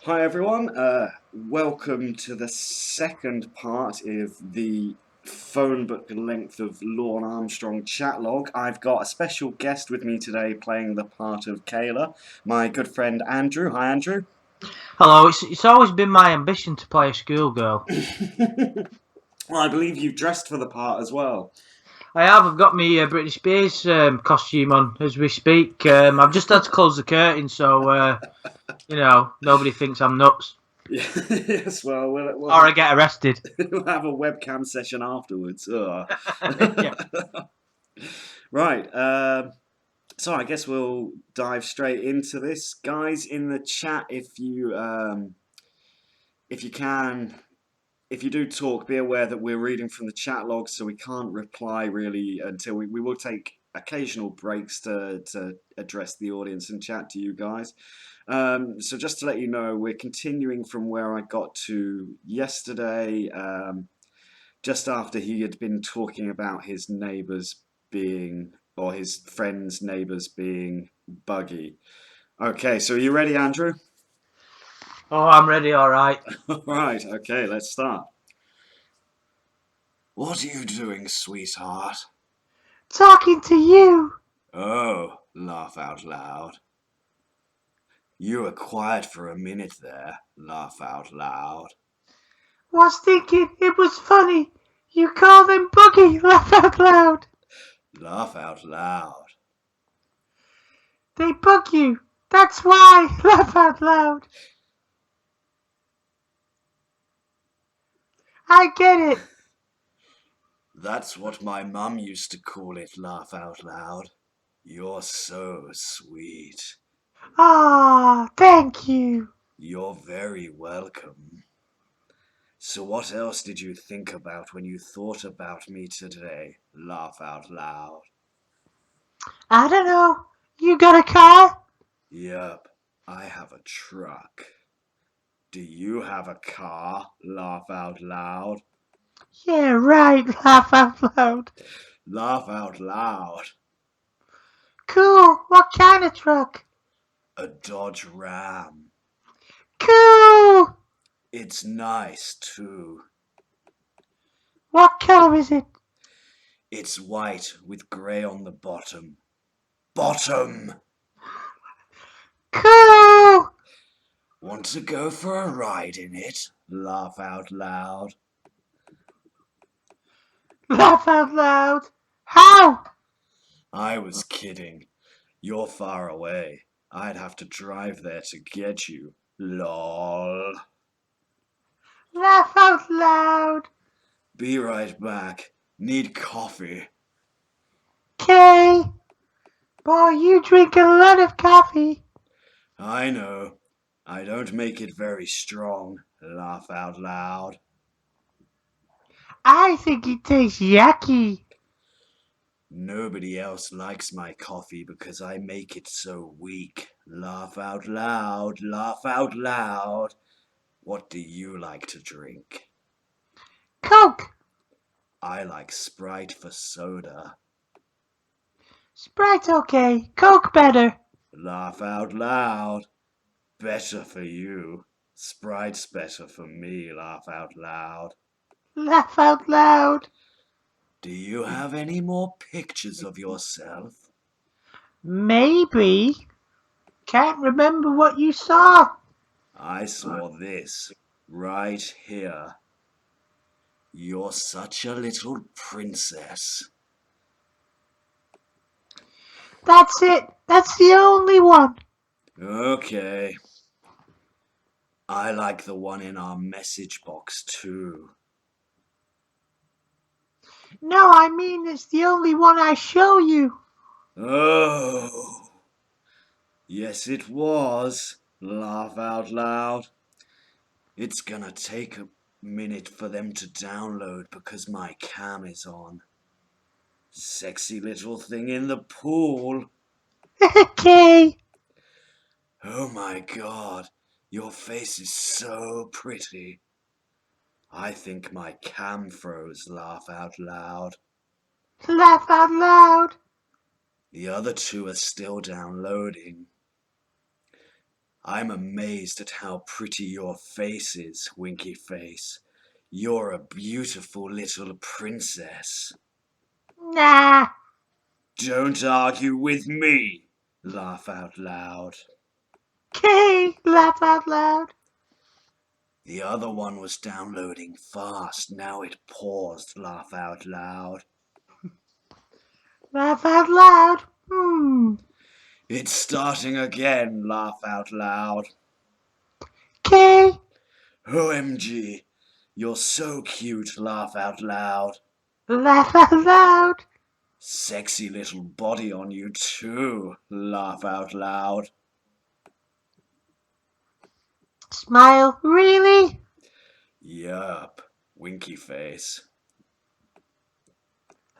Hi everyone, welcome to the second part of the phone book length of Lorne Armstrong chat log. I've got a special guest with me today playing the part of Kayla, my good friend Andrew. Hi Andrew. Hello, it's always been my ambition to play a schoolgirl. Well, I believe you've dressed for the part as well. I've got my Britney Spears costume on as we speak. I've just had to close the curtain so, nobody thinks I'm nuts. Yes, well, we'll Or have I get arrested. we'll have a webcam session afterwards. Ugh. Yeah. Right, so I guess we'll dive straight into this, guys. In the chat, if you can, if you do talk, be aware that we're reading from the chat log, so we can't reply really until we will take occasional breaks to address the audience and chat to you guys. So just to let you know, we're continuing from where I got to yesterday, just after he had been talking about his neighbours being, or his friends' neighbours being buggy. Okay, so are you ready, Andrew? Oh, I'm ready, alright. All right, okay, let's start. What are you doing, sweetheart? Talking to you. Oh, laugh out loud. You were quiet for a minute there, laugh out loud. Was thinking it was funny. You call them buggy. Laugh out loud. Laugh out loud. They bug you. That's why. Laugh out loud. I get it. That's what my mum used to call it, laugh out loud. You're so sweet. Ah, thank you. You're very welcome. So what else did you think about when you thought about me today? Laugh out loud. I don't know. You got a car? Yup, I have a truck. Do you have a car? Laugh out loud. Yeah, right. Laugh out loud. Laugh out loud. Cool. What kind of truck? A Dodge Ram. Cool. It's nice too. What color is it? It's white with grey on the bottom. Bottom! Cool. Want to go for a ride in it? Laugh out loud. Laugh out loud. How? I was kidding. You're far away. I'd have to drive there to get you. Lol. Laugh out loud. Be right back. Need coffee. Okay. Boy, you drink a lot of coffee. I know. I don't make it very strong. Laugh out loud. I think it tastes yucky. Nobody else likes my coffee because I make it so weak. Laugh out loud. Laugh out loud. What do you like to drink? Coke. I like Sprite for soda. Sprite's okay. Coke better. Laugh out loud. Better for you. Sprite's better for me. Laugh out loud. Laugh out loud. Do you have any more pictures of yourself? Maybe. Can't remember what you saw. I saw this right here. You're such a little princess. That's it. That's the only one. Okay. I like the one in our message box too. No, I mean it's the only one I show you. Oh, yes it was. Laugh out loud. It's gonna take a minute for them to download because my cam is on. Sexy little thing in the pool. Okay. Oh my god, your face is so pretty. I think my cam froze. Laugh out loud. Laugh out loud. The other two are still downloading. I'm amazed at how pretty your face is, Winky Face. You're a beautiful little princess. Nah. Don't argue with me, laugh out loud. Okay, laugh out loud. The other one was downloading fast, now it paused, laugh out loud. Laugh out loud. It's starting again, laugh out loud. Okay. OMG, you're so cute, laugh out loud. Laugh out loud. Sexy little body on you too, laugh out loud. Smile. Really? Yup, Winky Face.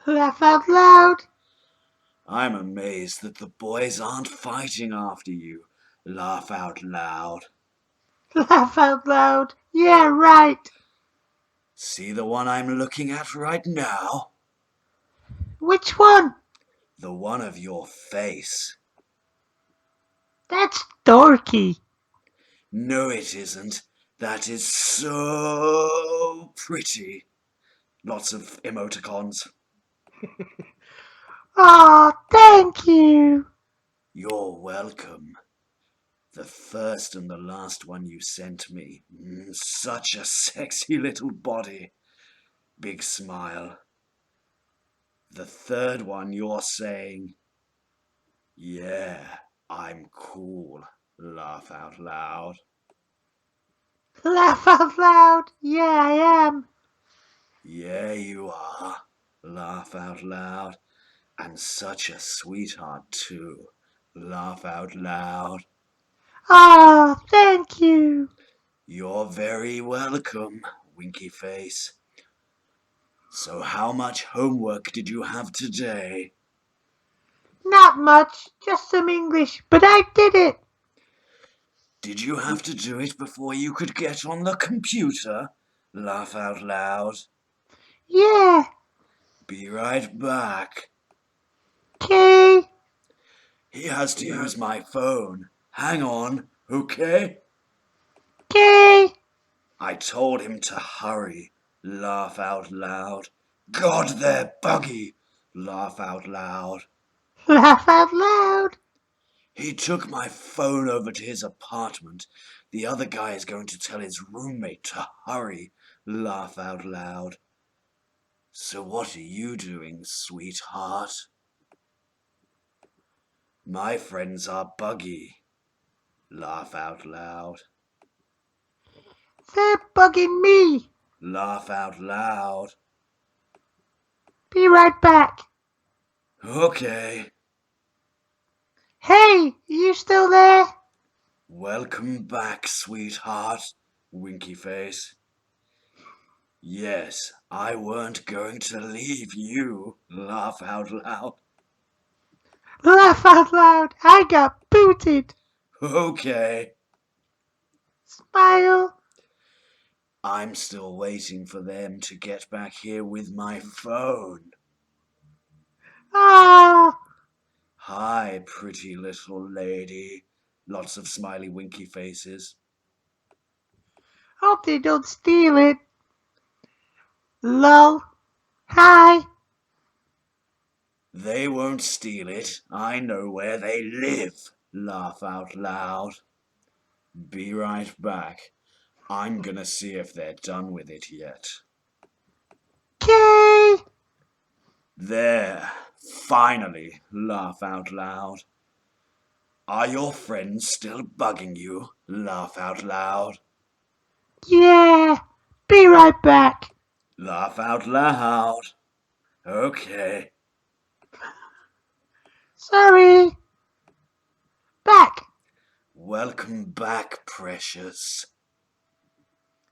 Laugh out loud. I'm amazed that the boys aren't fighting after you, laugh out loud. Laugh out loud. Yeah, right. See the one I'm looking at right now? Which one? The one of your face. That's dorky. No, it isn't. That is so pretty. Lots of emoticons. Aw, thank you. You're welcome. The first and the last one you sent me. Such a sexy little body. Big smile. The third one you're saying, yeah, I'm cool. Laugh out loud. Laugh out loud. Yeah, I am. Yeah, you are. Laugh out loud. And such a sweetheart, too. Laugh out loud. Aw, thank you. You're very welcome, Winky Face. So how much homework did you have today? Not much, just some English, but I did it. Did you have to do it before you could get on the computer? Laugh out loud. Yeah. Be right back. Okay. He has to use my phone. Hang on, okay? Okay. I told him to hurry. Laugh out loud. God, they're buggy. Laugh out loud. Laugh out loud. He took my phone over to his apartment. The other guy is going to tell his roommate to hurry. Laugh out loud. So what are you doing, sweetheart? My friends are buggy. Laugh out loud. They're bugging me. Laugh out loud. Be right back. Okay. Hey, you still there? Welcome back, sweetheart. Winky Face. Yes, I weren't going to leave you. Laugh out loud. Laugh out loud. I got booted. Okay. Smile. I'm still waiting for them to get back here with my phone. Ah. Hi, pretty little lady. Lots of smiley winky faces. Hope they don't steal it. Lol. Hi. They won't steal it. I know where they live. Laugh out loud. Be right back. I'm gonna see if they're done with it yet. Okay. There. Finally. Laugh out loud. Are your friends still bugging you? Laugh out loud. Yeah. Be right back. Laugh out loud. Okay. Sorry. Back. Welcome back, precious.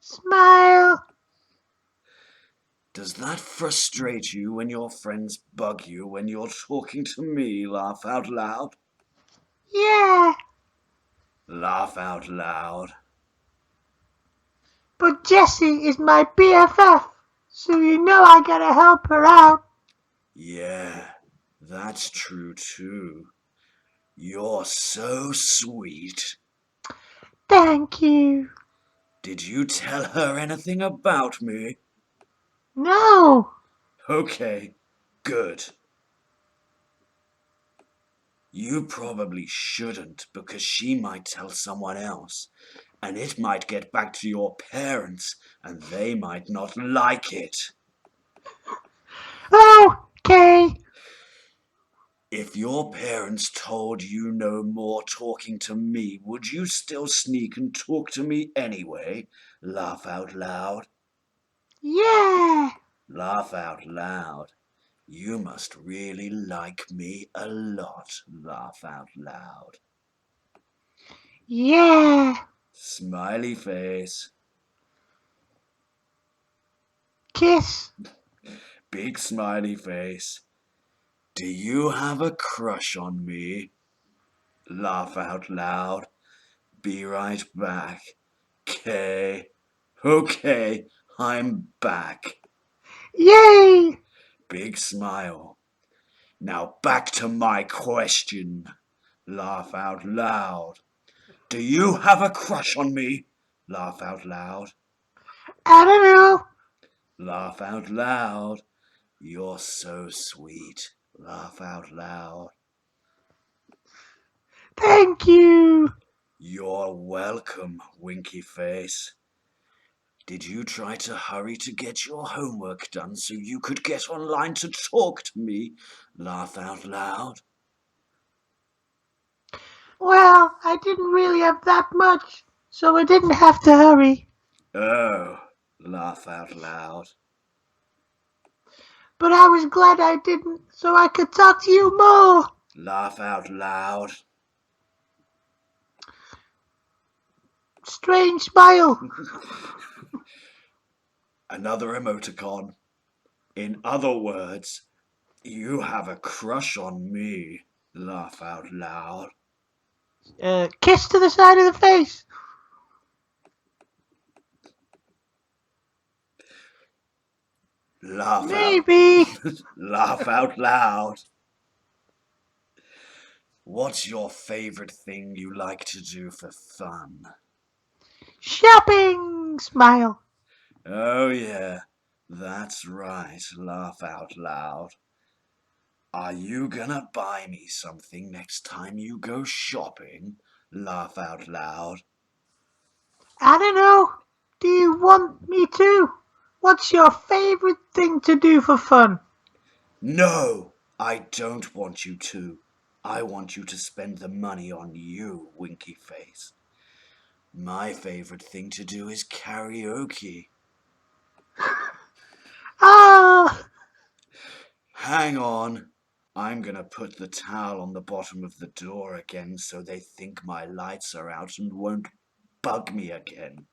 Smile. Does that frustrate you when your friends bug you when you're talking to me? Laugh out loud. Yeah. Laugh out loud. But Jessie is my BFF, so you know I gotta help her out. Yeah, that's true too. You're so sweet. Thank you. Did you tell her anything about me? No. Okay, good. You probably shouldn't, because she might tell someone else, and it might get back to your parents, and they might not like it. Okay. If your parents told you no more talking to me, would you still sneak and talk to me anyway? Laugh out loud. Yeah. Laugh out loud. You must really like me a lot. Laugh out loud. Yeah. Smiley face. Kiss. Big smiley face. Do you have a crush on me? Laugh out loud. Be right back. Okay, I'm back. Yay. Big smile. Now back to my question. Laugh out loud. Do you have a crush on me? Laugh out loud. I don't know. Laugh out loud. You're so sweet. Laugh out loud. Thank you. You're welcome, winky face. Did you try to hurry to get your homework done so you could get online to talk to me? Laugh out loud. Well, I didn't really have that much, so I didn't have to hurry. Oh, laugh out loud. But I was glad I didn't, so I could talk to you more. Laugh out loud. Strange smile. Another emoticon. In other words, you have a crush on me. Laugh out loud. Kiss to the side of the face. Laugh out. Maybe. Laugh out loud. What's your favorite thing you like to do for fun? Shopping. Smile. Oh, yeah, that's right. Laugh out loud. Are you gonna buy me something next time you go shopping? Laugh out loud. I don't know. Do you want me to? What's your favorite thing to do for fun? No, I don't want you to. I want you to spend the money on you, winky face. My favorite thing to do is karaoke. Ah. Hang on. I'm gonna put the towel on the bottom of the door again so they think my lights are out and won't bug me again.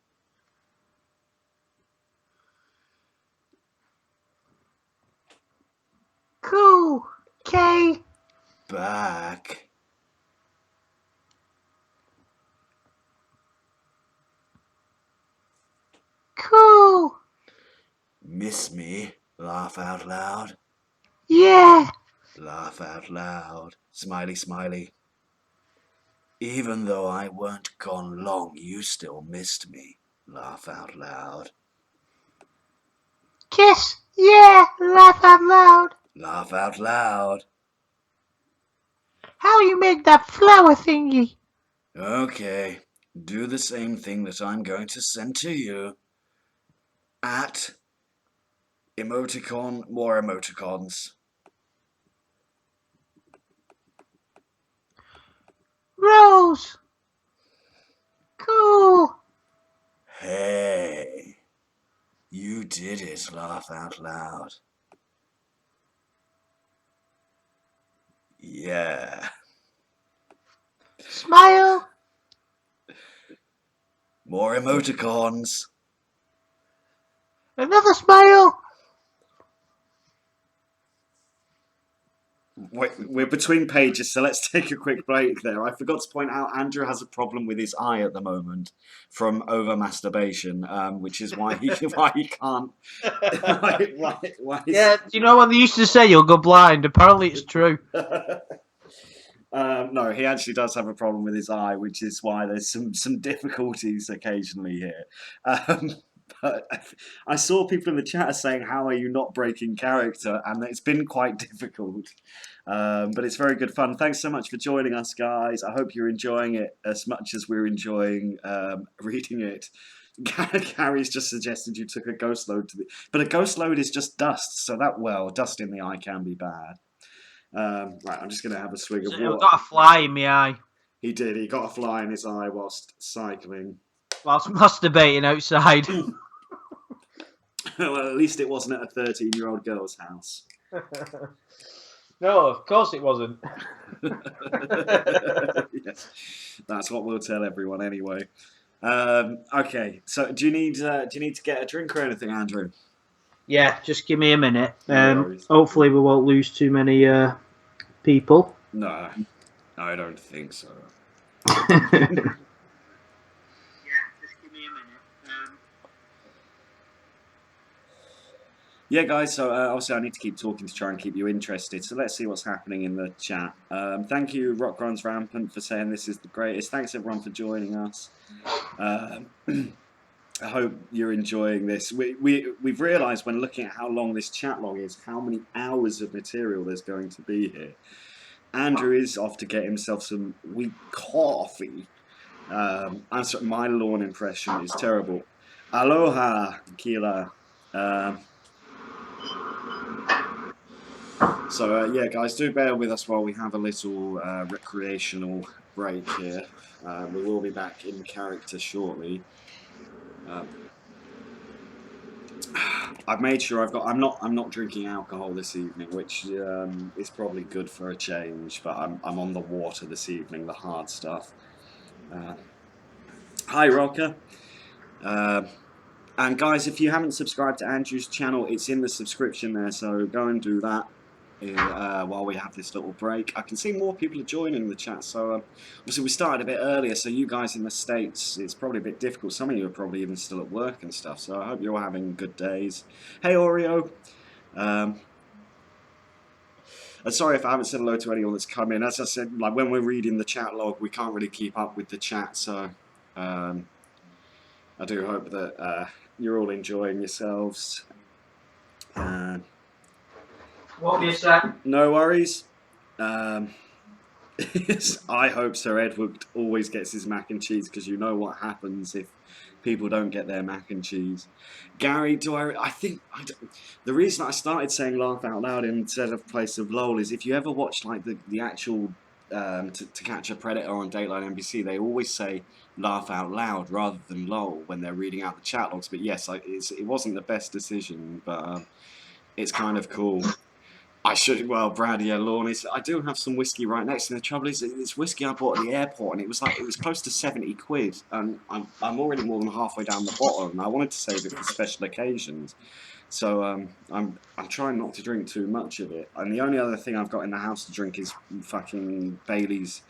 Cool. Okay. Back. Cool. Miss me? Laugh out loud. Yeah. Laugh out loud. Smiley, smiley. Even though I weren't gone long, you still missed me. Laugh out loud. Kiss. Yeah. Laugh out loud. Laugh out loud. How you make that flower thingy? Okay, do the same thing that I'm going to send to you. At emoticon, more emoticons. Rose. Cool. Hey, you did it, laugh out loud. Yeah. Smile. More emoticons. Another smile. We're between pages, so let's take a quick break there. I forgot to point out Andrew has a problem with his eye at the moment from over masturbation, which is why he can't. Why Yeah, do you know what they used to say? You'll go blind. Apparently, it's true. No, he actually does have a problem with his eye, which is why there's some difficulties occasionally here. Um, but I saw people in the chat saying, "How are you not breaking character?" And it's been quite difficult. But it's very good fun. Thanks so much for joining us, guys. I hope you're enjoying it as much as we're enjoying reading it. Gary's just suggested you took a ghost load but a ghost load is just dust, so dust in the eye can be bad. Right, I'm just going to have a swig of I've water. got a fly in my eye. He did. He got a fly in his eye whilst cycling. Whilst masturbating outside. Well, at least it wasn't at a 13-year-old girl's house. No, of course it wasn't. Yes, that's what we'll tell everyone anyway. Okay, so do you need to get a drink or anything, Andrew? Yeah, just give me a minute. No worries. Hopefully we won't lose too many people. No, I don't think so. Yeah, guys, so obviously I need to keep talking to try and keep you interested, so let's see what's happening in the chat. Thank you, Rock Runs Rampant, for saying this is the greatest. Thanks, everyone, for joining us. I hope you're enjoying this. We've realised when looking at how long this chat log is, how many hours of material there's going to be here. Andrew is off to get himself some weak coffee. I'm sorry, my Lorne impression is terrible. Aloha, Kayla. So yeah, guys, do bear with us while we have a little recreational break here. We will be back in character shortly. I've made sure I'm not drinking alcohol this evening, which is probably good for a change. But I'm on the water this evening, the hard stuff. Hi, Rocker. And guys, if you haven't subscribed to Andrew's channel, it's in the subscription there, so go and do that while we have this little break. I can see more people are joining the chat, so obviously we started a bit earlier, so you guys in the States, it's probably a bit difficult. Some of you are probably even still at work and stuff, so I hope you're all having good days. Hey, Oreo. Sorry if I haven't said hello to anyone that's come in. As I said, like when we're reading the chat log, we can't really keep up with the chat, so I do hope that you're all enjoying yourselves. Won't be a sec. No worries. I hope Sir Edward always gets his mac and cheese, because you know what happens if people don't get their mac and cheese. Gary, the reason I started saying laugh out loud instead of place of lol is if you ever watch like the actual to Catch a Predator on Dateline NBC, they always say laugh out loud rather than lol when they're reading out the chat logs. But yes, it wasn't the best decision, but it's kind of cool. Brad, yeah, Lorne, I do have some whiskey right next to me. The trouble is, it's whiskey I bought at the airport, and it was close to 70 quid, and I'm already more than halfway down the bottle, and I wanted to save it for special occasions. So I'm trying not to drink too much of it, and the only other thing I've got in the house to drink is fucking Bailey's,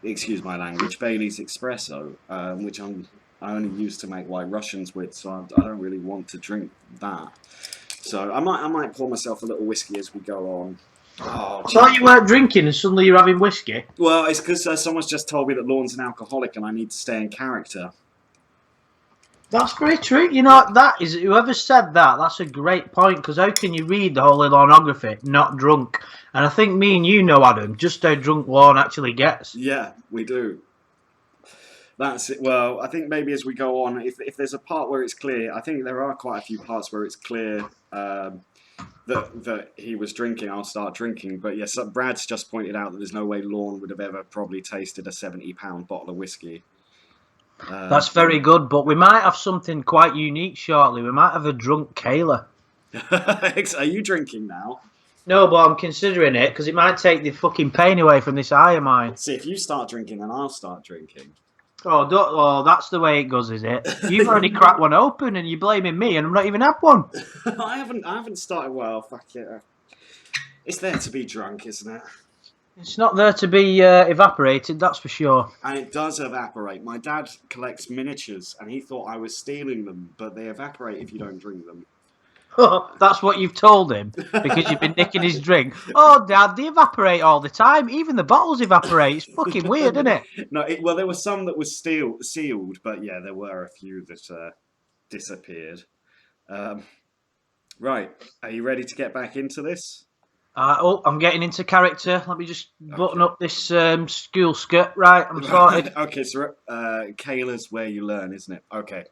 excuse my language, Bailey's Espresso, which I only use to make White Russians with, so I don't really want to drink that. So I might pour myself a little whiskey as we go on. Oh, I thought you weren't drinking and suddenly you're having whiskey. Well, it's because someone's just told me that Lorne's an alcoholic and I need to stay in character. That's very true. You know, that is, whoever said that, that's a great point, because how can you read the Holy Lornography not drunk? And I think me and you know, Adam, just how drunk Lorne actually gets. Yeah, we do. That's it. Well, I think maybe as we go on, if there's a part where it's clear, I think there are quite a few parts where it's clear that he was drinking, I'll start drinking. But yes, Brad's just pointed out that there's no way Lorne would have ever probably tasted a £70 bottle of whiskey. That's very good, but we might have something quite unique shortly. We might have a drunk Kayla. Are you drinking now? No, but I'm considering it, because it might take the fucking pain away from this eye of mine. See, if you start drinking, then I'll start drinking. Oh, that's the way it goes, is it? You've already cracked one open and you're blaming me and I'm not even had one. I haven't started. Well, fuck it. It's there to be drunk, isn't it? It's not there to be evaporated, that's for sure. And it does evaporate. My dad collects miniatures and he thought I was stealing them, but they evaporate if you don't drink them. Oh, that's what you've told him because you've been nicking his drink. Oh, Dad, they evaporate all the time. Even the bottles evaporate. It's fucking weird, isn't it? No, well, there were some that were sealed, but yeah, there were a few that disappeared. Um, right, are you ready to get back into this? I'm getting into character. Let me just button Okay. up this school skirt. Right, I'm sorted. Okay, so Kayla's where you learn, isn't it? Okay.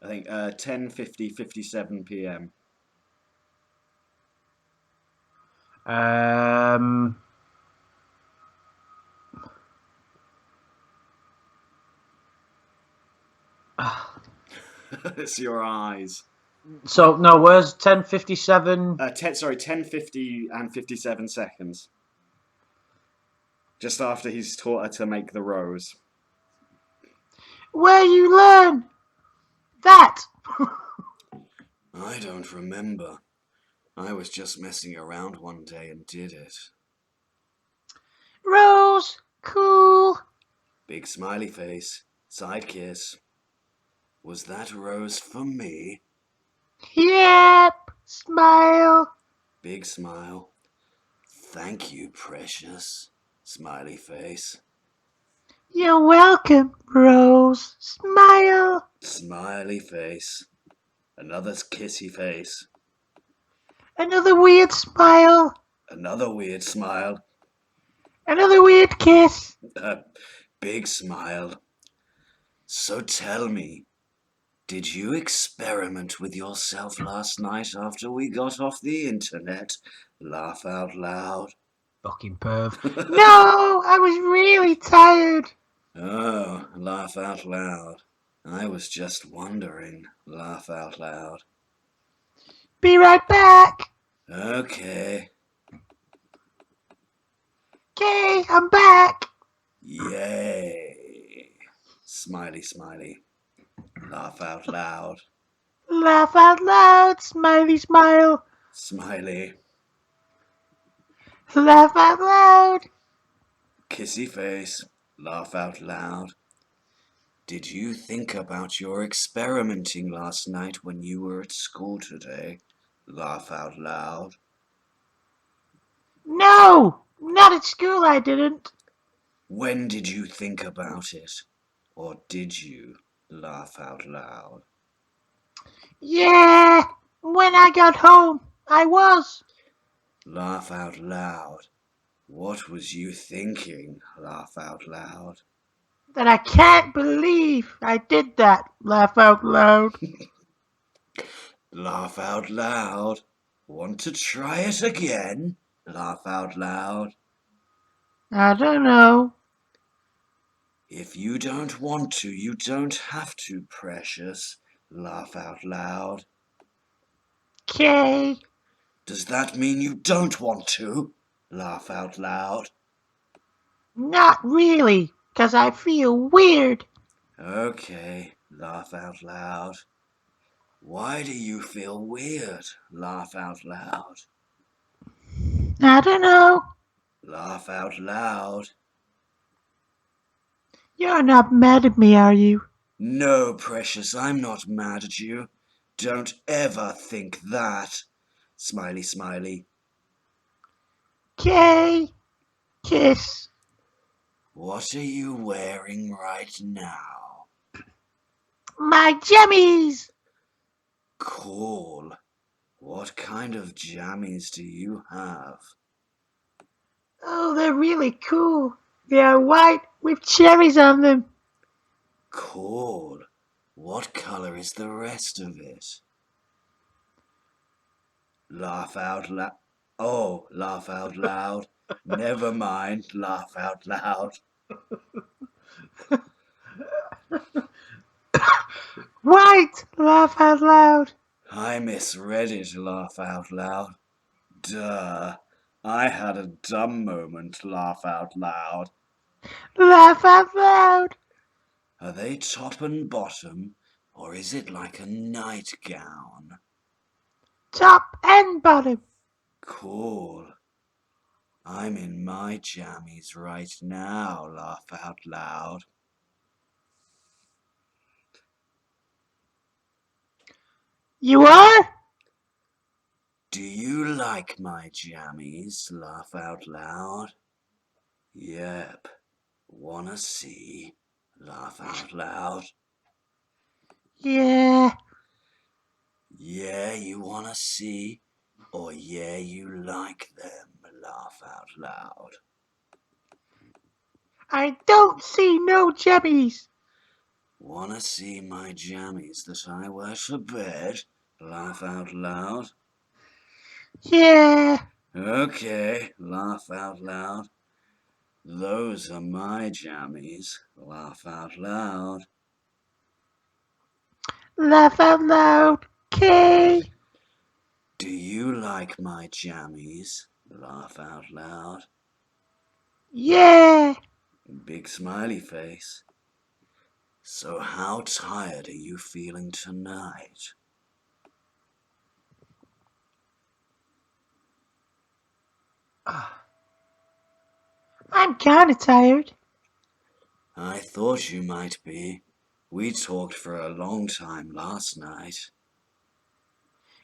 I think 10:50, 57 p.m. Um, It's your eyes. so no, where's 10:57? Sorry, 10:50 and 57 seconds. Just after he's taught her to make the rose. Where you learn that? I don't remember. I was just messing around one day and did it. Rose, cool. Big smiley face. Side kiss. Was that rose for me? Yep. Smile. Big smile. Thank you, precious. Smiley face. You're welcome, Rose. Smile. Smiley face. Another kissy face. Another weird smile. Another weird smile. Another weird kiss. A big smile. So tell me, did you experiment with yourself last night after we got off the internet? Laugh out loud. Fucking perv. No, I was really tired. Oh, laugh out loud. I was just wondering. Laugh out loud. Be right back. Okay. Okay, I'm back. Yay. Smiley, smiley. Laugh out loud. Laugh out loud. Smiley smile. Smiley. Laugh out loud. Kissy face. Laugh out loud. Did you think about your experimenting last night when you were at school today? Laugh out loud. No, not at school I didn't. When did you think about it? Or did you? Laugh out loud. Yeah, when I got home, I was. Laugh out loud. What was you thinking? Laugh out loud. That I can't believe I did that. Laugh out loud. Laugh out loud. Want to try it again? Laugh out loud. I don't know. If you don't want to, you don't have to, precious. Laugh out loud. Okay. Does that mean you don't want to? Laugh out loud. Not really, 'cause I feel weird. Okay, laugh out loud. Why do you feel weird? Laugh out loud. I don't know. Laugh out loud. You're not mad at me, are you? No, precious, I'm not mad at you. Don't ever think that. Smiley, smiley. Okay. Kiss. What are you wearing right now? My jammies. Cool. What kind of jammies do you have? Oh, they're really cool. They are white with cherries on them. Cool. What color is the rest of it? Laugh out loud. Oh, laugh out loud. Never mind, laugh out loud. White. Laugh out loud. I misread it, laugh out loud. Duh. I had a dumb moment, laugh out loud. Laugh out loud. Are they top and bottom, or is it like a nightgown? Top and bottom. Cool. I'm in my jammies right now, laugh out loud. You are? Do you like my jammies? Laugh out loud. Yep. Wanna see? Laugh out loud. Yeah. Yeah, you wanna see? Or yeah, you like them? Laugh out loud. I don't see no jemmies. Wanna see my jammies that I wear to bed? Laugh out loud. Yeah. Okay, laugh out loud. Those are my jammies. Laugh out loud. Laugh out loud. Okay. Do you like my jammies? Laugh out loud. Yeah. Big smiley face. So how tired are you feeling tonight? I'm kinda tired. I thought you might be. We talked for a long time last night.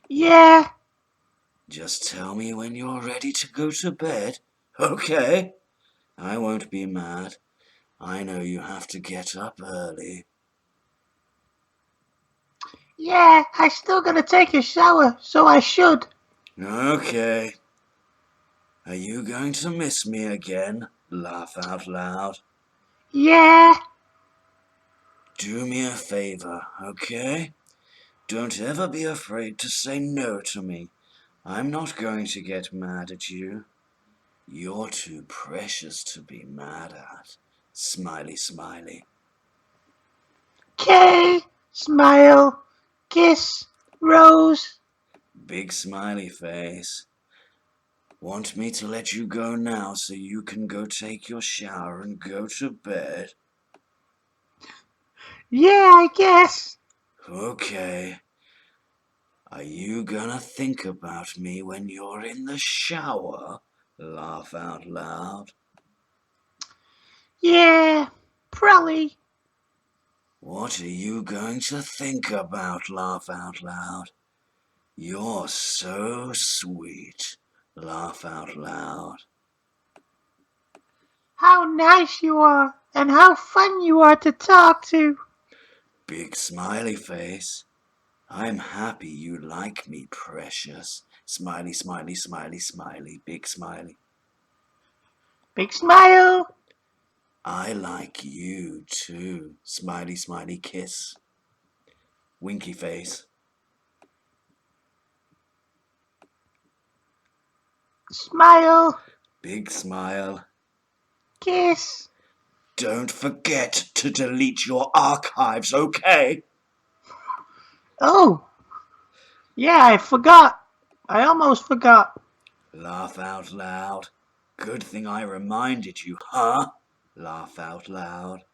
Yeah. Just tell me when you're ready to go to bed. Okay? I won't be mad. I know you have to get up early. Yeah, I still gotta take a shower, so I should. Okay. Are you going to miss me again? Laugh out loud. Yeah. Do me a favor, okay? Don't ever be afraid to say no to me. I'm not going to get mad at you. You're too precious to be mad at. Smiley, smiley. Okay. Smile. Kiss. Rose. Big smiley face. Want me to let you go now so you can go take your shower and go to bed? Yeah, I guess. Okay. Are you gonna think about me when you're in the shower? Laugh out loud. Yeah. Probably. What are you going to think about? Laugh out loud. You're so sweet. Laugh out loud. How nice you are, and how fun you are to talk to. Big smiley face. I'm happy you like me, precious. Smiley, smiley, smiley, smiley. Big smiley. Big smile. I like you too. Smiley, smiley kiss. Winky face. Smile. Big smile. Kiss. Don't forget to delete your archives, okay? Oh, yeah, I forgot. I almost forgot. Laugh out loud. Good thing I reminded you, huh? Laugh out loud.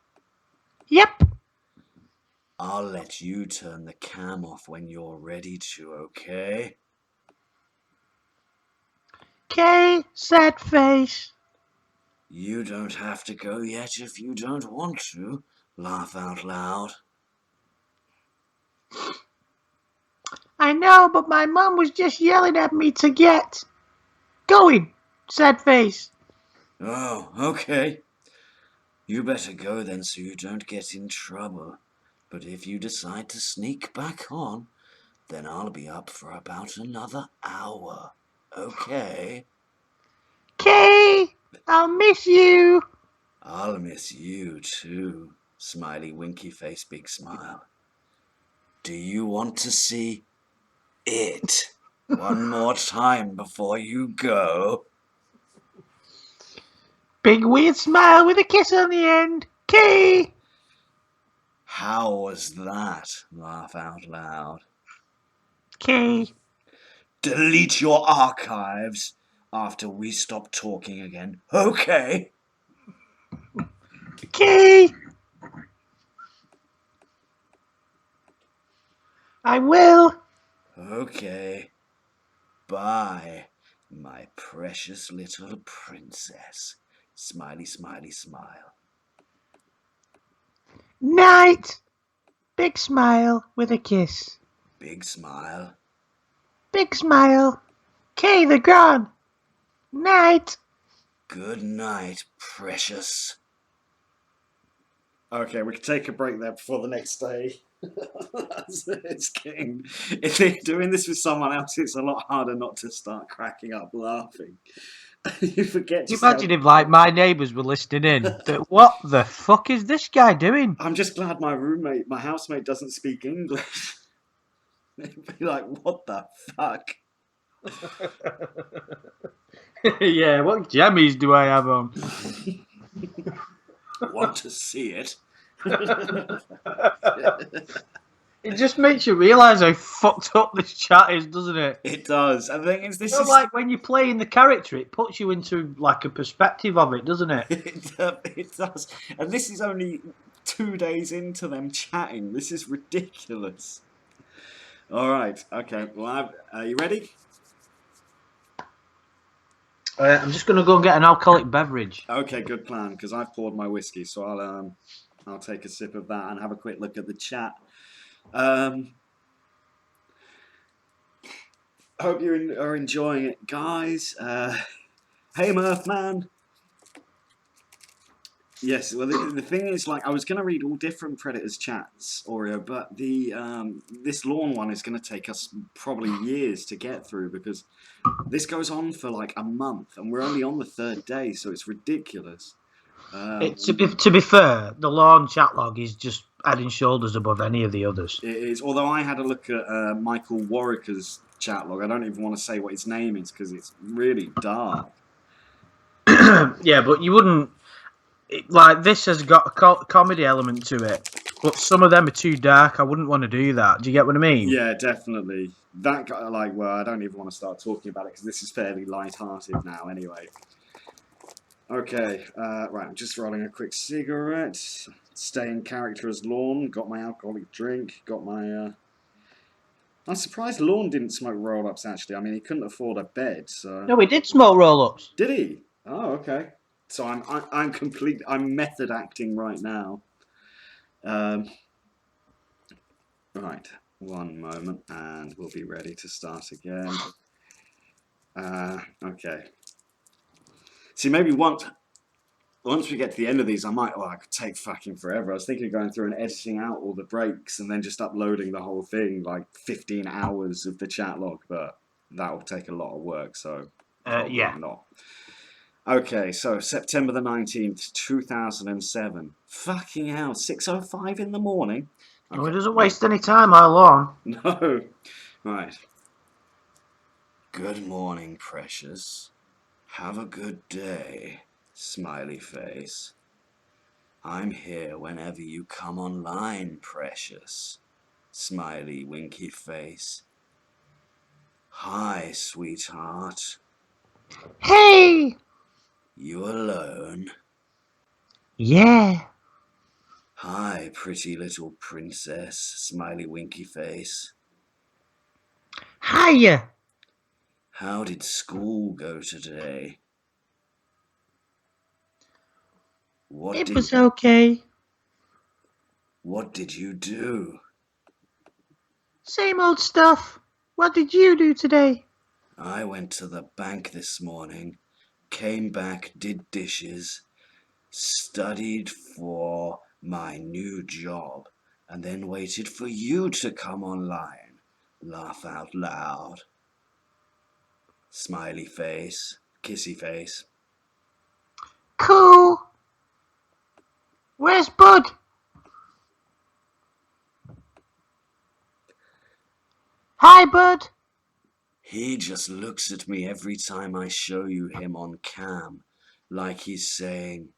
Yep. I'll let you turn the cam off when you're ready to, okay? Okay, sad face. You don't have to go yet if you don't want to. Laugh out loud. I know, but my mom was just yelling at me to get going. Sad face. Oh, okay. You better go then so you don't get in trouble. But if you decide to sneak back on, then I'll be up for about another hour. Okay? Okay, I'll miss you. I'll miss you too. Smiley, winky face, big smile. Do you want to see it one more time before you go? Big weird smile with a kiss on the end. Okay. How was that? Laugh out loud. Okay. Delete your archives after we stop talking again. Okay? Okay. I will. Okay. Bye, my precious little princess. Smiley, smiley, smile. Night. Big smile with a kiss. Big smile. Big smile. Kay the gone. Night. Good night, precious. Okay, we can take a break there before the next day. It's getting. If they're doing this with someone else, it's a lot harder not to start cracking up laughing. You forget You just how. imagine if, like, my neighbours were listening in. What the fuck is this guy doing? I'm just glad my housemate, doesn't speak English. They'd be like, "What the fuck?" Yeah, what jammies do I have on? Want to see it? It just makes you realise how fucked up this chat is, doesn't it? It does. I think it's this You know, is like when you're playing the character, it puts you into like a perspective of it, doesn't it? it does, and this is only 2 days into them chatting. This is ridiculous. All right, okay. Well, are you ready? I'm just gonna go and get an alcoholic beverage. Okay, good plan. Because I've poured my whiskey, so I'll take a sip of that and have a quick look at the chat. Hope you are enjoying it, guys. Hey, Murphman. Yes, well, the thing is, like, I was going to read all different Predators chats, Oreo, but this Lorne one is going to take us probably years to get through because this goes on for like a month, and we're only on the third day, so it's ridiculous. To be fair, the Lorne chat log is just head and shoulders above any of the others. It is, although I had a look at Michael Warwicker's chat log, I don't even want to say what his name is because it's really dark. Yeah, but you wouldn't like this has got a comedy element to it, but some of them are too dark. I wouldn't want to do that. Do you get what I mean? Yeah, definitely. That guy, like, well, I don't even want to start talking about it because this is fairly light-hearted now, anyway. Okay, right, I'm just rolling a quick cigarette. Stay in character as Lorne. Got my alcoholic drink. Got my. I'm surprised Lorne didn't smoke roll-ups. Actually, I mean, he couldn't afford a bed, so. No, we did smoke roll-ups. Did he? Oh, okay. So I'm complete. I'm method acting right now. Right, one moment, and we'll be ready to start again. Okay. See, maybe once we get to the end of these, I could take fucking forever. I was thinking of going through and editing out all the breaks and then just uploading the whole thing, like 15 hours of the chat log, but that will take a lot of work, so probably Yeah. not. Okay, so September the 19th, 2007. Fucking hell, 6:05 in the morning? Okay. Well, it doesn't waste any time, our Lorne. No. Right. Good morning, precious. Have a good day, smiley face. I'm here whenever you come online, precious. Smiley, winky face. Hi, sweetheart. Hey! You alone? Yeah. Hi, pretty little princess. Smiley, winky face. Hiya. How did school go today? It was okay. What did you do? Same old stuff. What did you do today? I went to the bank this morning, came back, did dishes, studied for my new job, and then waited for you to come online. Laugh out loud. Smiley face, kissy face. Cool. Where's Bud? Hi, Bud. He just looks at me every time I show you him on cam, like he's saying,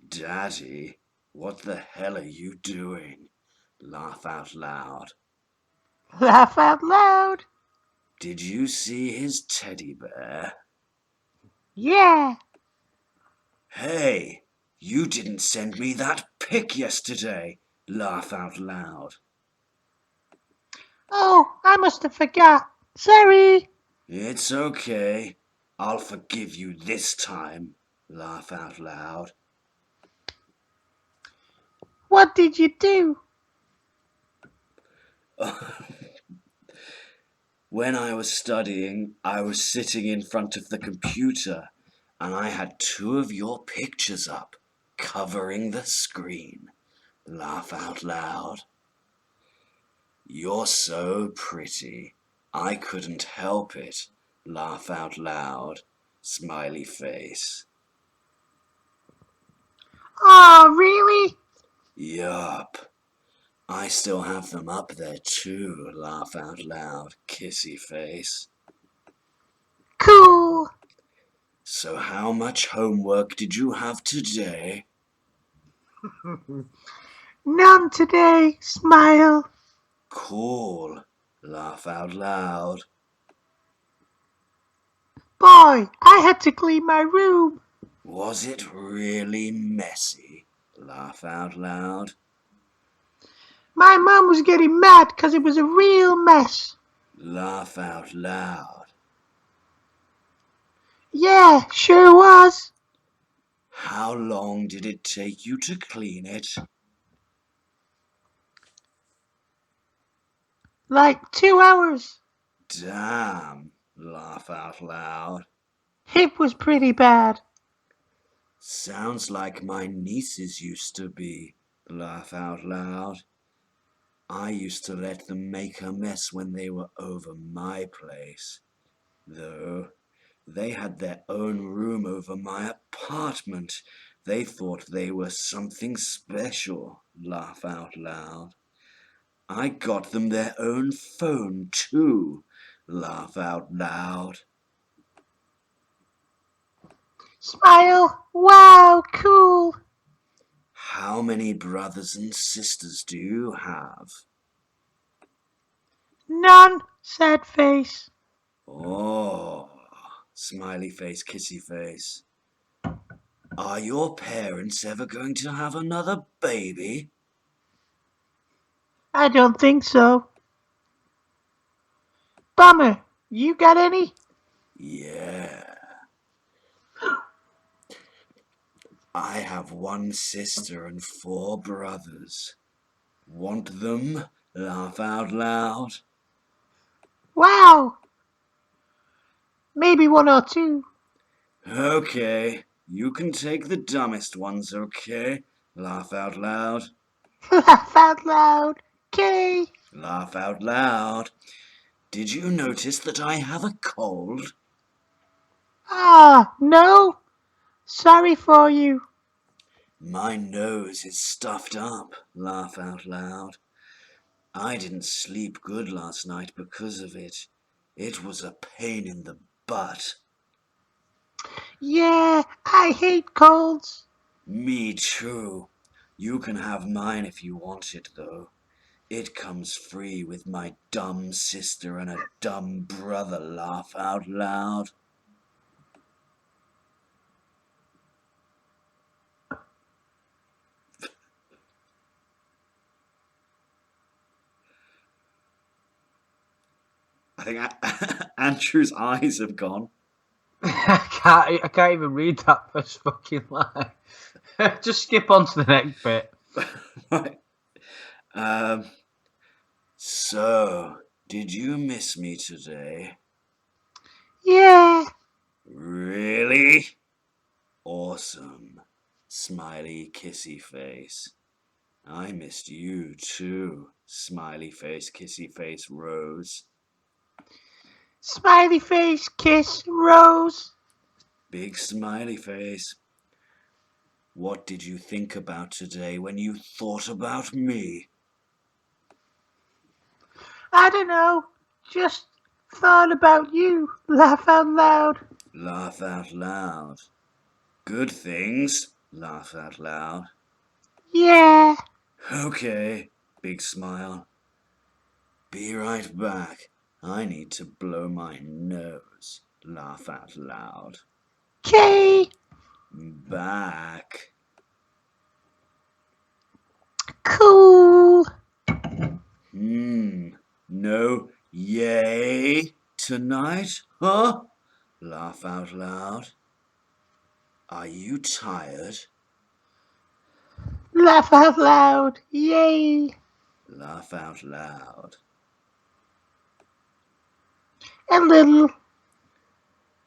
Daddy, what the hell are you doing? Laugh out loud. Laugh out loud. Did you see his teddy bear? Yeah. Hey, you didn't send me that pic yesterday. Laugh out loud. Oh, I must have forgot. Sorry. It's okay. I'll forgive you this time. Laugh out loud. What did you do? When I was studying, I was sitting in front of the computer and I had two of your pictures up, covering the screen. Laugh out loud. You're so pretty. I couldn't help it. Laugh out loud. Smiley face. Oh, really? Yup. I still have them up there too. Laugh out loud. Kissy face. Cool. So how much homework did you have today? None today. Smile. Cool. Laugh out loud. Boy, I had to clean my room. Was it really messy? Laugh out loud. My mum was getting mad because it was a real mess. Laugh out loud. Yeah, sure was. How long did it take you to clean it? Like 2 hours. Damn. Laugh out loud. It was pretty bad. Sounds like my nieces used to be. Laugh out loud. I used to let them make a mess when they were over my place. Though they had their own room over my apartment. They thought they were something special. Laugh out loud. I got them their own phone too. Laugh out loud. Smile. Wow, cool. How many brothers and sisters do you have? None. Sad face. Oh, smiley face, kissy face. Are your parents ever going to have another baby? I don't think so. Bummer. You got any? Yeah. I have one sister and 4 brothers. Want them? Laugh out loud. Wow. Maybe 1 or 2. Okay, you can take the dumbest ones, okay? Laugh out loud. Laugh out loud. Okay. Laugh out loud. Did you notice that I have a cold? Ah, no. Sorry for you. My nose is stuffed up. Laugh out loud. I didn't sleep good last night because of it. It was a pain in the butt. Yeah, I hate colds. Me too. You can have mine if you want it, though. It comes free with my dumb sister and a dumb brother. Laugh out loud. I think Andrew's eyes have gone. I can't even read that first fucking line. Just skip on to the next bit. Right. Um, so, did you miss me today? Yeah. Really? Awesome. Smiley kissy face. I missed you too. Smiley face, kissy face, Rose. Smiley face, kiss, rose. Big smiley face. What did you think about today when you thought about me? I don't know. Just thought about you. Laugh out loud. Laugh out loud. Good things. Laugh out loud. Yeah. Okay. Big smile. Be right back. I need to blow my nose. Laugh out loud. Okay. Back. Cool. No yay tonight? Huh? Laugh out loud. Are you tired? Laugh out loud. Yay. Laugh out loud. A little.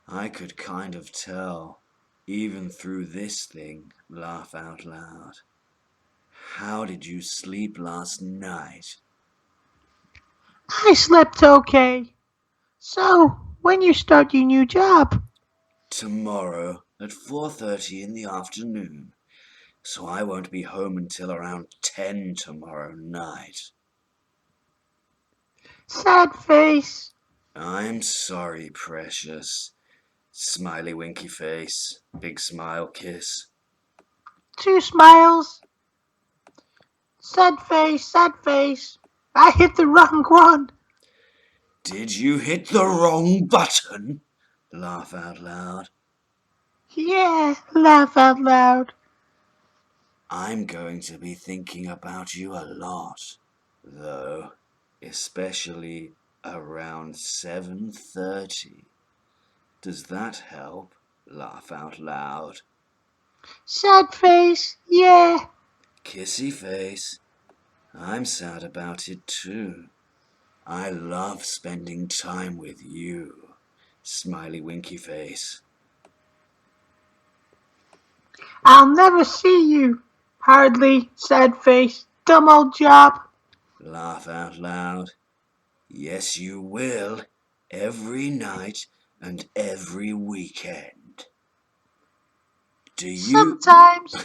I could kind of tell, even through this thing, laugh out loud. How did you sleep last night? I slept okay. So, when you start your new job? Tomorrow at 4:30 in the afternoon, so I won't be home until around 10 tomorrow night. Sad face. I'm sorry, precious. Smiley winky face, big smile kiss. 2 smiles. Sad face, sad face. I hit the wrong one. Did you hit the wrong button? Laugh out loud. Yeah, laugh out loud. I'm going to be thinking about you a lot, though, especially around 7:30. Does that help? Laugh out loud. Sad face, yeah. Kissy face. I'm sad about it too. I love spending time with you. Smiley winky face. I'll never see you. Hardly, sad face. Dumb old job. Laugh out loud. Yes, you will. Every night and every weekend. Do you... Sometimes.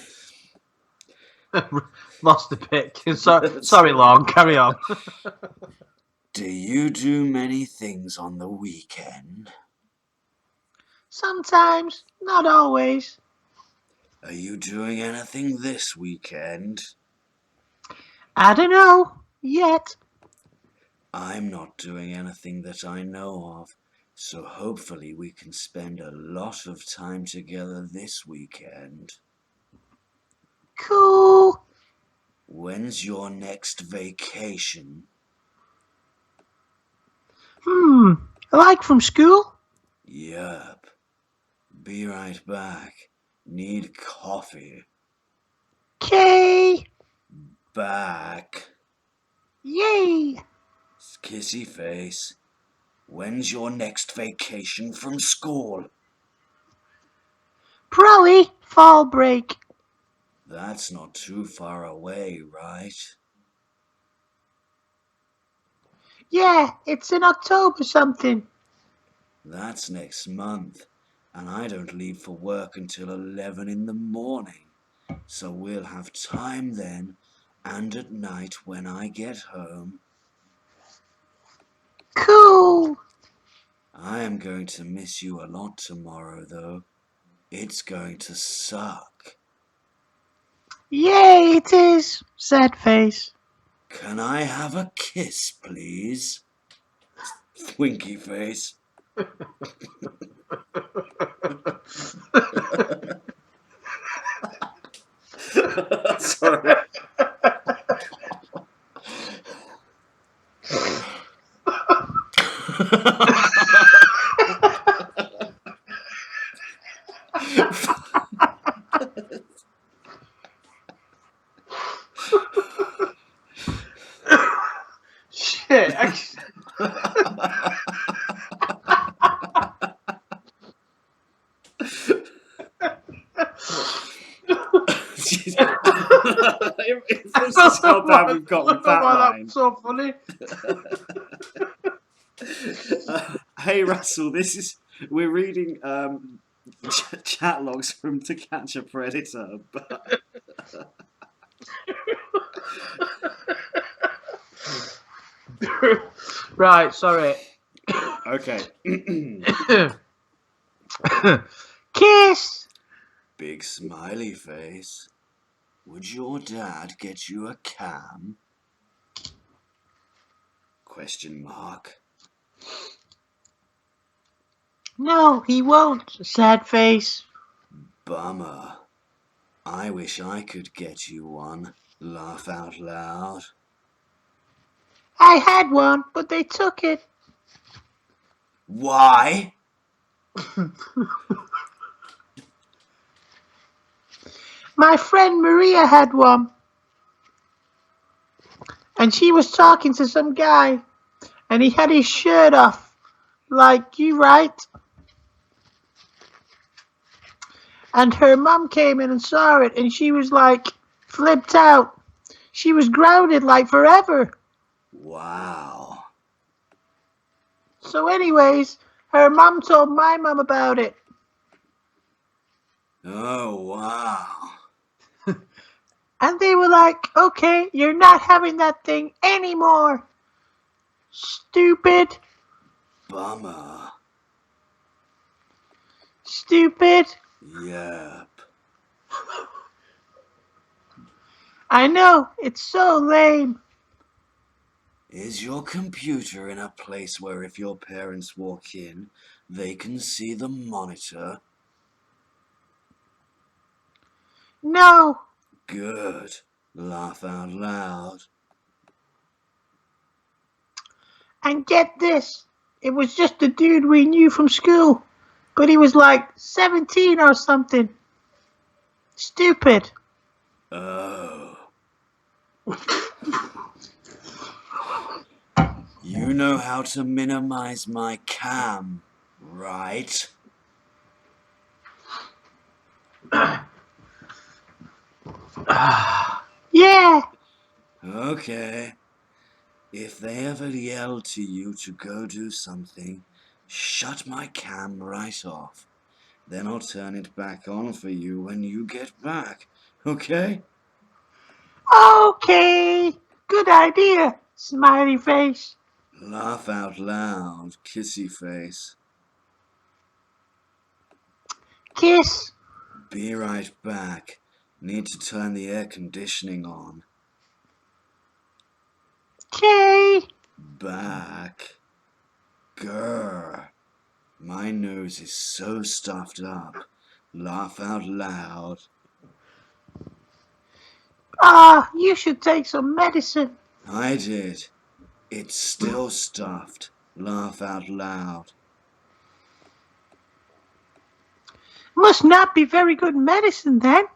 Lost the pick. Sorry, Lorne. Carry on. Do you do many things on the weekend? Sometimes, not always. Are you doing anything this weekend? I don't know. Yet. I'm not doing anything that I know of, so hopefully we can spend a lot of time together this weekend. Cool. When's your next vacation? Like from school? Yup. Be right back. Need coffee. K. Back. Yay. Kissy face. When's your next vacation from school? Probably fall break. That's not too far away, right? Yeah, it's in October something. That's next month, and I don't leave for work until 11 in the morning, so we'll have time then, and at night when I get home. Cool. I am going to miss you a lot tomorrow, though. It's going to suck. Yay, it is. Sad face. Can I have a kiss, please? Winky face. Sorry. Shit. This is how bad we've got with that line. That's so funny. Hey Russell, we're reading chat logs from To Catch a Predator. But Right, sorry. okay. Kiss. Big smiley face. Would your dad get you a cam? Question mark. No, he won't. Sad face. Bummer. I wish I could get you one. Laugh out loud. I had one, but they took it. Why? My friend Maria had one. And she was talking to some guy. And he had his shirt off. like you right. And her mum came in and saw it, and she was like flipped out. She was grounded like forever. Wow. So anyways, her mum told my mum about it. Oh, wow. And they were like, okay, you're not having that thing anymore. Stupid. Bummer. Stupid. Yep. I know, it's so lame. Is your computer in a place where if your parents walk in, they can see the monitor? No. Good. Laugh out loud. And get this, it was just a dude we knew from school. But he was like 17 or something. Stupid. Oh. You know how to minimize my cam, right? Yeah. Okay. If they ever yell to you to go do something, shut my cam right off. Then I'll turn it back on for you when you get back, okay? Okay. Good idea. Smiley face. Laugh out loud, kissy face. Kiss. Be right back. Need to turn the air conditioning on. Okay. Back. Grr. My nose is so stuffed up. Laugh out loud. You should take some medicine. I did. It's still stuffed. Laugh out loud. Must not be very good medicine then.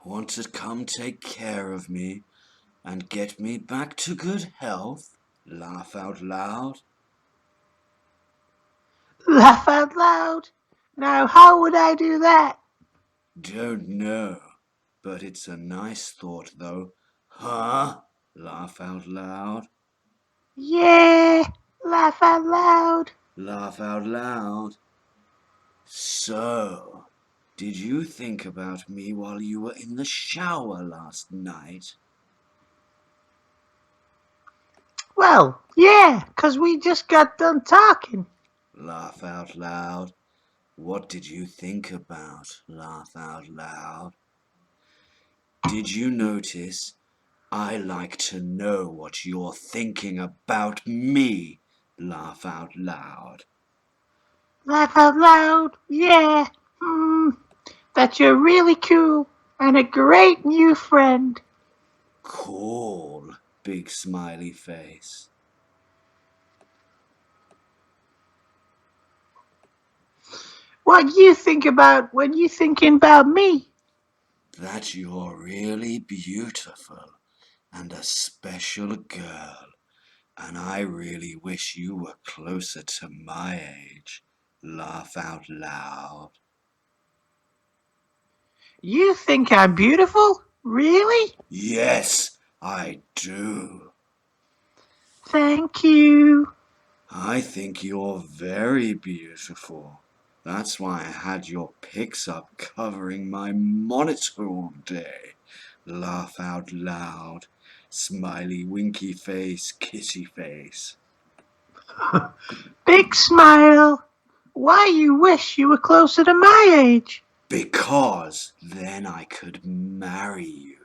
Want to come take care of me and get me back to good health? Laugh out loud. Laugh out loud. Now, how would I do that? Don't know, but it's a nice thought though. Huh? Laugh out loud. Yeah. Laugh out loud. Laugh out loud. So, did you think about me while you were in the shower last night? Well, yeah, 'cause we just got done talking. Laugh out loud. What did you think about? Laugh out loud. Did you notice? I like to know what you're thinking about me. Laugh out loud. Laugh out loud. Yeah. That you're really cool and a great new friend. Cool. Big smiley face. What you think about when you thinking about me? That you're really beautiful and a special girl, and I really wish you were closer to my age. Laugh out loud. You think I'm beautiful? Really? Yes, I do. Thank you. I think you're very beautiful. That's why I had your pics up covering my monitor all day. Laugh out loud. Smiley winky face, kissy face. Big smile. Why you wish you were closer to my age? Because then I could marry you.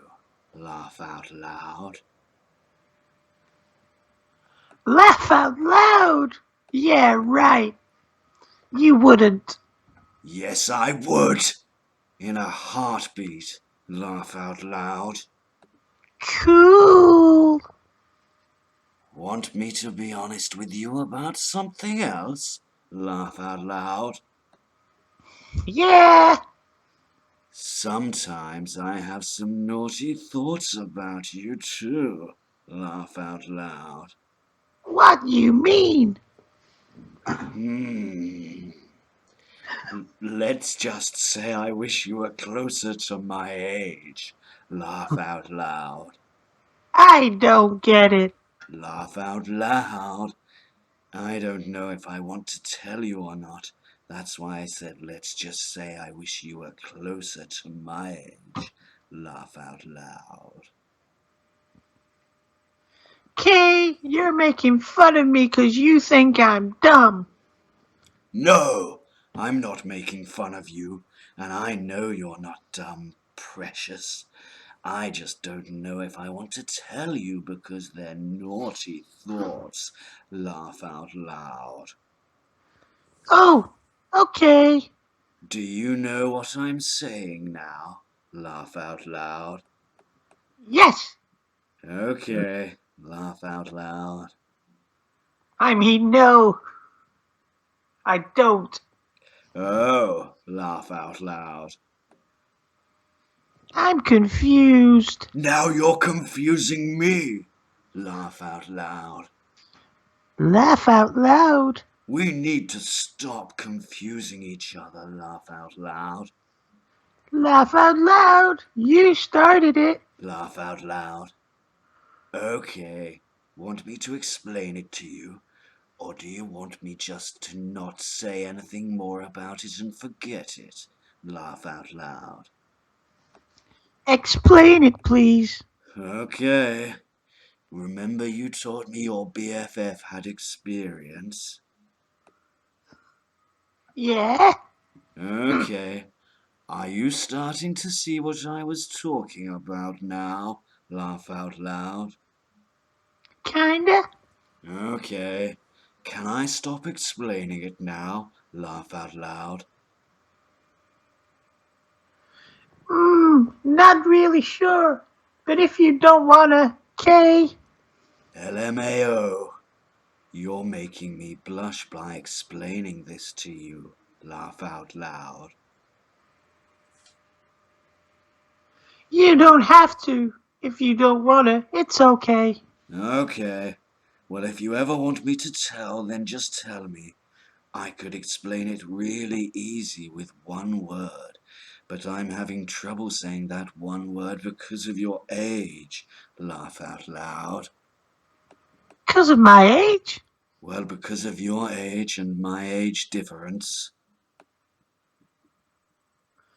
Laugh out loud. Laugh out loud. Yeah, right. You wouldn't. Yes, I would. In a heartbeat. Laugh out loud. Cool. Want me to be honest with you about something else? Laugh out loud. Yeah. Sometimes I have some naughty thoughts about you too. Laugh out loud. What you mean? Let's just say I wish you were closer to my age. Laugh out loud. I don't get it. Laugh out loud. I don't know if I want to tell you or not. That's why I said let's just say I wish you were closer to my age. Laugh out loud. Kay, you're making fun of me 'cause you think I'm dumb. No, I'm not making fun of you, and I know you're not dumb, precious. I just don't know if I want to tell you because they're naughty thoughts. Laugh out loud. Oh, okay. Do you know what I'm saying now? Laugh out loud. Yes, Okay, laugh out loud. I mean no. I don't. Oh, laugh out loud. I'm confused. Now you're confusing me. Laugh out loud. Laugh out loud. We need to stop confusing each other. Laugh out loud. Laugh out loud. You started it. Laugh out loud. Okay, want me to explain it to you? Or do you want me just to not say anything more about it and forget it? Laugh out loud. Explain it, please. Okay. Remember you taught me your BFF had experience? Yeah, Okay. Are you starting to see what I was talking about now? Laugh out loud. kinda. Okay. Can I stop explaining it now? Laugh out loud. Not really sure. But if you don't wanna, Kay. LMAO. You're making me blush by explaining this to you. Laugh out loud. You don't have to. If you don't wanna, it's okay. Okay. Well, if you ever want me to tell, then just tell me. I could explain it really easy with one word, but I'm having trouble saying that one word because of your age. Laugh out loud. 'Cause of my age? Well, because of your age and my age difference.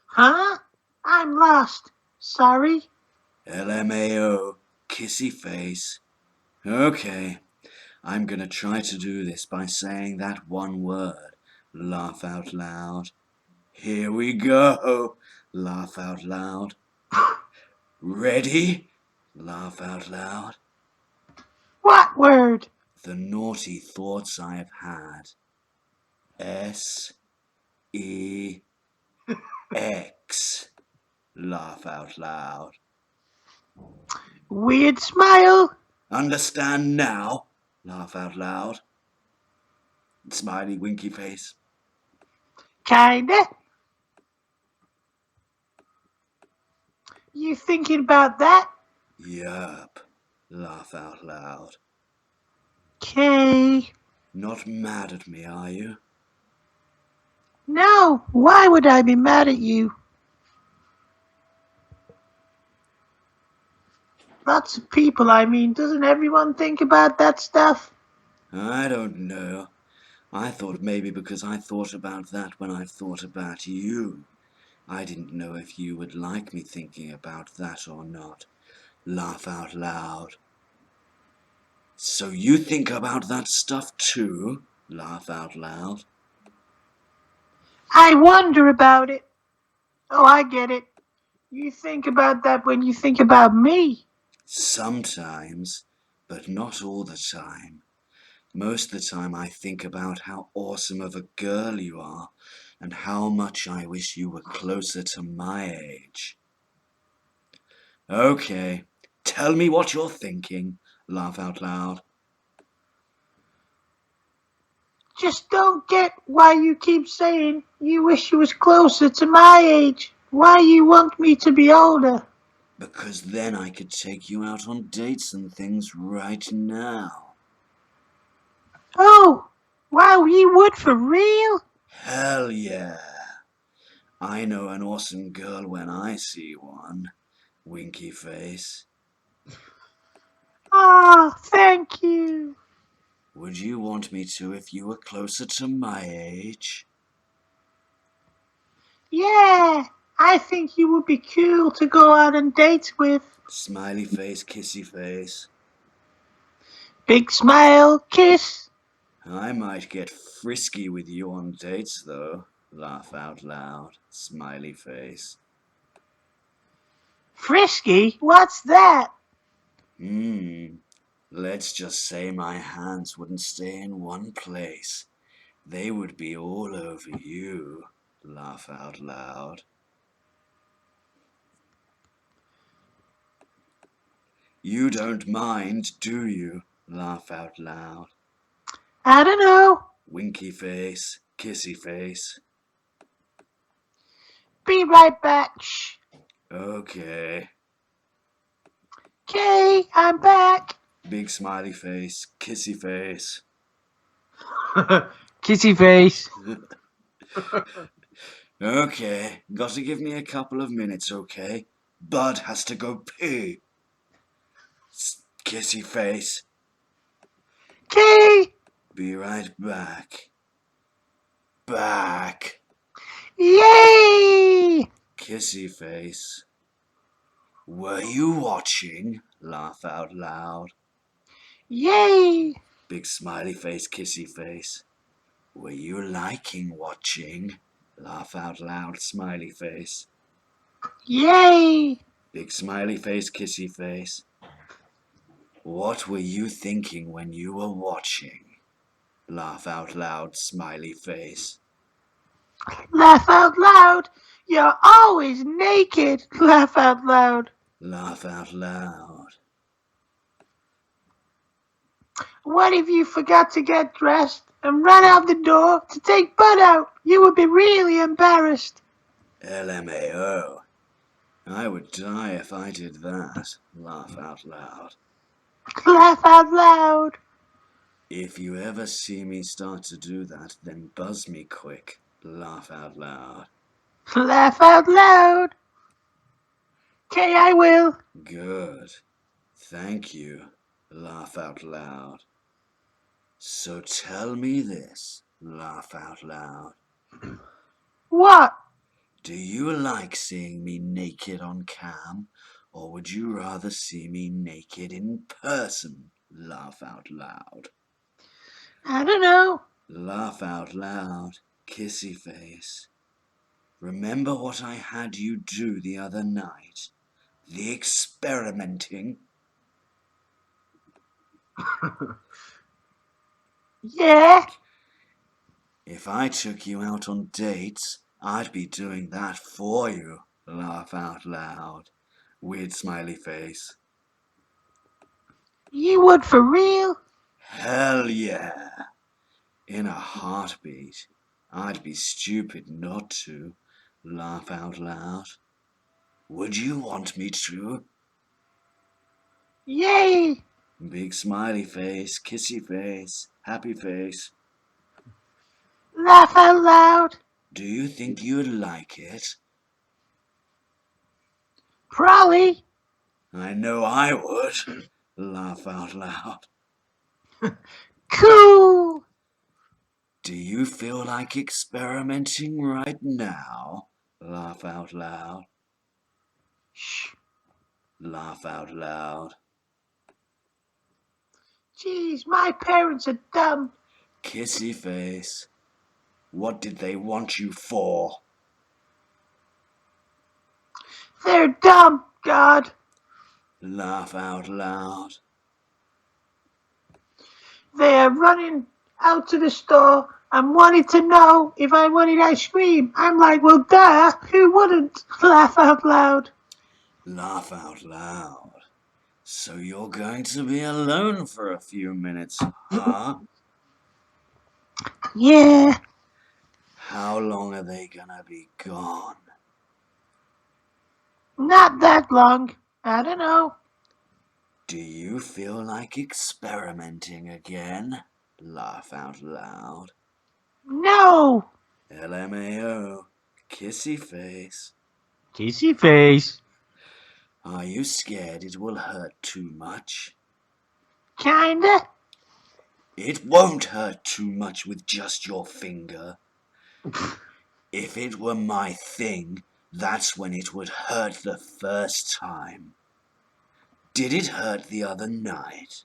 Huh? I'm lost. Sorry. LMAO, kissy face. Okay, I'm gonna try to do this by saying that one word. Laugh out loud. Here we go. Laugh out loud. Ready? Laugh out loud. What word? The naughty thoughts I've had. SEX. Laugh out loud. Weird smile? Understand now? Laugh out loud. Smiley winky face. Kinda. You thinking about that? Yup. Laugh out loud. Kay. Not mad at me, are you? No, why would I be mad at you? Lots of people, I mean, doesn't everyone think about that stuff? I don't know. I thought maybe because I thought about that when I thought about you. I didn't know if you would like me thinking about that or not. Laugh out loud. So you think about that stuff too? Laugh out loud. I wonder about it. Oh, I get it. You think about that when you think about me. Sometimes, but not all the time. Most of the time I think about how awesome of a girl you are and how much I wish you were closer to my age. Okay, tell me what you're thinking. Laugh out loud. Just don't get why you keep saying you wish you was closer to my age. Why you want me to be older? Because then I could take you out on dates and things right now. Oh, Wow, you would for real? Hell yeah. I know an awesome girl when I see one. Winky face. Ah, thank you. Would you want me to if you were closer to my age? Yeah, I think you would be cool to go out on dates with. Smiley face, kissy face. Big smile, kiss. I might get frisky with you on dates, though. Laugh out loud. Smiley face. Frisky? What's that? Let's just say my hands wouldn't stay in one place. They would be all over you. Laugh out loud. You don't mind, do you? Laugh out loud. I don't know. Winky face, kissy face. Be right back. Shh. Okay. Okay, I'm back. Big smiley face, kissy face. Kissy face. Okay, gotta give me a couple of minutes, okay? Bud has to go pee. Kissy face. Okay. Be right back. Back. Yay! Kissy face. Were you watching? Laugh out loud. Yay! Big smiley face, kissy face. Were you liking watching? Laugh out loud, smiley face. Yay! Big smiley face, kissy face. What were you thinking when you were watching? Laugh out loud, smiley face. Laugh out loud. You're always naked. Laugh out loud. Laugh out loud. What if you forgot to get dressed and ran out the door to take Bud out? You would be really embarrassed. LMAO. I would die if I did that. Laugh out loud. Laugh out loud. If you ever see me start to do that, then buzz me quick. Laugh out loud. Laugh out loud. Okay, I will. Good. Thank you. Laugh out loud. So tell me this. Laugh out loud. What? Do you like seeing me naked on cam? Or would you rather see me naked in person? Laugh out loud. I don't know. Laugh out loud. Kissy face. Remember what I had you do the other night? The experimenting? Yeah. If I took you out on dates, I'd be doing that for you. Laugh out loud. Weird smiley face. You would for real? Hell yeah. In a heartbeat. I'd be stupid not to. Laugh out loud. Would you want me to? Yay. Big smiley face, kissy face, happy face. Laugh out loud. Do you think you'd like it? Probably. I know I would. Laugh out loud. Cool. Do you feel like experimenting right now? Laugh out loud. Shh. Laugh out loud. Jeez, my parents are dumb. Kissy face. What did they want you for? They're dumb, God. Laugh out loud. They are running out to the store and wanted to know if I wanted ice cream. I'm like, well, duh, who wouldn't? Laugh out loud. Laugh out loud. So you're going to be alone for a few minutes, huh? Yeah. How long are they gonna be gone? Not that long. I don't know. Do you feel like experimenting again? Laugh out loud. No! LMAO. Kissy face. Kissy face. Are you scared it will hurt too much? Kinda. It won't hurt too much with just your finger. If it were my thing, that's when it would hurt the first time. Did it hurt the other night?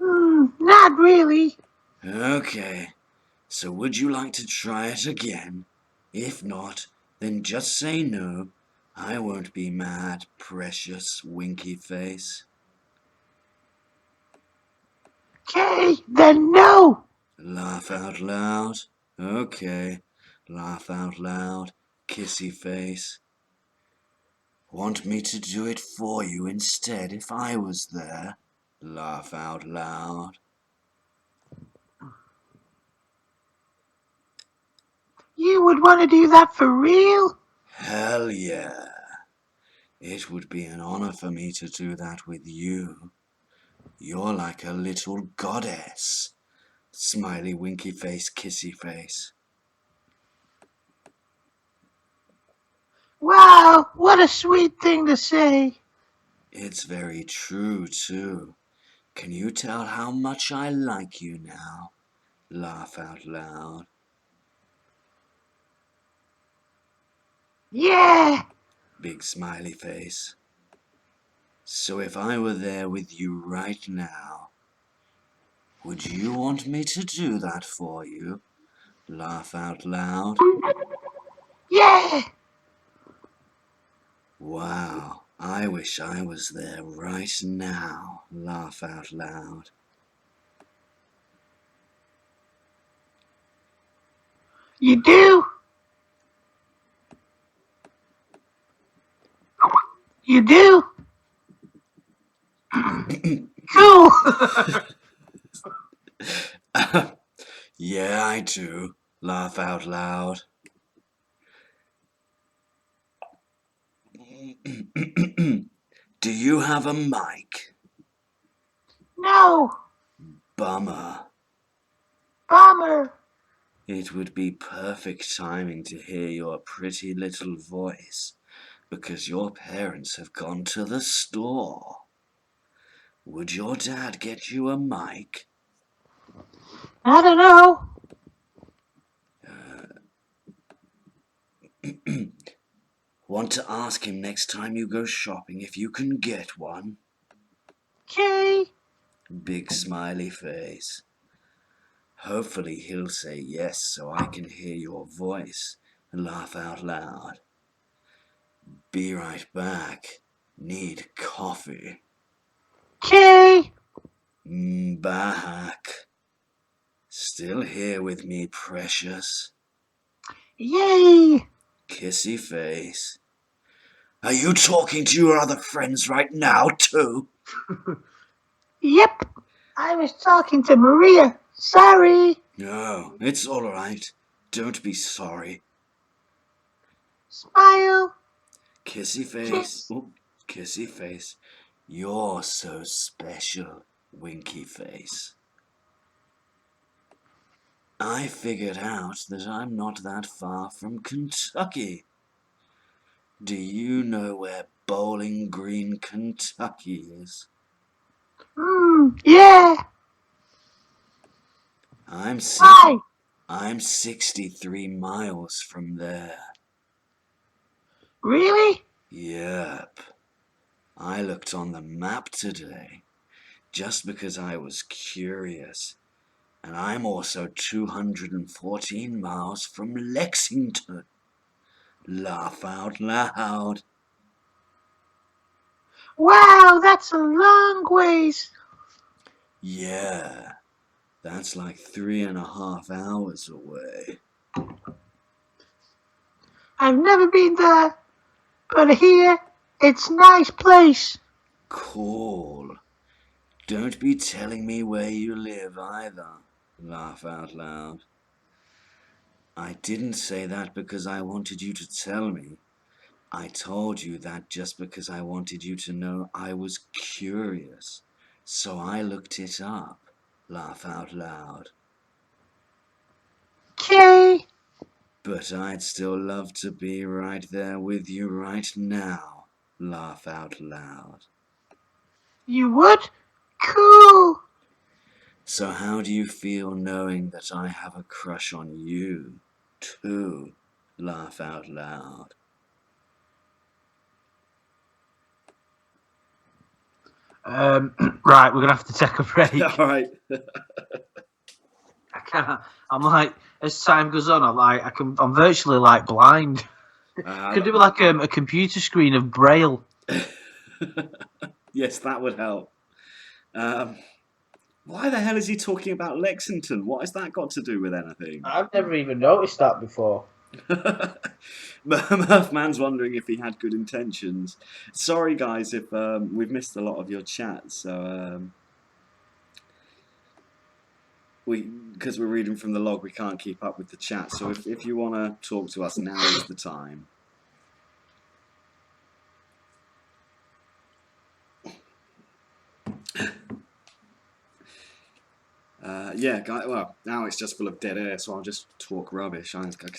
Not really. Okay, so would you like to try it again? If not, then just say no. I won't be mad, precious winky face. Okay, then no. Laugh out loud. Okay, laugh out loud, kissy face. Want me to do it for you instead if I was there? Laugh out loud. You would want to do that for real? Hell yeah. It would be an honor for me to do that with you. You're like a little goddess. Smiley winky face, kissy face. Wow, what a sweet thing to say. It's very true, too. Can you tell how much I like you now? Laugh out loud. Yeah. Big smiley face. So if I were there with you right now, would you want me to do that for you? Laugh out loud. Yeah. Wow, I wish I was there right now. Laugh out loud. You do? You do? Cool. Yeah, I do. Laugh out loud. Do you have a mic? No. Bummer. Bummer. It would be perfect timing to hear your pretty little voice, because your parents have gone to the store. Would your dad get you a mic? I don't know. Want to ask him next time you go shopping if you can get one? Okay. Big smiley face. Hopefully he'll say yes so I can hear your voice and laugh out loud. Be right back. Need coffee. Okay. Back. Still here with me, precious? Yay. Kissy face. Are you talking to your other friends right now, too? Yep. I was talking to Maria. Sorry. No, it's all right. Don't be sorry. Smile. Kissy face. Kiss. Oh, kissy face. You're so special, winky face. I figured out that I'm not that far from Kentucky. Do you know where Bowling Green, Kentucky is? Yeah. I'm Why? 63 miles from there. Really? Yep. I looked on the map today, just because I was curious. And I'm also 214 miles from Lexington. Laugh out loud. Wow, that's a long ways. Yeah, that's like 3.5 hours away. I've never been there, but here, it's nice place. Cool. Don't be telling me where you live either. Laugh out loud. I didn't say that because I wanted you to tell me. I told you that just because I wanted you to know I was curious. So I looked it up. Laugh out loud. Okay. But I'd still love to be right there with you right now. Laugh out loud. You would? Cool. So how do you feel knowing that I have a crush on you, too? Laugh out loud. Right, we're gonna have to take a break. All right. I can't. I'm like, as time goes on, I'm virtually like blind. Could do like a computer screen of braille. Yes, that would help. Why the hell is he talking about Lexington? What has that got to do with anything? I've never even noticed that before. Murphman's wondering if he had good intentions. Sorry, guys, if we've missed a lot of your chat. So because we're reading from the log, we can't keep up with the chat. So if you want to talk to us, now is the time. Yeah, well, now it's just full of dead air, so I'll just talk rubbish. I could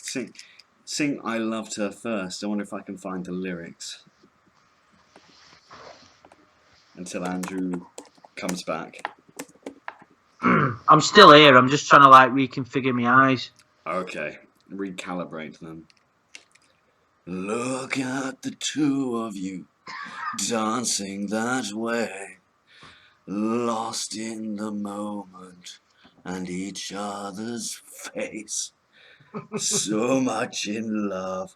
sing I Loved Her First. I wonder if I can find the lyrics. Until Andrew comes back. I'm still here. I'm just trying to like reconfigure my eyes. Okay, recalibrate them. Look at the two of you dancing that way, lost in the moment and each other's face. So much in love,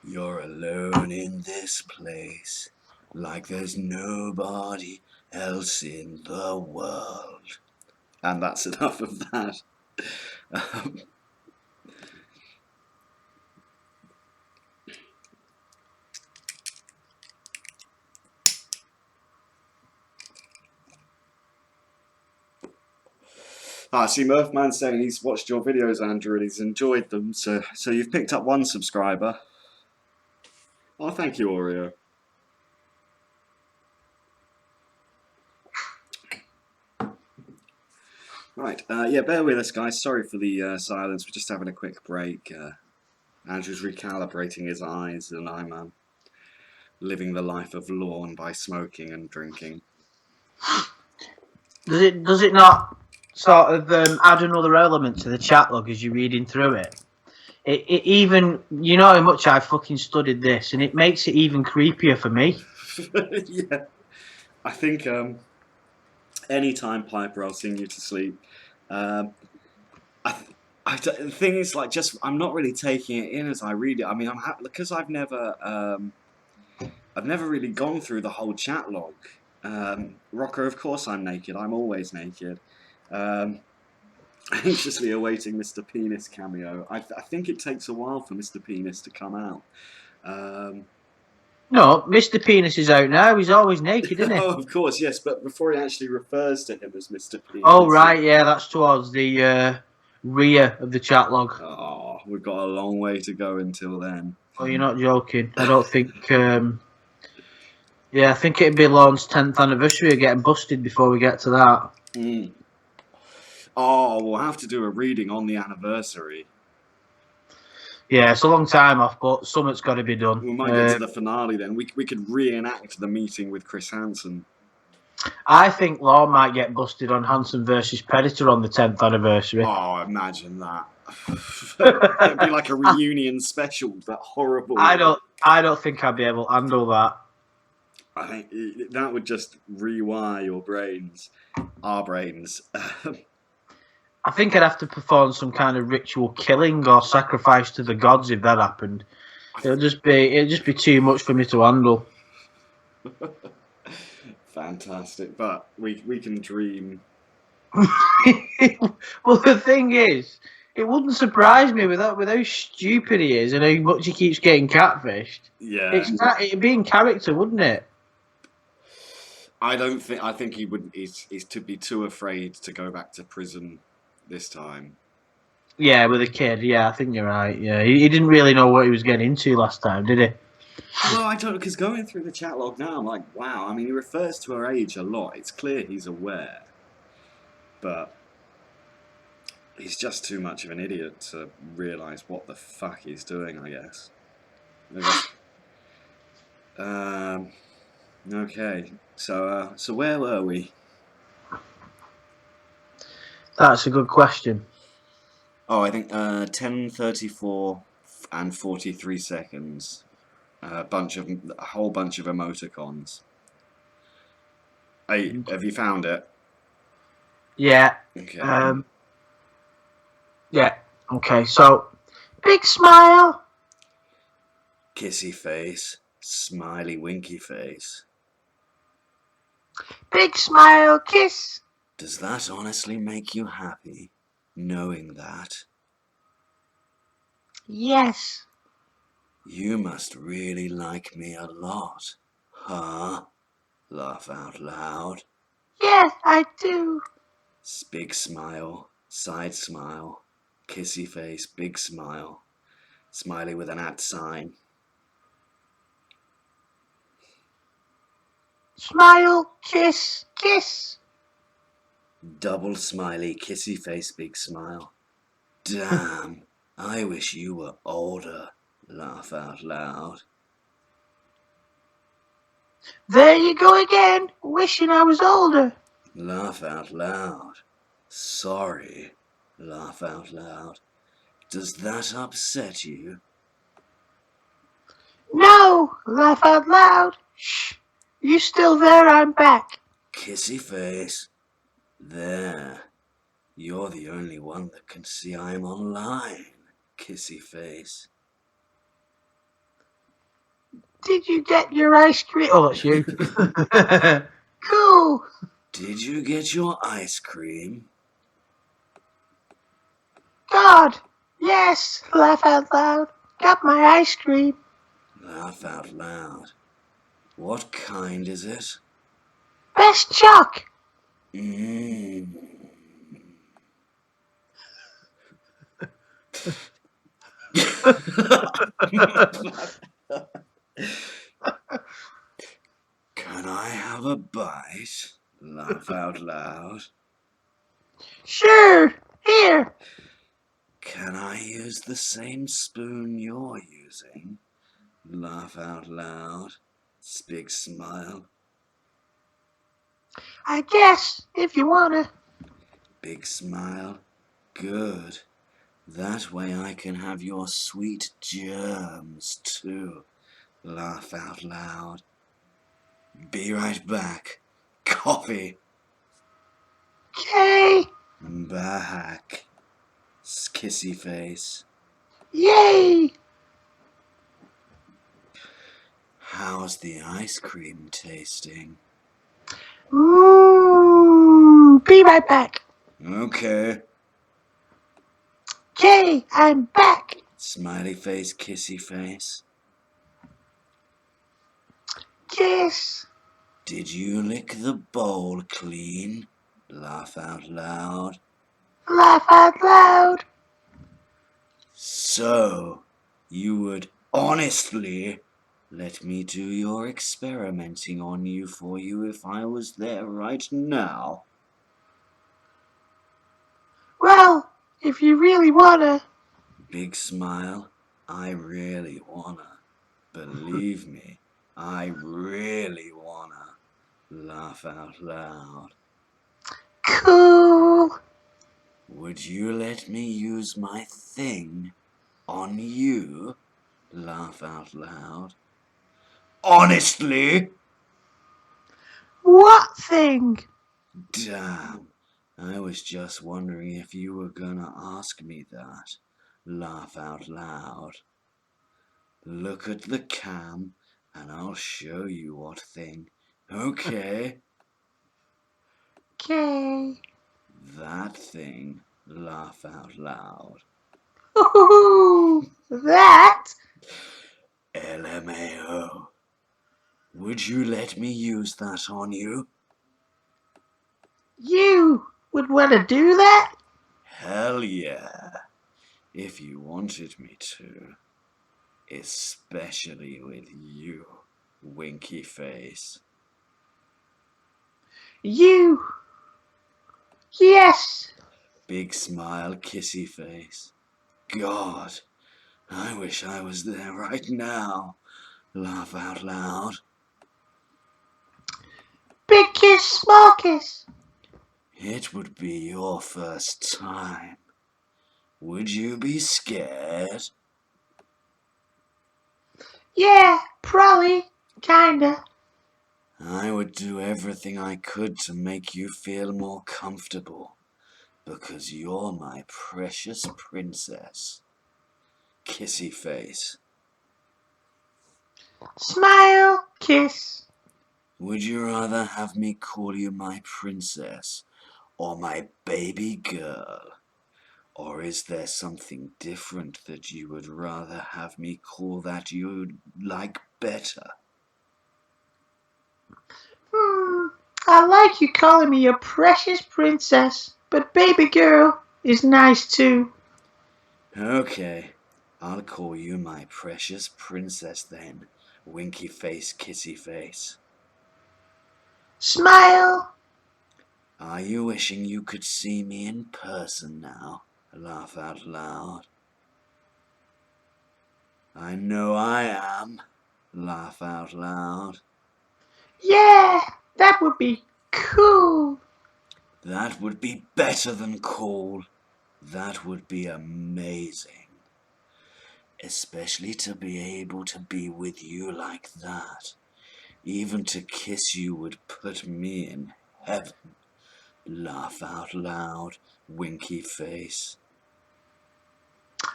you're alone in this place, like there's nobody else in the world. And that's enough of that. I see Murphman saying he's watched your videos, Andrew, and he's enjoyed them. So you've picked up one subscriber. Oh, thank you, Oreo. Right, yeah, bear with us, guys. Sorry for the silence. We're just having a quick break. Andrew's recalibrating his eyes, and I'm living the life of Lorne by smoking and drinking. Does it not sort of add another element to the chat log as you're reading through it? It even, you know how much I fucking studied this, and it makes it even creepier for me. Yeah, I think anytime, Piper, I'll sing you to sleep. The thing is, like, just I'm not really taking it in as I read it. I mean, because I've never really gone through the whole chat log. Rocker, of course I'm naked. I'm always naked. Anxiously awaiting Mr. Penis cameo. I think it takes a while for Mr. Penis to come out. No, Mr. Penis is out now. He's always naked, isn't he? Oh, of course, yes, but before he actually refers to him as Mr. Penis. Oh, right, yeah, that's towards the rear of the chat log. Oh, we've got a long way to go until then. Oh, you're not joking. I don't think... yeah, I think it'd be Lorne's 10th anniversary of getting busted before we get to that. Mm. Oh, we'll have to do a reading on the anniversary. Yeah, it's a long time off, but something's got to be done. We might get to the finale then. We could reenact the meeting with Chris Hansen. I think Lorne might get busted on Hansen versus Predator on the 10th anniversary. Oh, imagine that. It'd be like a reunion special, but horrible. I don't think I'd be able to handle that. I think that would just rewire your brains. Our brains. I think I'd have to perform some kind of ritual killing or sacrifice to the gods if that happened. It'd just be too much for me to handle. Fantastic, but we can dream. Well, the thing is, it wouldn't surprise me with how stupid he is and how much he keeps getting catfished. Yeah, It'd be in character, wouldn't it? I think he would. He's to be too afraid to go back to prison this time. Yeah, with a kid. Yeah, I think you're right. Yeah, he didn't really know what he was getting into last time, did he? Well, I don't, because going through the chat log now, I'm like, wow. I mean, he refers to her age a lot. It's clear he's aware, but He's just too much of an idiot to realise what the fuck he's doing, I guess. Um, okay, so where were we? That's a good question. Oh, I think 10:34 and 43 seconds. A whole bunch of emoticons. Hey, have you found it? Yeah. Okay. Um, yeah. Okay. So, big smile. Kissy face, smiley winky face. Big smile. Kiss. Does that honestly make you happy, knowing that? Yes. You must really like me a lot, huh? Laugh out loud. Yes, I do. Big smile, side smile, kissy face, big smile, smiley with an @ sign. Smile. Kiss. Kiss. Double smiley, kissy face, big smile. Damn, I wish you were older. Laugh out loud. There you go again, wishing I was older. Laugh out loud. Sorry. Laugh out loud. Does that upset you? No, laugh out loud. Shh. You still there? I'm back. Kissy face. There. You're the only one that can see I'm online. Kissy face. Did you get your ice cream? Oh, that's you. Cool. Did you get your ice cream? God. Yes, laugh out loud. Got my ice cream. Laugh out loud. What kind is it? Best chuck. Mmm. Can I have a bite? Laugh out loud. Sure. Here. Can I use the same spoon you're using? Laugh out loud. Big smile. I guess, if you wanna. Big smile. Good. That way I can have your sweet germs too. Laugh out loud. Be right back. Coffee. Okay. Back. Kissy face. Yay. How's the ice cream tasting? Be right back. Okay. Okay, I'm back. Smiley face, kissy face. Kiss. Did you lick the bowl clean? Laugh out loud. Laugh out loud. So, you would honestly let me do your experimenting on you for you if I was there right now? Well, if you really wanna. Big smile. I really wanna. Believe me, I really wanna. Laugh out loud. Cool. Would you let me use my thing on you? Laugh out loud. Honestly? What thing? Damn, I was just wondering if you were gonna ask me that. Laugh out loud. Look at the cam and I'll show you what thing. Okay? Okay. That thing. Laugh out loud. Ooh, that? LMAO. Would you let me use that on you? You would wanna do that? Hell yeah. If you wanted me to. Especially with you, winky face. You. Yes. Big smile, kissy face. God, I wish I was there right now. Laugh out loud. Big kiss, small kiss. It would be your first time. Would you be scared? Yeah, probably, kinda. I would do everything I could to make you feel more comfortable, because you're my precious princess. Kissy face. Smile, kiss. Would you rather have me call you my princess or my baby girl? Or is there something different that you would rather have me call that you'd like better? I like you calling me your precious princess, but baby girl is nice too. Okay, I'll call you my precious princess then. Winky face, kissy face. Smile. Are you wishing you could see me in person now? Laugh out loud. I know I am. Laugh out loud. Yeah, that would be cool. That would be better than cool. That would be amazing. Especially to be able to be with you like that. Even to kiss you would put me in heaven. Laugh out loud, winky face.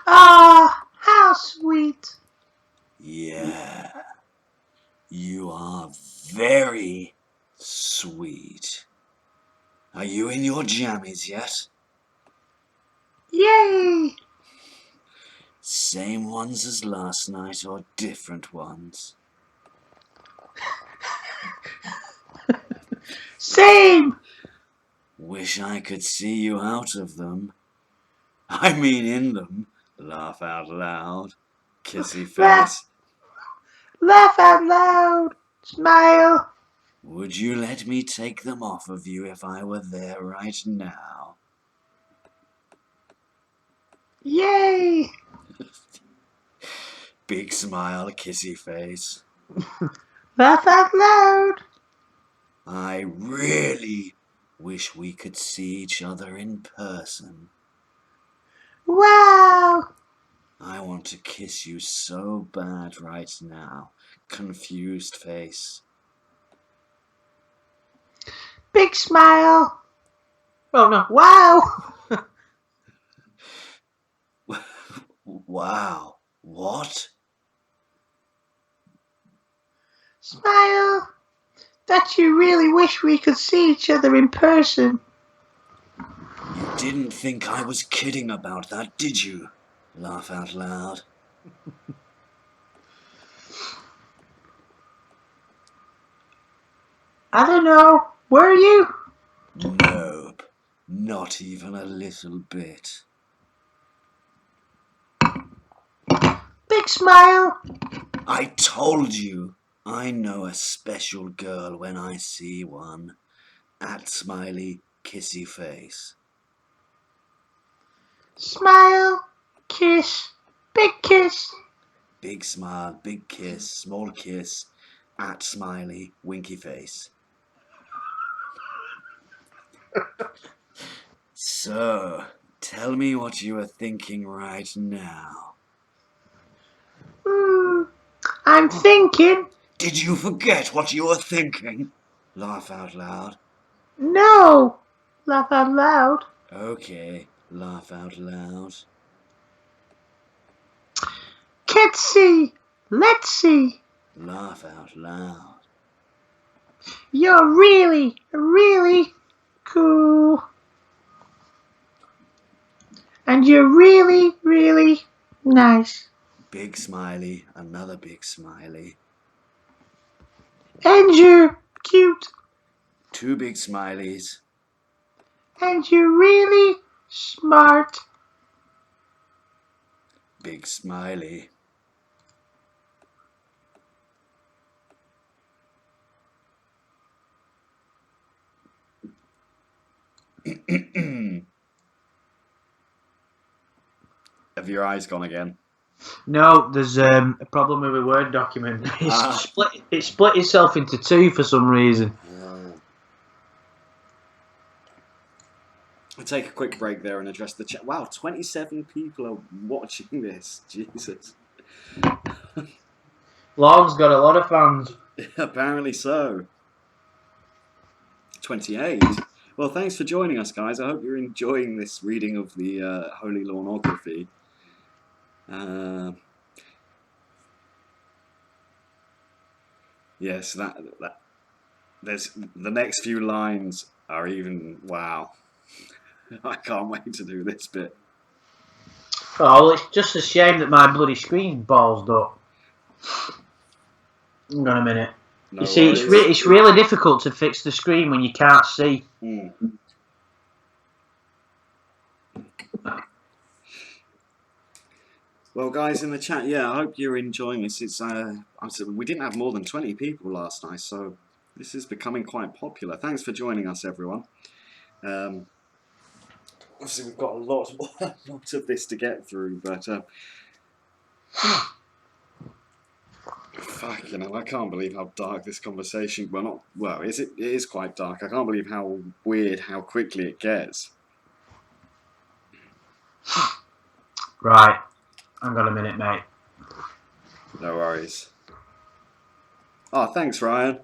Ah, how sweet. Yeah, you are very sweet. Are you in your jammies yet? Yay. Same ones as last night or different ones? Same. Wish I could see you out of them. I mean in them. Laugh out loud. Kissy Laugh, face. laugh out loud. Smile. Would you let me take them off of you if I were there right now? Yay. Big smile, kissy face. Laugh out loud. I really wish we could see each other in person. Wow. I want to kiss you so bad right now. Confused face. Big smile. Oh no. Wow. Wow. What? Smile. That you really wish we could see each other in person. You didn't think I was kidding about that, did you? Laugh out loud. I don't know. Were you? Nope. Not even a little bit. Big smile. I told you. I know a special girl when I see one. At smiley, kissy face. Smile. Kiss. Big kiss. Big smile, big kiss, small kiss. At smiley, winky face. So, tell me what you are thinking right now. I'm thinking. Did you forget what you were thinking? Laugh out loud. No. Laugh out loud. Okay, laugh out loud. Let's see. Let's see. Laugh out loud. You're really, really cool. And you're really, really nice. Big smiley, another big smiley. And you're cute. Two big smileys. And you're really smart. Big smiley. Have your eyes gone again? No, there's a problem with a Word document. It split itself into two for some reason. I'll take a quick break there and address the chat. Wow, 27 people are watching this. Jesus. Lorne's got a lot of fans. Apparently so. 28. Well, thanks for joining us, guys. I hope you're enjoying this reading of the Holy Lornography. Yes, that there's the next few lines are even wow. I can't wait to do this bit. Oh, well, it's just a shame that my bloody screen's ballsed up. Hang on a minute. No you see, it's really difficult to fix the screen when you can't see. Well, guys in the chat, yeah, I hope you're enjoying this. It's we didn't have more than 20 people last night, so this is becoming quite popular. Thanks for joining us, everyone. Obviously, we've got a lot of this to get through, but fuck, you know, I can't believe how dark this conversation. It is quite dark. I can't believe how weird, how quickly it gets. Right. Hang on a minute, mate. No worries. Oh, thanks, Ryan.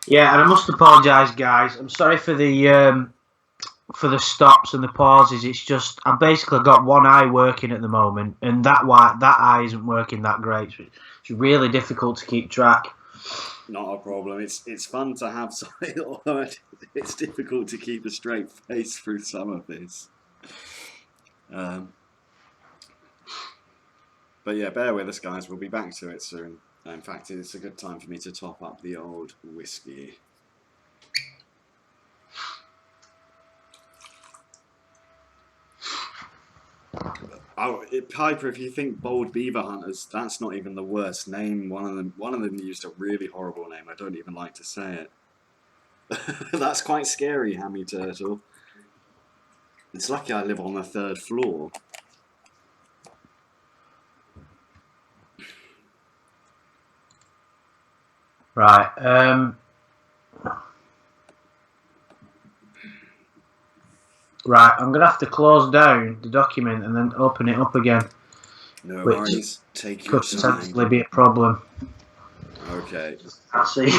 Yeah, and I must apologise, guys. I'm sorry for the stops and the pauses. It's just I've basically got one eye working at the moment, and that eye isn't working that great. So it's really difficult to keep track. Not a problem. It's fun to have something, although it's difficult to keep a straight face through some of this. But yeah, bear with us, guys. We'll be back to it soon. In fact, it's a good time for me to top up the old whiskey. Oh, Piper, if you think Bold Beaver Hunters, that's not even the worst name. One of them used a really horrible name. I don't even like to say it. That's quite scary, Hammy Turtle. It's lucky I live on the 3rd floor. Right. Right, I'm going to have to close down the document and then open it up again. No worries. Take your time. Could potentially be a problem. Okay. Let's see.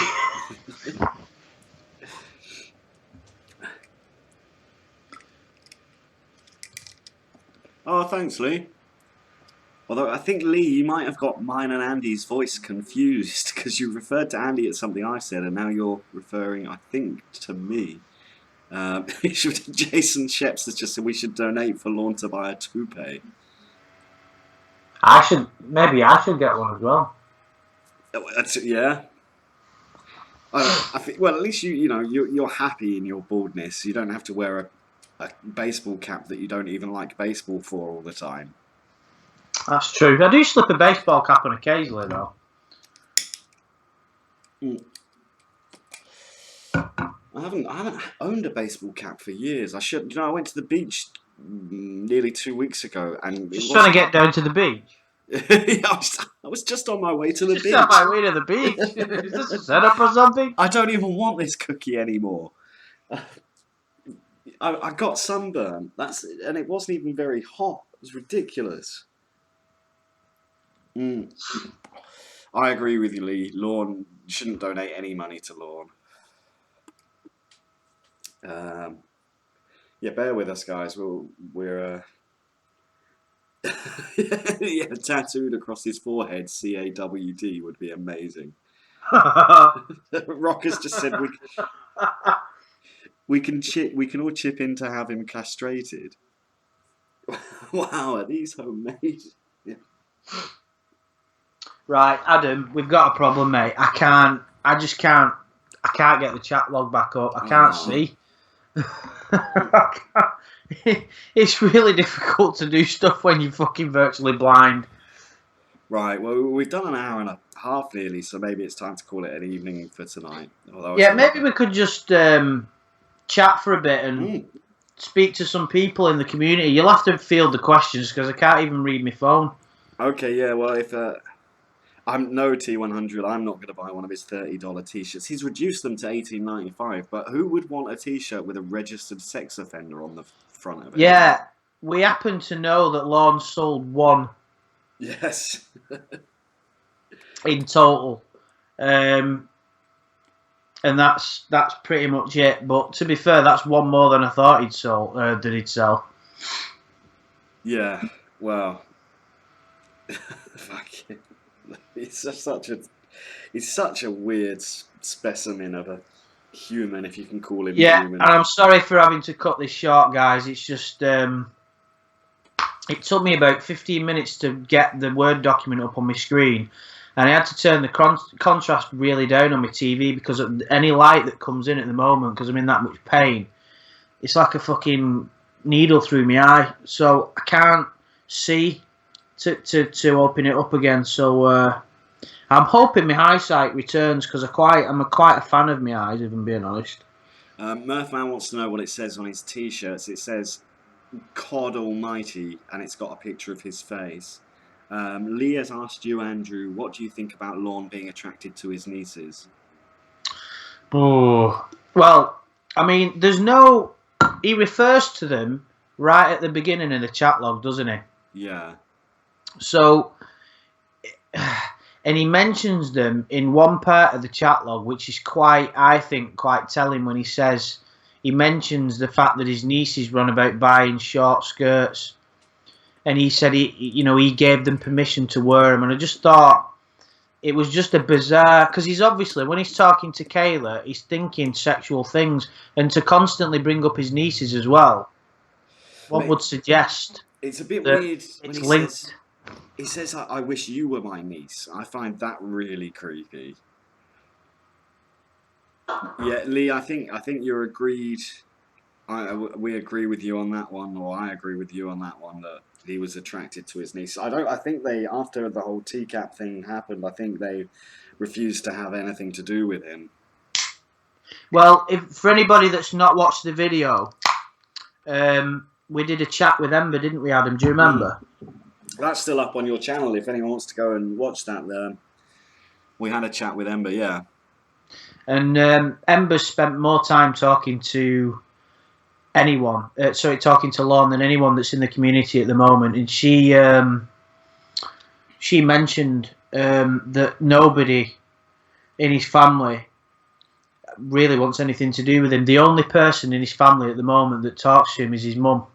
Oh, thanks, Lee. Although I think, Lee, you might have got mine and Andy's voice confused because you referred to Andy at something I said and now you're referring, I think, to me. Jason Sheps has just said we should donate for Lorne to buy a toupee. Maybe I should get one as well. Yeah. I think. Well, at least you're happy in your baldness. You don't have to wear a baseball cap that you don't even like baseball for all the time. That's true. I do slip a baseball cap on occasionally, though. I haven't owned a baseball cap for years. I should. I went to the beach nearly 2 weeks ago, and just trying to get down to the beach. I was just on my way to the beach. Just on my way to the beach. Is this a setup or something? I don't even want this cookie anymore. I got sunburn. And it wasn't even very hot. It was ridiculous. I agree with you, Lee. Lorne shouldn't donate any money to Lorne. Yeah, bear with us, guys. We're yeah, tattooed across his forehead CAWD would be amazing. Rockers just said we can all chip in to have him castrated. Wow, are these homemade? Yeah. Right, Adam, we've got a problem, mate. I can't get the chat log back up. I can't see. It's really difficult to do stuff when you're fucking virtually blind. Right, well, we've done an hour and a half nearly, so maybe it's time to call it an evening for tonight. Yeah, maybe we could just chat for a bit and Mm. speak to some people in the community. You'll have to field the questions because I can't even read my phone. Okay, yeah. Well, if I'm no T100, I'm not going to buy one of his $30 T-shirts. He's reduced them to $18.95. But who would want a T-shirt with a registered sex offender on the front of it? Yeah, we happen to know that Lorne sold one Yes. in total, um, and that's pretty much it. But to be fair, that's one more than I thought he'd sold. That he'd sell. Yeah. Well. Fuck it. He's just such a weird specimen of a human, if you can call him Yeah, human. and I'm sorry for having to cut this short, guys. It's just it took me about 15 minutes to get the Word document up on my screen, and I had to turn the contrast really down on my TV because of any light that comes in at the moment, because I'm in that much pain, it's like a fucking needle through my eye, so I can't see to open it up again. So I'm hoping my eyesight returns because I'm quite a fan of my eyes, if I'm being honest. Murphman wants to know what it says on his T-shirts. It says "Cod Almighty" and it's got a picture of his face. Lee has asked you, Andrew, what do you think about Lorne being attracted to his nieces? Oh. Well, I mean, there's no. He refers to them right at the beginning of the chat log, doesn't he? Yeah. So, and he mentions them in one part of the chat log, which is quite, I think, quite telling when he says he mentions the fact that his nieces run about buying short skirts, and he said he gave them permission to wear them, and I just thought it was just a bizarre, because he's obviously, when he's talking to Kayla, he's thinking sexual things, and to constantly bring up his nieces as well, one would suggest It's a bit that weird when it's linked. he says I wish you were my niece. I find that really creepy. Yeah, Lee, I think you're agreed. We agree with you on that one, or I agree with you on that one that he was attracted to his niece. I don't. I think they, after the whole teacup thing happened, I think they refused to have anything to do with him. Well, if for anybody that's not watched the video, we did a chat with Ember, didn't we, Adam? Do you remember? That's still up on your channel if anyone wants to go and watch that. We had a chat with Ember, yeah. And Ember spent more time talking to anyone, talking to Lorne than anyone that's in the community at the moment. And she mentioned that nobody in his family really wants anything to do with him. The only person in his family at the moment that talks to him is his mum.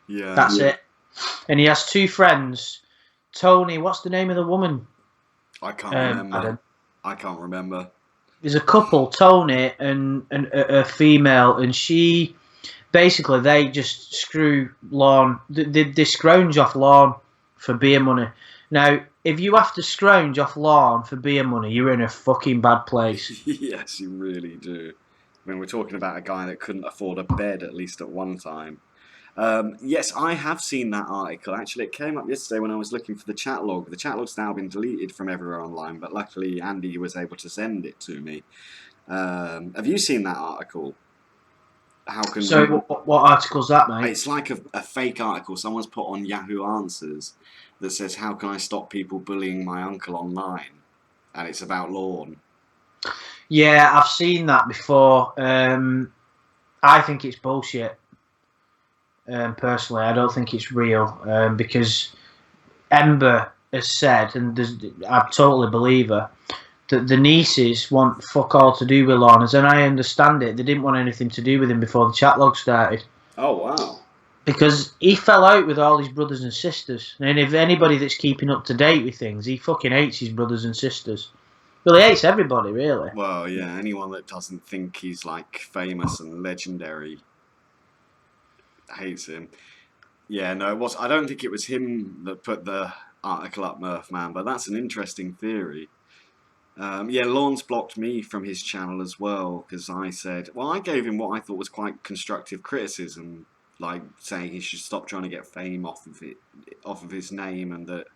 Yeah. That's it. And he has two friends. Tony, what's the name of the woman? I can't remember. Adam. I can't remember. There's a couple, Tony and a female, and she basically they just screw Lorne. They scrounge off Lorne for beer money. Now, if you have to scrounge off Lorne for beer money, you're in a fucking bad place. Yes, you really do. I mean, we're talking about a guy that couldn't afford a bed at least at one time. Yes, I have seen that article. Actually, it came up yesterday when I was looking for the chat log. The chat log's now been deleted from everywhere online, but luckily Andy was able to send it to me. Have you seen that article? How can So, what article's that, mate? It's like a fake article someone's put on Yahoo Answers that says, "How can I stop people bullying my uncle online?" And it's about Lorne. Yeah, I've seen that before. I think it's bullshit. Personally, I don't think it's real because Ember has said, and I totally believe her, that the nieces want fuck all to do with Lorne. As I understand it, they didn't want anything to do with him before the chat log started. Oh, wow. Because he fell out with all his brothers and sisters. And if anybody that's keeping up to date with things, he fucking hates his brothers and sisters. Well, he hates everybody, really. Well, yeah, anyone that doesn't think he's, like, famous and legendary hates him. Yeah, no, it was. I don't think it was him that put the article up, Murphman, but that's an interesting theory. Yeah, Lorne's blocked me from his channel as well because I said, well, I gave him what I thought was quite constructive criticism, like saying he should stop trying to get fame off of his name, and that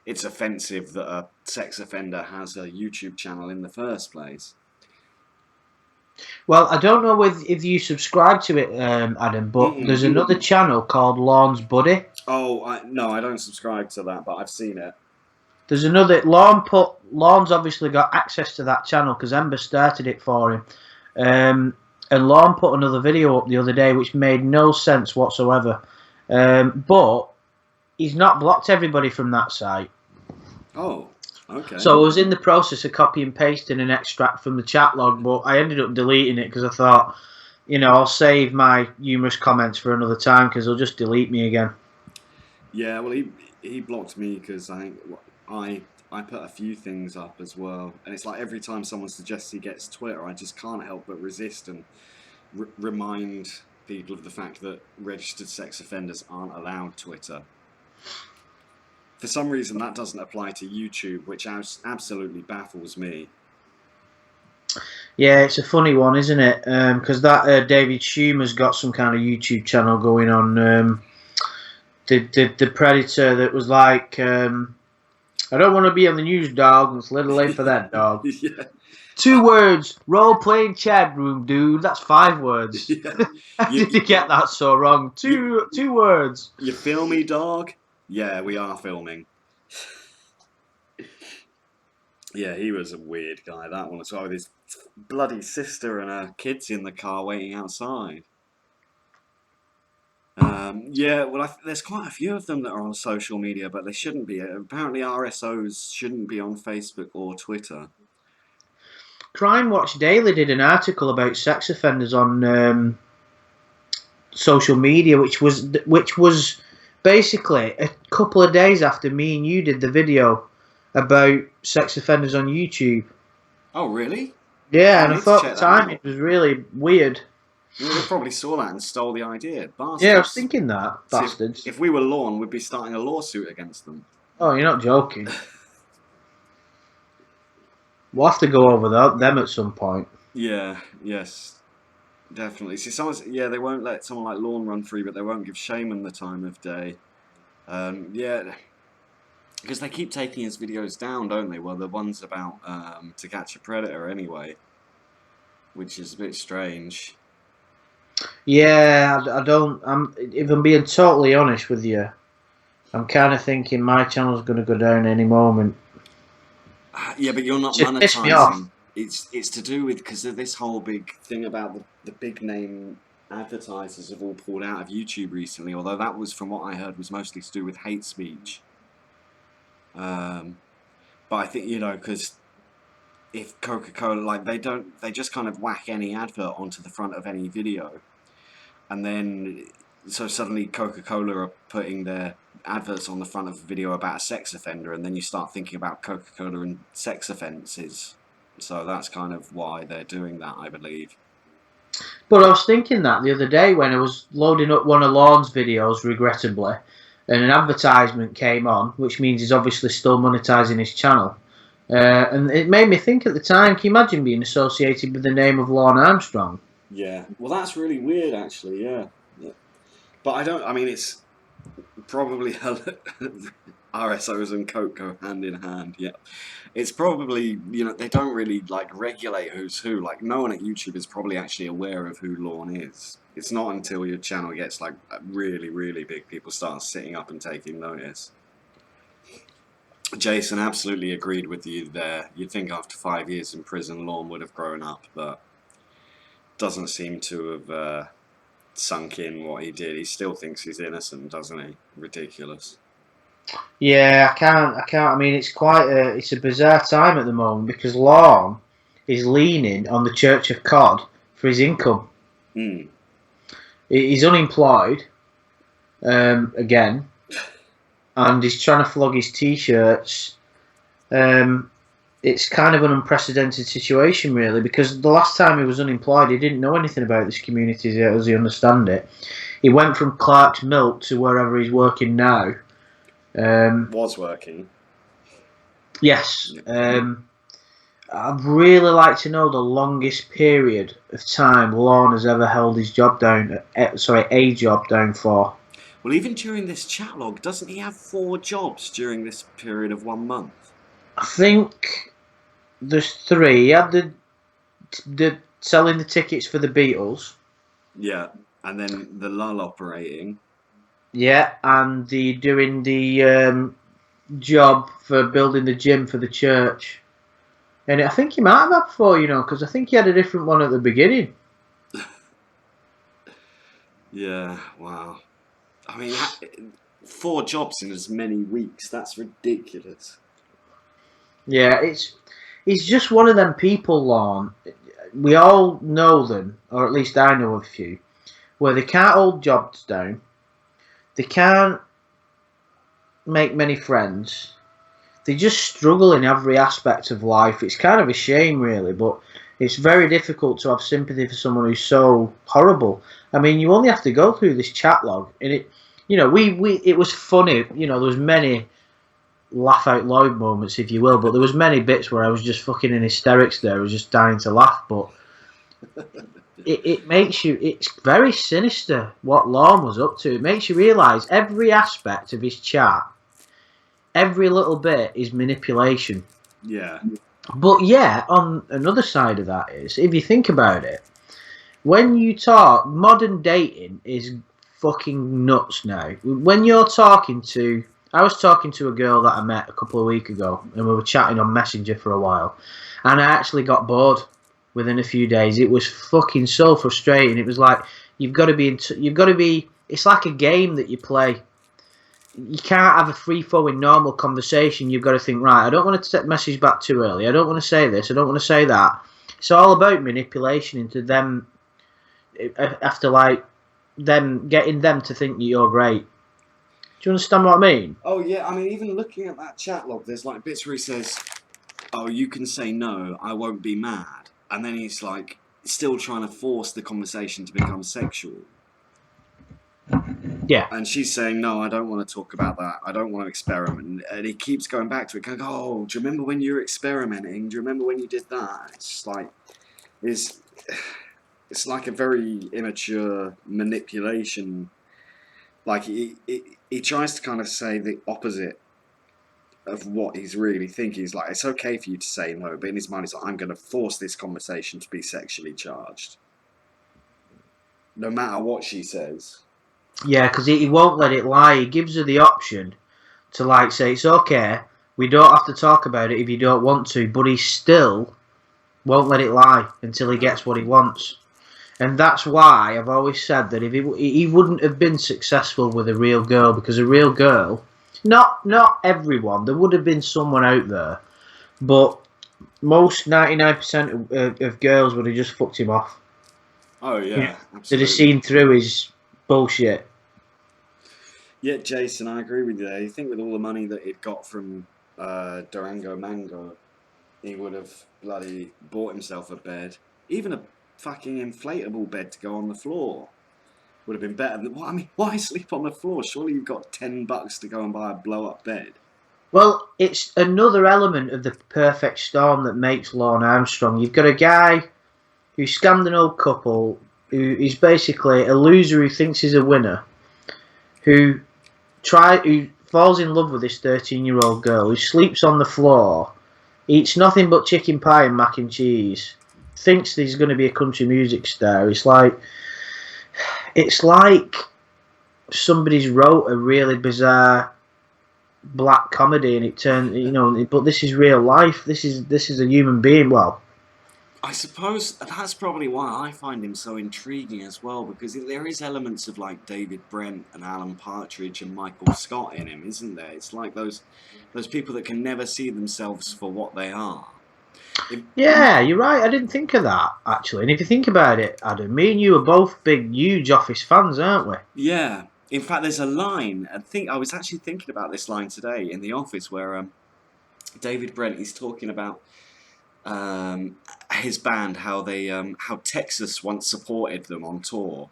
it's offensive that a sex offender has a YouTube channel in the first place. Well, I don't know if you subscribe to it, Adam, but there's Mm-mm. another channel called Lorne's Buddy. Oh, no, I don't subscribe to that, but I've seen it. There's another Lorne's obviously got access to that channel because Ember started it for him. And Lorne put another video up the other day which made no sense whatsoever. But he's not blocked everybody from that site. Oh, okay. So I was in the process of copy and pasting an extract from the chat log, but I ended up deleting it because I thought, I'll save my humorous comments for another time because he'll just delete me again. Yeah, well, he blocked me because I I put a few things up as well, and it's like every time someone suggests he gets Twitter, I just can't help but resist and remind people of the fact that registered sex offenders aren't allowed Twitter. For some reason, that doesn't apply to YouTube, which absolutely baffles me. Yeah, it's a funny one, isn't it? Because that David Schumer's got some kind of YouTube channel going on. The Predator that was like, I don't want to be on the news, dog. It's a little late for that, dog. Yeah, 2 words, role playing chat room, dude. That's 5 words. yeah. How You, did you get that so wrong? you, Two words. you film me, dog? Yeah, we are filming. Yeah, he was a weird guy, that one as well, with his bloody sister and her kids in the car waiting outside. Yeah, well, there's quite a few of them that are on social media, but they shouldn't be. Apparently, RSOs shouldn't be on Facebook or Twitter. Crime Watch Daily did an article about sex offenders on social media, which was basically a couple of days after me and you did the video about sex offenders on YouTube. Oh, really? Yeah, Oh, I and I need to thought check the that timing out. was really weird. Yeah, they probably saw that and stole the idea. Yeah, I was Bastards. thinking that, See, bastards. if we were Lorne, we'd be starting a lawsuit against them. Oh, you're not joking. We'll have to go over them at some point. Yeah, yes, definitely. See, yeah, they won't let someone like Lorne run free, but they won't give Shaman the time of day. Yeah, because they keep taking his videos down, don't they? Well, the ones about To Catch a Predator, anyway, which is a bit strange. Yeah, I don't. If I'm being totally honest with you, I'm kind of thinking my channel's going to go down any moment. Yeah, but you're not Just piss me off. monetizing. It's to do with because of this whole big thing about the big name advertisers have all pulled out of YouTube recently. Although that was, from what I heard, was mostly to do with hate speech. But I think because if Coca-Cola, like, they just kind of whack any advert onto the front of any video, and then so suddenly Coca-Cola are putting their adverts on the front of a video about a sex offender, and then you start thinking about Coca-Cola and sex offences. So that's kind of why they're doing that, I believe. But I was thinking that the other day when I was loading up one of Lorne's videos, regrettably, and an advertisement came on, which means he's obviously still monetizing his channel. And it made me think at the time, can you imagine being associated with the name of Lorne Armstrong? Yeah, well, that's really weird, actually. Yeah, yeah. But I don't. I mean, it's probably RSOs and Coke go hand in hand. Yeah, it's probably they don't really like regulate who's who. Like no one at YouTube is probably actually aware of who Lorne is. It's not until your channel gets like really really big people start sitting up and taking notice. Jason absolutely agreed with you there. You'd think after 5 years in prison, Lorne would have grown up, but doesn't seem to have sunk in what he did. He still thinks he's innocent, doesn't he? Ridiculous. Yeah, I can't. I mean, it's a bizarre time at the moment because Lorne is leaning on the Church of God for his income. Hmm. He's unemployed, again, and he's trying to flog his t-shirts. It's kind of an unprecedented situation, really, because the last time he was unemployed, he didn't know anything about this community as he understand it. He went from Clark's Milk to wherever he's working now. Was working. Yes. I'd really like to know the longest period of time Lorne has ever held his job down. A job down for. Well, even during this chat log, doesn't he have 4 jobs during this period of 1 month? I think there's 3. He had the selling the tickets for the Beatles. Yeah, and then the lull operating. Yeah, and the doing the job for building the gym for the church. And I think he might have had four, because I think he had a different one at the beginning. Yeah, wow. I mean, 4 jobs in as many weeks. That's ridiculous. Yeah, he's just one of them people, Lorne. We all know them, or at least I know of a few, where they can't hold jobs down, they can't make many friends, they just struggle in every aspect of life. It's kind of a shame, really, but it's very difficult to have sympathy for someone who's so horrible. I mean, you only have to go through this chat log, and we it was funny. There was many laugh out loud moments, if you will, but there was many bits where I was just fucking in hysterics. There, I was just dying to laugh, but it makes you. It's very sinister what Lorne was up to. It makes you realise every aspect of his chat, every little bit is manipulation. Yeah, But yeah, on another side of that is, if you think about it, when you talk, modern dating is fucking nuts now. When you're talking to, I was talking to a girl that I met a couple of weeks ago, and we were chatting on Messenger for a while, and I actually got bored within a few days. It was fucking so frustrating. It was like you've got to be, you've got to be. It's like a game that you play. You can't have a free flowing normal conversation. You've got to think, right, I don't want to set message back too early. I don't want to say this. I don't want to say that. It's all about manipulation into them after like them getting them to think that you're great. Do you understand what I mean? oh yeah, I mean, even looking at that chat log, there's like bits where he says, "Oh, you can say no, I won't be mad," and then he's like still trying to force the conversation to become sexual. Yeah. And she's saying, "No, I don't want to talk about that. I don't want to experiment." And he keeps going back to it, going, "Oh, do you remember when you were experimenting? Do you remember when you did that?" It's just like it's it's like a very immature manipulation. Like he tries to kind of say the opposite of what he's really thinking. He's like, it's okay for you to say no, but in his mind, he's like, I'm going to force this conversation to be sexually charged, no matter what she says. Yeah, because he won't let it lie. He gives her the option to like say it's okay. We don't have to talk about it if you don't want to, but he still won't let it lie until he No. gets what he wants. And that's why I've always said that if he wouldn't have been successful with a real girl, because a real girl, not everyone, there would have been someone out there, but most 99% of girls would have just fucked him off. Oh You know, yeah, they'd have absolutely. seen through his bullshit. Yeah, Jason, I agree with you there. You think with all the money that he'd got from Durango Mango, he would have bloody bought himself a bed, even a fucking inflatable bed to go on the floor. Would have been better than. Well, I mean, why sleep on the floor? Surely you've got $10 to go and buy a blow-up bed. Well, it's another element of the perfect storm that makes Lorne Armstrong. You've got a guy who scammed an old couple, who is basically a loser who thinks he's a winner, who who falls in love with this 13-year-old girl, who sleeps on the floor, eats nothing but chicken pie and mac and cheese, thinks he's going to be a country music star. It's like somebody's wrote a really bizarre black comedy and it turned, but this is real life. This is a human being. Well, I suppose that's probably why I find him so intriguing as well, because there is elements of like David Brent and Alan Partridge and Michael Scott in him, isn't there? It's like those people that can never see themselves for what they are. If, yeah, you're right. I didn't think of that actually. And if you think about it, Adam, me and you are both big, huge Office fans, aren't we? yeah, in fact, there's a line. I was actually thinking about this line today in the office where David Brent is talking about his band, how Texas once supported them on tour,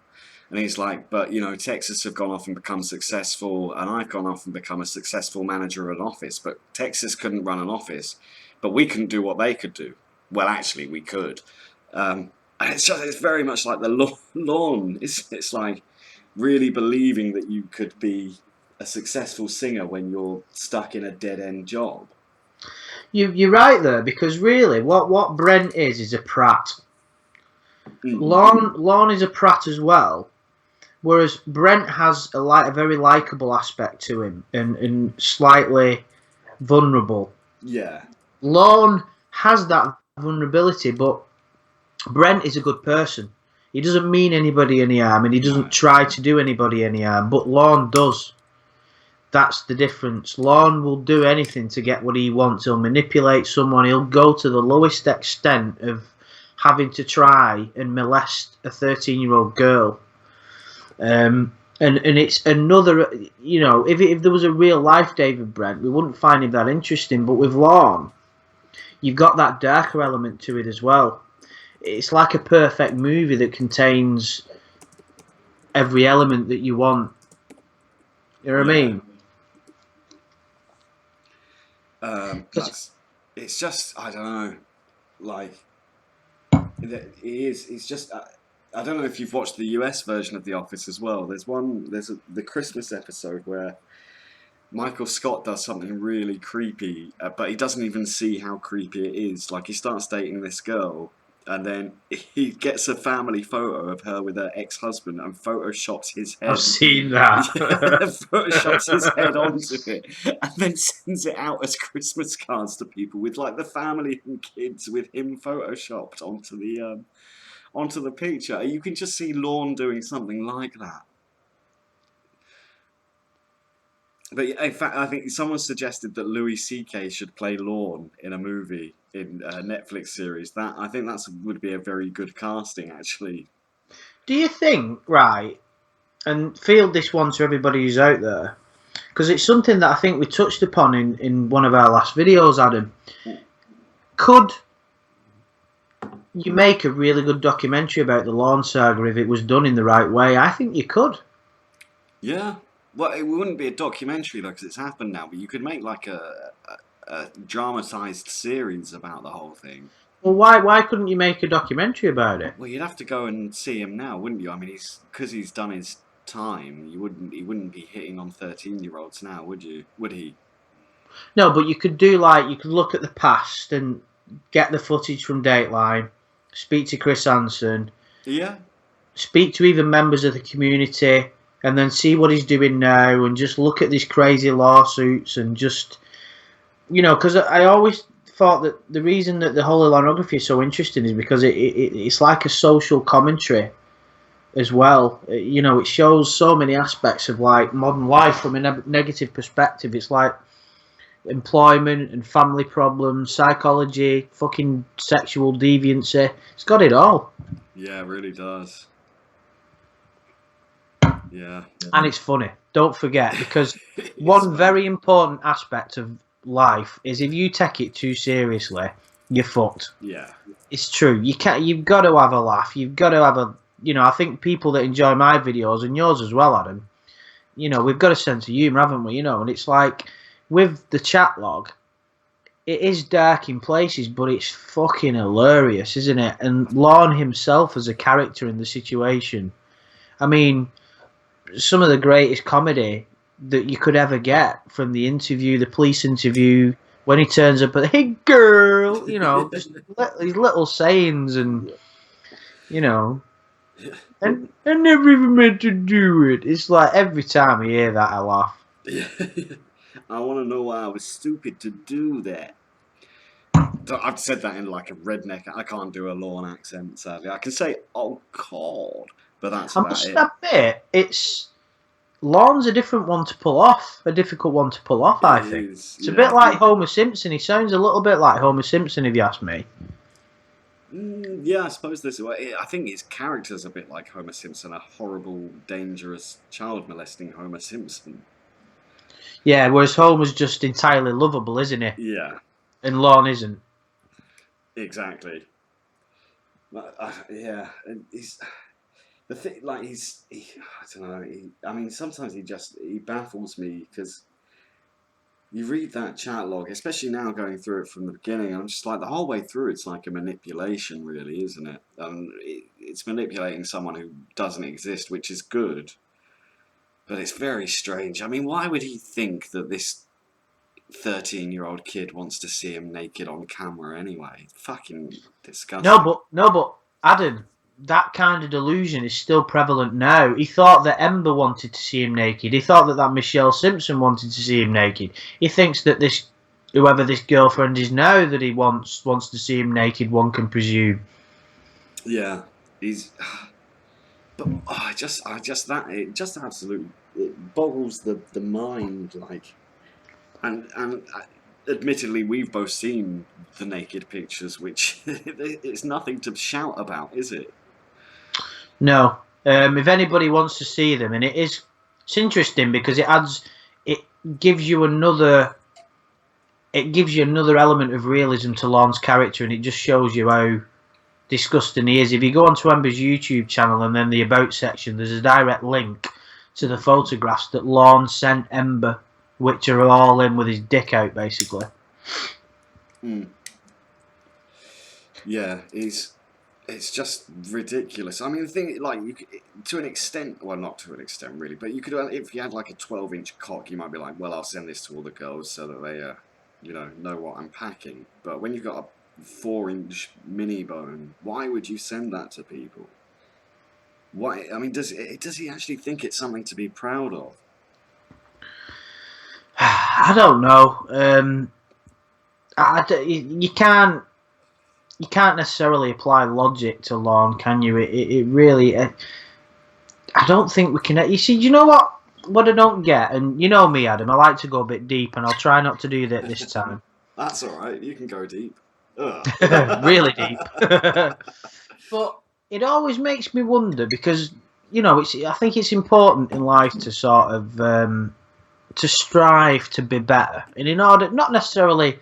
and he's like, but Texas have gone off and become successful, and I've gone off and become a successful manager of an office, but Texas couldn't run an office, but we couldn't do what they could do. Well, actually, we could. And it's very much like the lawn. It's like really believing that you could be a successful singer when you're stuck in a dead end job. You're right there because really, what Brent is a prat. Mm. Lorne is a prat as well, whereas Brent has a very likable aspect to him and slightly vulnerable. Yeah. Lorne has that vulnerability, but Brent is a good person. He doesn't mean anybody any harm, and he doesn't No. try to do anybody any harm. But Lorne does. That's the difference. Lorne will do anything to get what he wants. He'll manipulate someone. He'll go to the lowest extent of having to try and molest a 13-year-old girl. And it's another, if there was a real life David Brent, we wouldn't find him that interesting. But with Lorne, you've got that darker element to it as well. It's like a perfect movie that contains every element that you want. You know what I Yeah. mean? Because That's. It's just I don't know. Like it is. It's just. I don't know if you've watched the US version of The Office as well. There's one. The Christmas episode where Michael Scott does something really creepy, but he doesn't even see how creepy it is. Like he starts dating this girl, and then he gets a family photo of her with her ex-husband and photoshops his I've head. seen Yeah, that. photoshops his head onto it, and then sends it out as Christmas cards to people with like the family and kids with him photoshopped onto the picture. You can just see Lorne doing something like that. But in fact, I think someone suggested that Louis C.K. should play Lorne in a movie in a Netflix series. That I think would be a very good casting, actually. Do you think, right, and field this one to everybody who's out there, because it's something that I think we touched upon in one of our last videos, Adam. Could you make a really good documentary about the Lorne saga if it was done in the right way? I think you could. Yeah. Well, it wouldn't be a documentary though, because it's happened now. But you could make like a dramatized series about the whole thing. Well, why couldn't you make a documentary about it? Well, you'd have to go and see him now, wouldn't you? I mean, he's done his time. He wouldn't be hitting on 13-year-olds now, would you? Would he? No, but you could look at the past and get the footage from Dateline, speak to Chris Hansen, Yeah. speak to even members of the community, and then see what he's doing now, and just look at these crazy lawsuits and just because I always thought that the reason that the whole pornography is so interesting is because it's like a social commentary as well. It shows so many aspects of like modern life from a negative perspective. It's like employment and family problems, psychology, fucking sexual deviancy. It's got it all. Yeah, it really does. Yeah. And it's funny. Don't forget, because It's one funny. very important aspect of life is if you take it too seriously, you're fucked. Yeah. It's true. You can't. You've got to have a laugh. You've got to have a. I think people that enjoy my videos and yours as well, Adam. We've got a sense of humour, haven't we? And it's like with the chat log, it is dark in places, but it's fucking hilarious, isn't it? And Lorne himself as a character in the situation. I mean, some of the greatest comedy that you could ever get from the interview, the police interview, when he turns up at, hey girl, just these little sayings and, you know, and I never even meant to do it. It's like every time I hear that, I laugh. I want to know why I was stupid to do that. I've said that in like a redneck. I can't do a Lorne accent, sadly. I can say, oh, God, but that's I about must it. admit, Lorne's a different one to pull off, a difficult one to pull off, It I think. is, It's a bit yeah. like Homer Simpson. He sounds a little bit like Homer Simpson, if you ask me. Yeah, I suppose this. I think his character's a bit like Homer Simpson, a horrible, dangerous, child molesting Homer Simpson. Yeah, whereas Homer's just entirely lovable, isn't he? Yeah, And Lorne isn't. exactly. Yeah, he's the thing. Like I don't know. I mean, sometimes he baffles me because you read that chat log, especially now going through it from the beginning. I'm just like the whole way through. It's like a manipulation, really, isn't it? It's manipulating someone who doesn't exist, which is good, but it's very strange. I mean, why would he think that this 13-year-old kid wants to see him naked on camera anyway? Fucking disgusting. No, but Adam. that kind of delusion is still prevalent now. He thought that Ember wanted to see him naked. He thought that Michelle Simpson wanted to see him naked. He thinks that whoever this girlfriend is now, that he wants to see him naked. One can presume. Yeah, he's. But it just absolutely it boggles the mind. Like, and admittedly, we've both seen the naked pictures, which it's nothing to shout about, is it? No. If anybody wants to see them, and it's interesting because it gives you another, element of realism to Lorne's character, and it just shows you how disgusting he is. If you go onto Amber's YouTube channel and then the About section, there's a direct link to the photographs that Lorne sent Ember, which are all in with his dick out, basically. Mm. Yeah, it's just ridiculous. I mean, the thing, like, to an extent, well, not to an extent really, but you could, if you had like a 12-inch cock, you might be like, well, I'll send this to all the girls so that they, know what I'm packing. But when you've got a 4-inch mini bone, why would you send that to people? Why? I mean, does he actually think it's something to be proud of? I don't know. You can't necessarily apply logic to Lorne, can you? It really. I don't think we can. You see, you know what? What I don't get, and you know me, Adam, I like to go a bit deep, and I'll try not to do that this time. That's all right. You can go deep. Ugh. Really deep. But it always makes me wonder because I think it's important in life to sort of to strive to be better, and in order, not necessarily,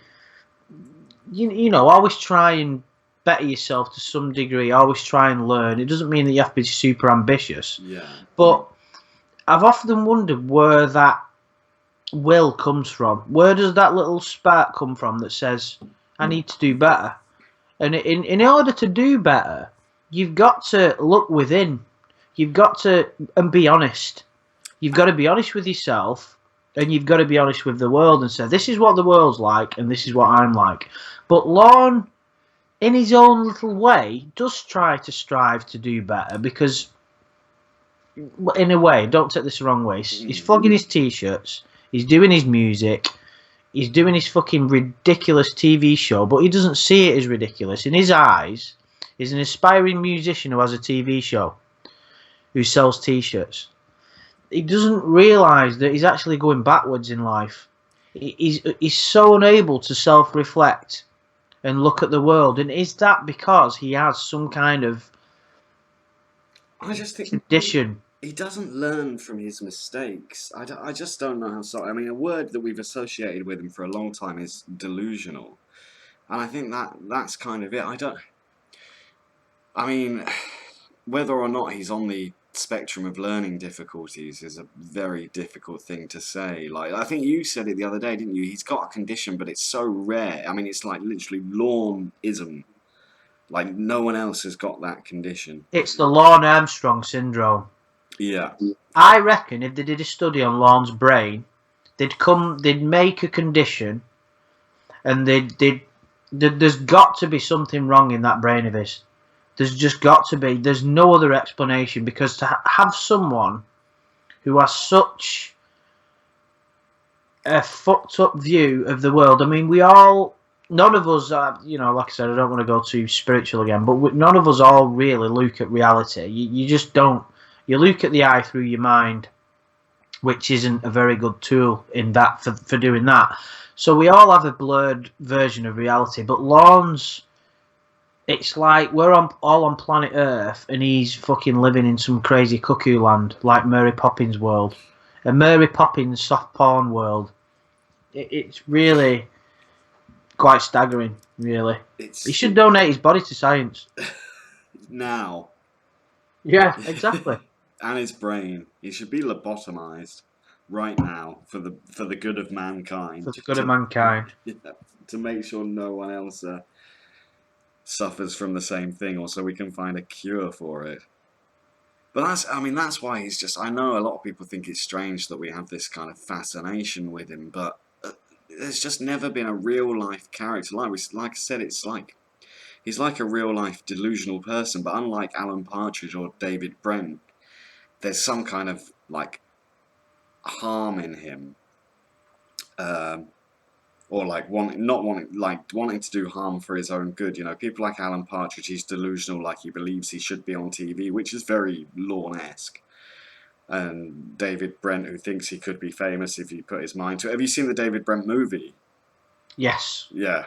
always try and better yourself to some degree. Always try and learn. It doesn't mean that you have to be super ambitious, Yeah. but I've often wondered where that will comes from. Where does that little spark come from that says, I need to do better? And in order to do better, you've got to look within. You've got to and be honest. You've got to be honest with yourself, and you've got to be honest with the world and say, this is what the world's like, and this is what I'm like. But Lorne, in his own little way, does try to strive to do better because, in a way, don't take this the wrong way, he's flogging his t-shirts, he's doing his music, he's doing his fucking ridiculous TV show, but he doesn't see it as ridiculous. In his eyes, he's an aspiring musician who has a TV show, who sells t-shirts. He doesn't realise that he's actually going backwards in life. He's so unable to self-reflect and look at the world. And is that because he has some kind of I just think condition? he doesn't learn from his mistakes. I just don't know how. I mean, a word that we've associated with him for a long time is delusional, and I think that's kind of it. I mean, whether or not he's on the spectrum of learning difficulties is a very difficult thing to say. Like, I think you said it the other day, didn't you? He's got a condition, but it's so rare. I mean, it's like literally Lorneism. Like, no one else has got that condition. It's the Lorne Armstrong syndrome. Yeah. I reckon if they did a study on Lorne's brain, they'd make a condition, and there's got to be something wrong in that brain of his. There's just got to be. There's no other explanation, because to have someone who has such a fucked up view of the world. I mean, none of us, like I said, I don't want to go too spiritual again, but none of us all really look at reality. You just don't. You look at the eye through your mind, which isn't a very good tool in that for doing that. So we all have a blurred version of reality, but Lorne's, it's like we're all on planet Earth, and he's fucking living in some crazy cuckoo land, like Mary Poppins world, a Mary Poppins soft porn world. It's really quite staggering, really. He should donate his body to science. Now. Yeah, exactly. And his brain. He should be lobotomized right now for the good of mankind. For the good of mankind. Yeah, to make sure no one else suffers from the same thing, or so we can find a cure for it. But that's why he's just. I know a lot of people think it's strange that we have this kind of fascination with him, but there's just never been a real life character. Like I said, it's like He's like a real life delusional person, but unlike Alan Partridge or David Brent, there's some kind of like harm in him, um, or like wanting to do harm for his own good. You know, people like Alan Partridge, he's delusional, like he believes he should be on TV, which is very Lorne-esque. And David Brent, who thinks he could be famous if he put his mind to it. Have you seen the David Brent movie? Yes. Yeah.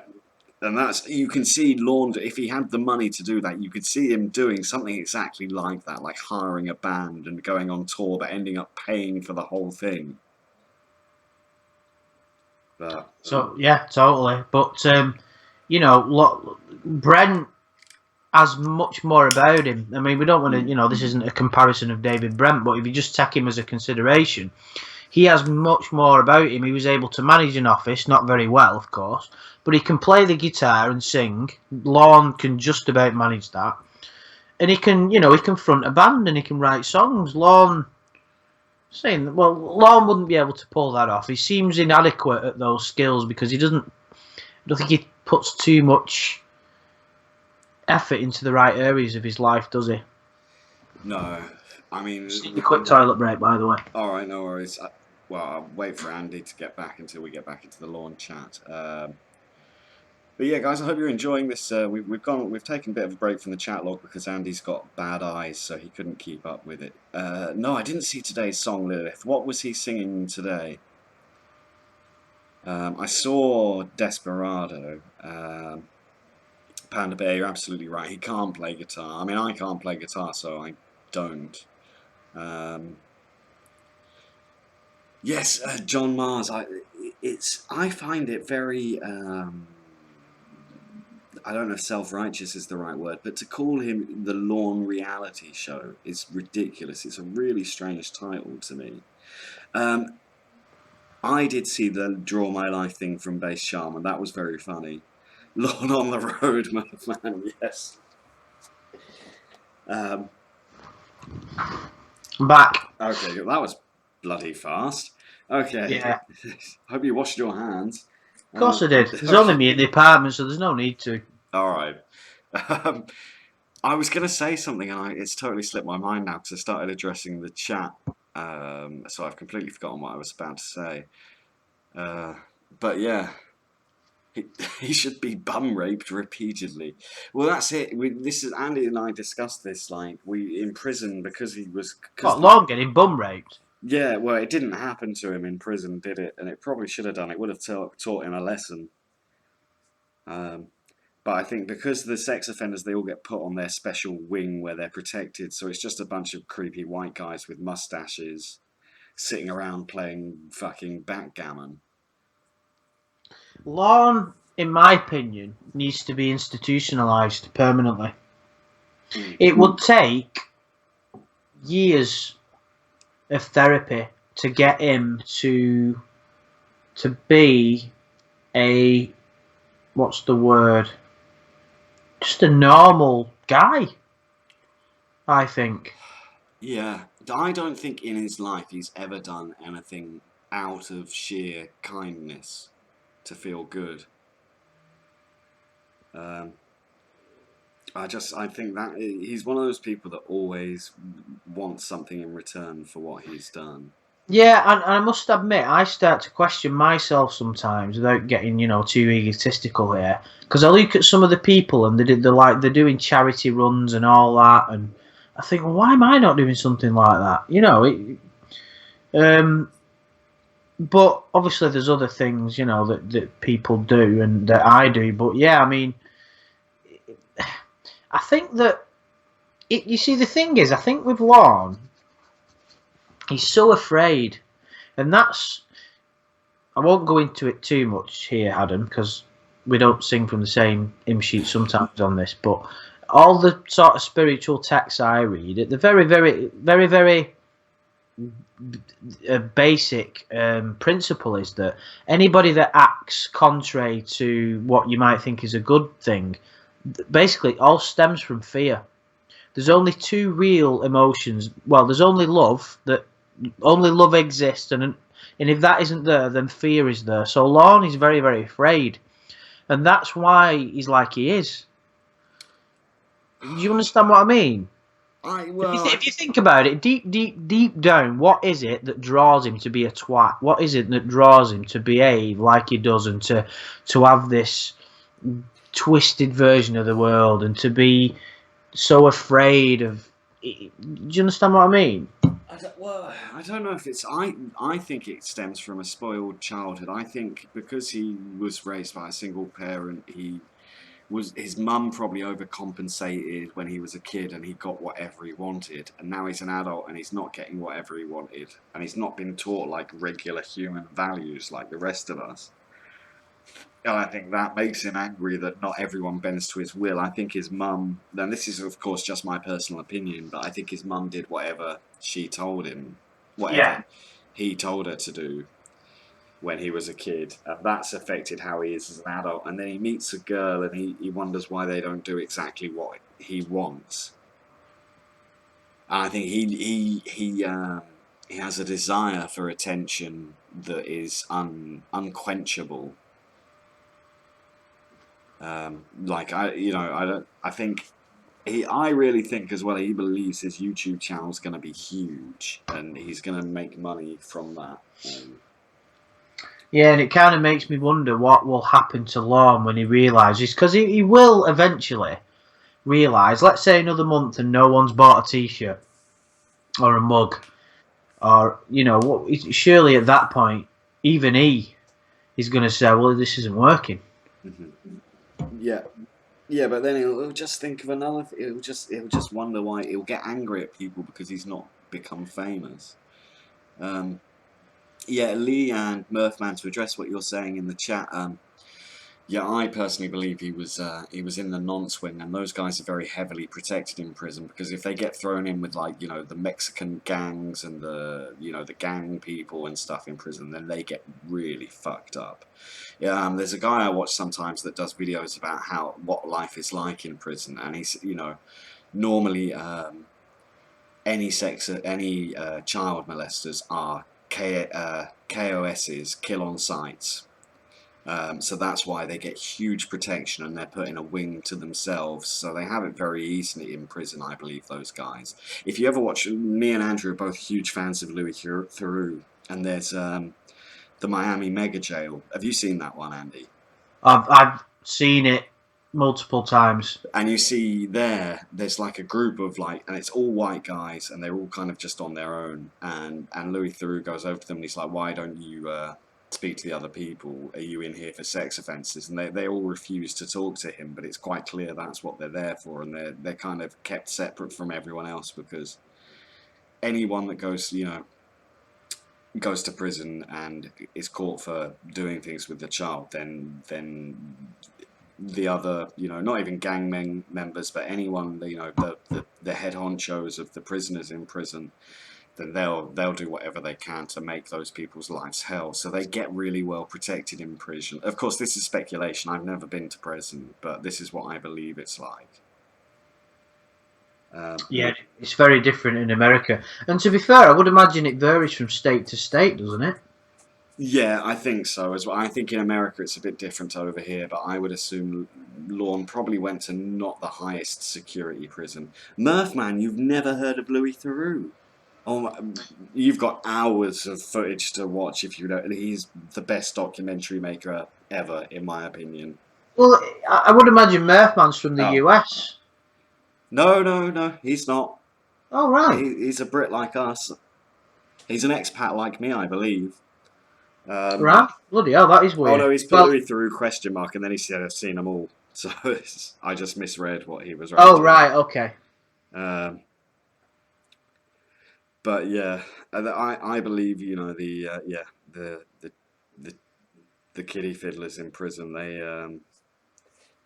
And you can see Lorne, if he had the money to do that, you could see him doing something exactly like that, like hiring a band and going on tour, but ending up paying for the whole thing. But, So yeah, totally. But Brent has much more about him. I mean, we don't want to, this isn't a comparison of David Brent, but if you just take him as a consideration, he has much more about him. He was able to manage an office, not very well, of course, but he can play the guitar and sing. Lorne can just about manage that. And he can front a band and he can write songs. Lorne wouldn't be able to pull that off. He seems inadequate at those skills because I don't think he puts too much effort into the right areas of his life, does he? no. I mean... Just a quick toilet break, by the way. Alright, no worries. I'll wait for Andy to get back until we get back into the Lorne chat. But yeah, guys, I hope you're enjoying this. We've taken a bit of a break from the chat log because Andy's got bad eyes, so he couldn't keep up with it. No, I didn't see today's song, Lilith. What was he singing today? I saw Desperado. Panda Bear, you're absolutely right. He can't play guitar. I mean, I can't play guitar, so I don't. Yes, John Mars. I find it very. I don't know if self-righteous is the right word, but to call him the Lorne reality show is ridiculous. It's a really strange title to me. I did see the Draw My Life thing from Bass Charm, and that was very funny. Lorne on the road, man, yes. I'm back. Okay, that was bloody fast. Okay. Yeah. Hope you washed your hands. Of course I did. There's only me in the apartment, so there's no need to. Alright. I was going to say something, and it's totally slipped my mind now because I started addressing the chat. So I've completely forgotten what I was about to say. But yeah. He should be bum raped repeatedly. Well, that's it. Andy and I discussed this. Like, we in prison because he was. Lorne getting bum raped? Yeah, well, it didn't happen to him in prison, did it? And it probably should have done. It would have taught him a lesson. But I think because the sex offenders, they all get put on their special wing where they're protected. So it's just a bunch of creepy white guys with mustaches sitting around playing fucking backgammon. Lorne, in my opinion, needs to be institutionalised permanently. It would take years of therapy to get him to be a, what's the word, just a normal guy, I think. Yeah, I don't think in his life he's ever done anything out of sheer kindness to feel good. I think that he's one of those people that always wants something in return for what he's done. Yeah, and I must admit, I start to question myself sometimes without getting, too egotistical here. Because I look at some of the people and they're doing charity runs and all that, and I think, well, why am I not doing something like that? But obviously there's other things, that people do and that I do. But yeah, I mean, I think that you see, the thing is, I think with Lorne, he's so afraid, and that's. I won't go into it too much here, Adam, because we don't sing from the same hymn sheet sometimes on this. But all the sort of spiritual texts I read, at the very, very, very, very basic principle is that anybody that acts contrary to what you might think is a good thing, basically all stems from fear. There's only two real emotions. Well, there's only love. Only love exists, and if that isn't there, then fear is there. So Lorne is very, very afraid, and that's why he's like he is. Do you understand what I mean? Well, If you think about it, deep down, what is it that draws him to be a twat? What is it that draws him to behave like he does and to have this twisted version of the world and to be so afraid of? Do you understand what I mean? I don't know if it's. I think it stems from a spoiled childhood. I think because he was raised by a single parent, his mum probably overcompensated when he was a kid and he got whatever he wanted, and now he's an adult and he's not getting whatever he wanted, and he's not been taught like regular human values like the rest of us. And I think that makes him angry that not everyone bends to his will. I think his mum, and this is of course just my personal opinion, but I think his mum did whatever she told him, whatever Yeah. he told her to do when he was a kid, and that's affected how he is as an adult. And then he meets a girl and he wonders why they don't do exactly what he wants. And I think he has a desire for attention that is unquenchable. Like I don't. I think I really think as well. He believes his YouTube channel is going to be huge, and he's going to make money from that. Yeah, and it kind of makes me wonder what will happen to Lorne when he realises, because he will eventually realise. Let's say another month and no one's bought a T-shirt or a mug, or surely at that point, even he is going to say, "Well, this isn't working." Yeah, yeah, but then he'll just think of another. He'll just wonder why. He'll get angry at people because he's not become famous. Um, yeah, Lee and Murphman, to address what you're saying in the chat. Yeah, I personally believe he was in the nonce wing, and those guys are very heavily protected in prison because if they get thrown in with like the Mexican gangs and the gang people and stuff in prison, then they get really fucked up. Yeah, there's a guy I watch sometimes that does videos about what life is like in prison, and he's normally any child molesters are KOSs, kill on sights. So that's why they get huge protection and they're put in a wing to themselves. So they have it very easily in prison, I believe, those guys. If you ever watch, me and Andrew are both huge fans of Louis Theroux, and there's the Miami Mega Jail. Have you seen that one, Andy? I've seen it multiple times. And you see there's like a group of and it's all white guys, and they're all kind of just on their own. And Louis Theroux goes over to them and he's like, "Why don't you speak to the other people? Are you in here for sex offences?" And they all refuse to talk to him, but it's quite clear that's what they're there for, and they're kind of kept separate from everyone else because anyone that goes to prison and is caught for doing things with the child, then the other, not even gang members, but anyone, the head honchos of the prisoners in prison, then they'll do whatever they can to make those people's lives hell. So they get really well protected in prison. Of course, this is speculation. I've never been to prison, but this is what I believe it's like. Yeah, it's very different in America. And to be fair, I would imagine it varies from state to state, doesn't it? Yeah, I think so as well. I think in America it's a bit different over here, but I would assume Lorne probably went to not the highest security prison. Murphman, you've never heard of Louis Theroux? Oh, you've got hours of footage to watch if you don't. He's the best documentary maker ever, in my opinion. Well, I would imagine Murphman's from the Oh. US. No, he's not. Oh, right. He's a Brit like us. He's an expat like me, I believe. Right. Bloody hell, that is Oh weird. no, he's put Louis Theroux question mark, and then he said, "I've seen them all." So I just misread what he was writing. Oh, right, okay. But yeah, I believe the kiddie fiddlers in prison,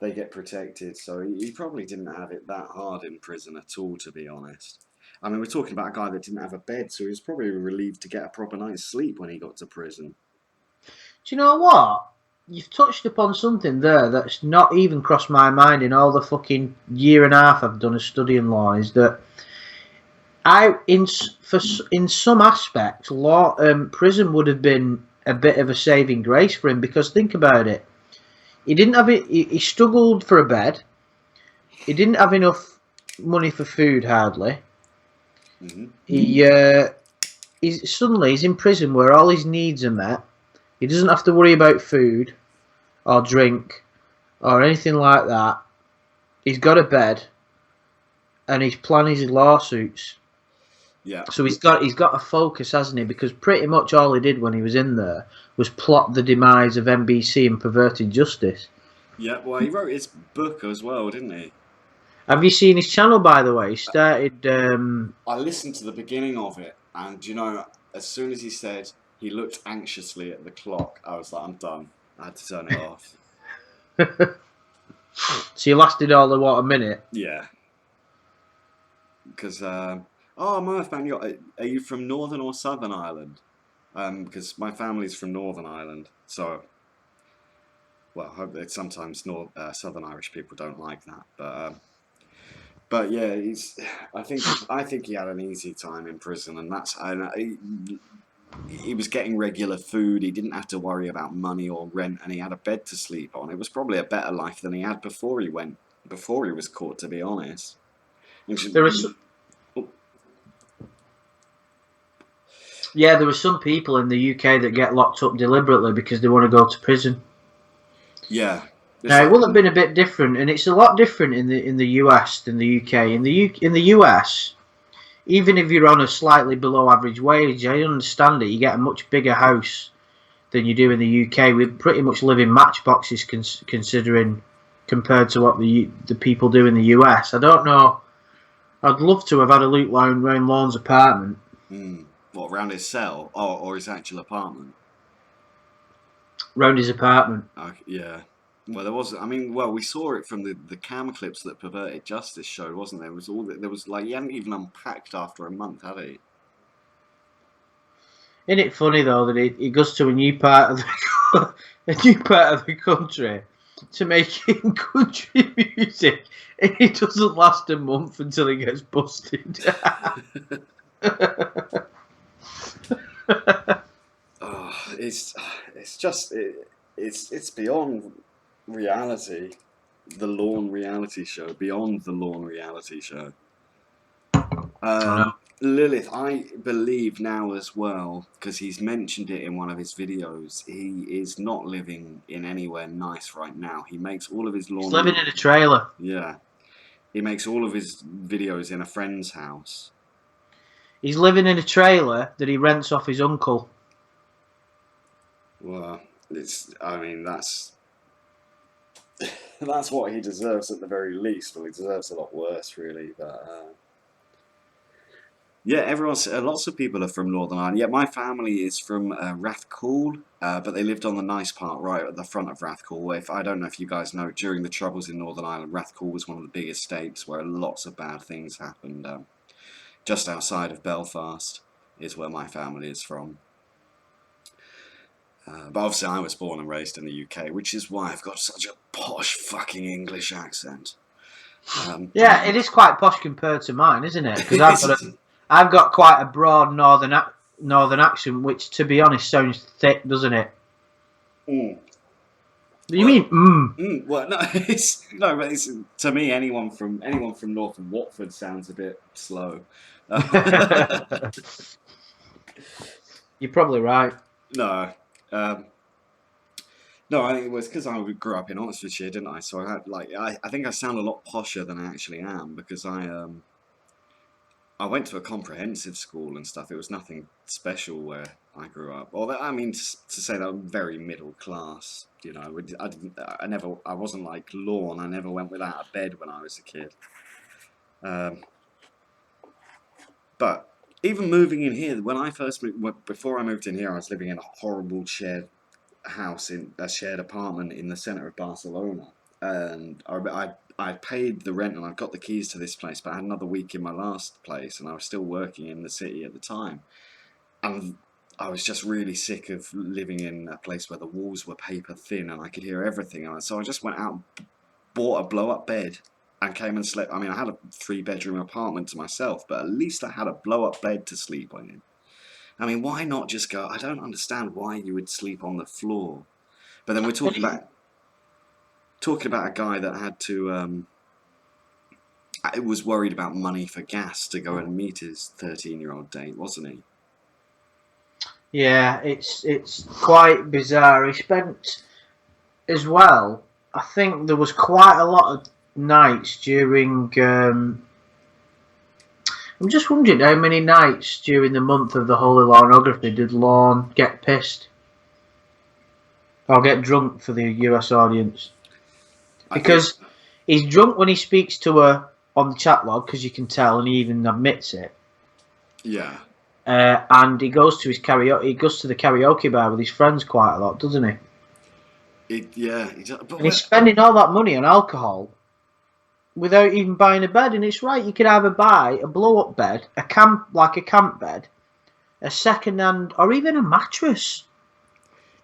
they get protected, so he probably didn't have it that hard in prison at all, to be honest. I mean, we're talking about a guy that didn't have a bed, so he was probably relieved to get a proper night's sleep when he got to prison. Do you know what? You've touched upon something there that's not even crossed my mind in all the fucking year and a half I've done of studying law, is that in some aspects, prison would have been a bit of a saving grace for him, because think about it. He didn't have it. He struggled for a bed. He didn't have enough money for food hardly. Hmm. He's in prison where all his needs are met. He doesn't have to worry about food or drink or anything like that. He's got a bed and he's planning his lawsuits. Yeah. So he's got a focus, hasn't he? Because pretty much all he did when he was in there was plot the demise of NBC and perverted justice. Yeah. Well, he wrote his book as well, didn't he? Have you seen his channel, by the way? He started. I listened to the beginning of it, and as soon as he said he looked anxiously at the clock, I was like, I'm done. I had to turn it off. So he lasted all of what, a minute? Yeah. Because, oh, Murph, man, are you from Northern or Southern Ireland? Because my family's from Northern Ireland, so, well, I hope that sometimes Southern Irish people don't like that, but yeah, I think he had an easy time in prison, and he was getting regular food. He didn't have to worry about money or rent, and he had a bed to sleep on. It was probably a better life than he had before he was caught, to be honest. There are some, yeah, there are some people in the UK that get locked up deliberately because they want to go to prison. Yeah, it's Now it like, will have been a bit different, and it's a lot different in the US than the UK. In the US, even if you're on a slightly below average wage, I understand it. You get a much bigger house than you do in the UK. We pretty much live in matchboxes, considering compared to what the people do in the US. I don't know. I'd love to have had a look round Lorne's apartment. what, around his cell or his actual apartment? Round his apartment. Yeah. Well, there was. I mean, well, we saw it from the cam clips that Perverted Justice showed, wasn't there? It was all that there was like he hadn't even unpacked after a month, had he? Isn't it funny though that he goes to a new part of a new part of the country to making country music, and it doesn't last a month until he gets busted. Oh, it's just it's beyond reality. The Lorne reality show, beyond the Lorne reality show. I know. Lilith, I believe now as well, because he's mentioned it in one of his videos. He is not living in anywhere nice right now. He makes all of his He's Lorne, living in a trailer. yeah, he makes all of his videos in a friend's house. He's living in a trailer that he rents off his uncle. Well, I mean, that's what he deserves at the very least. Well, he deserves a lot worse, really. But yeah, lots of people are from Northern Ireland. Yeah, my family is from Rathcoole, but they lived on the nice part right at the front of Rathcoole. If I don't know if you guys know, during the Troubles in Northern Ireland, Rathcoole was one of the biggest estates where lots of bad things happened. Just outside of Belfast is where my family is from. But obviously, I was born and raised in the UK, which is why I've got such a posh fucking English accent. Yeah, it is quite posh compared to mine, isn't it? Because I've got quite a broad northern accent, which, to be honest, sounds thick, doesn't it? Mm. You Well, mean well, no, but to me, anyone from north of Watford sounds a bit slow. You're probably right. No, um, no, I think it was because I grew up in Oxfordshire, didn't I? So I think I sound a lot posher than I actually am because I went to a comprehensive school and stuff. It was nothing special where I grew up. Or I mean, to say that I'm very middle class. I wasn't like Lorne. I never went without a bed when I was a kid. Um, but even moving in here, when I first moved, before I moved in here, I was living in a horrible shared house in a shared apartment in the center of Barcelona, and I paid the rent and I got the keys to this place, but I had another week in my last place, and I was still working in the city at the time, and I was just really sick of living in a place where the walls were paper thin and I could hear everything, and so I just went out and bought a blow up bed. And came and slept. I mean, I had a 3 bedroom apartment to myself, but at least I had a blow up bed to sleep on. I mean, why not just go? I don't understand why you would sleep on the floor. But then we're talking about a guy that had to I was worried about money for gas to go and meet his 13-year-old date, wasn't he? Yeah, it's quite bizarre. He spent as well. I think there was quite a lot of nights during. I'm just wondering how many nights during the month of the Holy Lornography did Lorne get pissed or get drunk for the US audience? I think, Because he's drunk when he speaks to her on the chat log, because you can tell, and he even admits it. yeah, And he goes to his karaoke. He goes to the karaoke bar with his friends quite a lot, doesn't he? but And he's spending all that money on alcohol without even buying a bed. And it's right, you could either buy a blow-up bed, a camp bed, a second-hand, or even a mattress.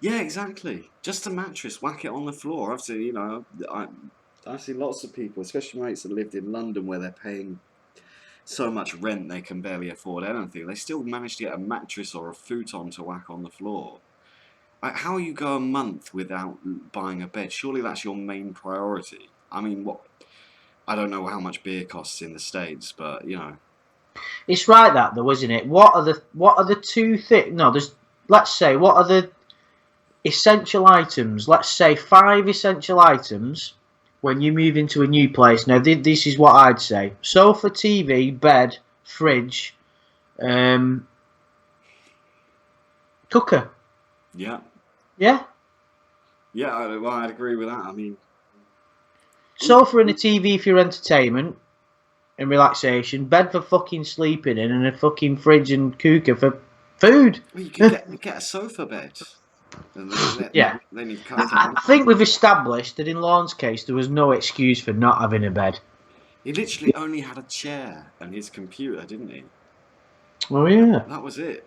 yeah, exactly. Just a mattress, whack it on the floor. I've seen, I've seen lots of people, especially mates that lived in London, where they're paying so much rent they can barely afford anything. They still manage to get a mattress or a futon to whack on the floor. Like, how you go a month without buying a bed? Surely that's your main priority. I mean, what? I don't know how much beer costs in the States, but It's right that though, isn't it? What are the two things? No, there's. Let's say what are the essential items? Let's say 5 essential items when you move into a new place. Now, this is what I'd say: sofa, TV, bed, fridge, cooker. yeah, Yeah, yeah. Well, I'd agree with that. I mean, sofa and a TV for your entertainment and relaxation, bed for fucking sleeping in, and a fucking fridge and cooker for food. well, you could get a sofa bed, and Yeah. then you've cut I down. think we've established that in Lorne's case there was no excuse for not having a bed. He literally only had a chair and his computer, didn't he? Oh yeah. That was it.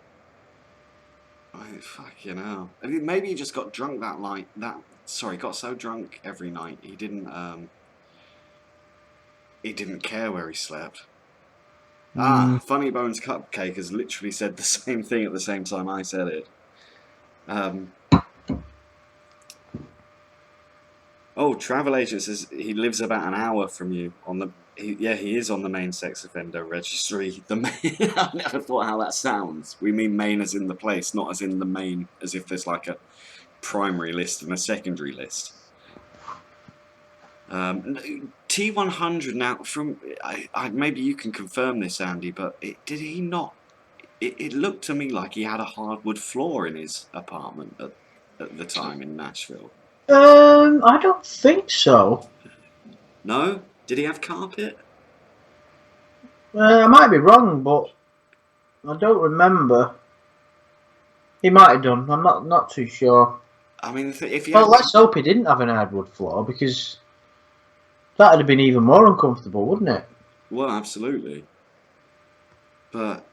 Fucking hell. I mean, maybe he just got drunk that night. Got so drunk every night he didn't care where he slept. Funny Bones Cupcake has literally said the same thing at the same time I said it. Travel agent says he lives about an hour from you on the. He is on the main sex offender registry. The main. I never thought how that sounds. We mean main as in the place, not as in the main, as if there's like a primary list and a secondary list. T100 now from maybe you can confirm this, Andy, but did he not? It looked to me like he had a hardwood floor in his apartment at the time in Nashville. I don't think so. No? Did he have carpet? I might be wrong, but I don't remember. He might have done. I'm not too sure. I mean, if he Well, had, let's hope he didn't have an hardwood floor, because that'd have been even more uncomfortable, wouldn't it? well, absolutely. But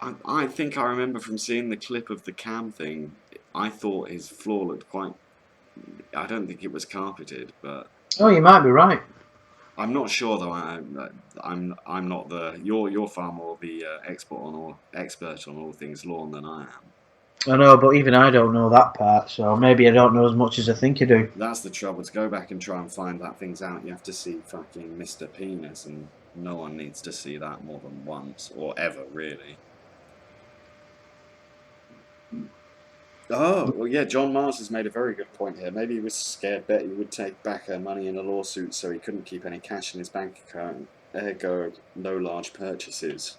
I think I remember from seeing the clip of the cam thing, I thought his floor looked quite. I don't think it was carpeted, but Oh, you might be right. I'm not sure though. I'm not the. You're far more the expert on all things lawn than I am. I know, but even I don't know that part, so maybe I don't know as much as I think I do. That's the trouble. To go back and try and find that things out, you have to see fucking Mr. Penis, and no one needs to see that more than once or ever, really. Oh, well, yeah, John Mars has made a very good point here. Maybe he was scared Betty would take back her money in a lawsuit, so he couldn't keep any cash in his bank account. Ergo, no large purchases.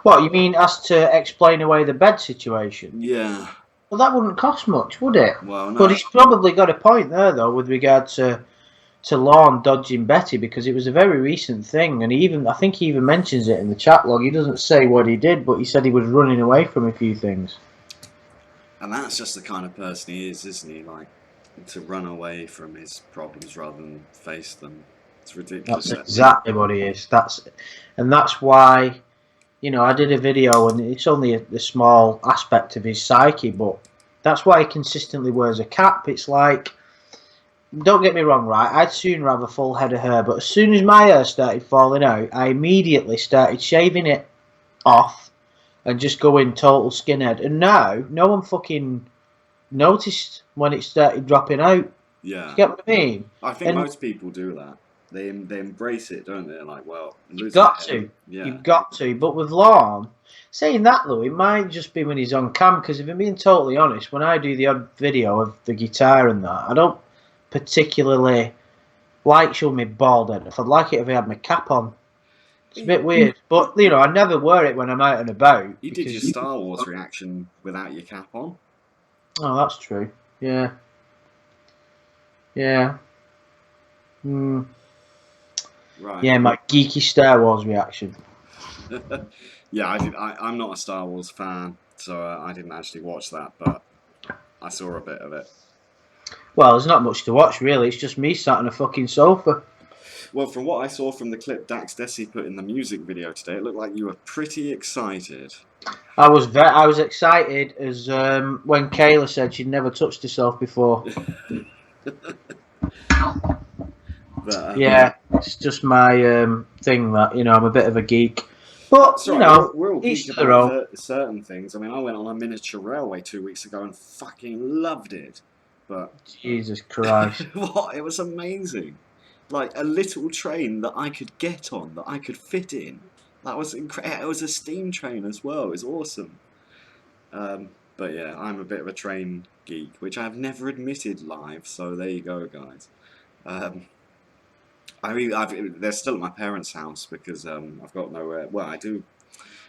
What, you mean as to explain away the bed situation? Yeah. Well, that wouldn't cost much, would it? Well, no. But he's probably got a point there, though, with regard to Lorne dodging Betty, because it was a very recent thing, and I think he even mentions it in the chat log. He doesn't say what he did, but he said he was running away from a few things. And that's just the kind of person he is, isn't he? Like, to run away from his problems rather than face them. It's ridiculous. That's exactly what he is. That's why, I did a video, and it's only a small aspect of his psyche, but that's why he consistently wears a cap. It's like, don't get me wrong, right? I'd sooner have a full head of hair, but as soon as my hair started falling out, I immediately started shaving it off and just going total skinhead. And now, no one fucking noticed when it started dropping out. Yeah. You get what I mean? I think most people do that. They embrace it, don't they? Like, well, I'm You've losing my got hair. to. Yeah. You've got to. But with Lorne, saying that though, it might just be when he's on cam. Because if I'm being totally honest, when I do the odd video of the guitar and that, I don't particularly like showing me bald head. I'd like it if I had my cap on. It's a bit weird. But, I never wear it when I'm out and about. You did your Because, Star Wars reaction without your cap on. oh, that's true. Yeah. Yeah. Mm. Right. Yeah, my geeky Star Wars reaction. Yeah, I did. I'm not a Star Wars fan, so I didn't actually watch that, but I saw a bit of it. Well, there's not much to watch, really. It's just me sat on a fucking sofa. Well, from what I saw from the clip Dax Desi put in the music video today, it looked like you were pretty excited. I was excited as when Kayla said she'd never touched herself before. But, Yeah, it's just my thing that I'm a bit of a geek. But it's alright, we're all each geek to their own. about certain things. I mean, I went on a miniature railway 2 weeks ago and fucking loved it. But Jesus Christ! what? It was amazing. Like a little train that I could get on, that I could fit in. That was incredible. It was a steam train as well. It was awesome. But yeah, I'm a bit of a train geek, which I've never admitted live. So there you go, guys. I mean, they're still at my parents' house because I've got nowhere. Well, I do.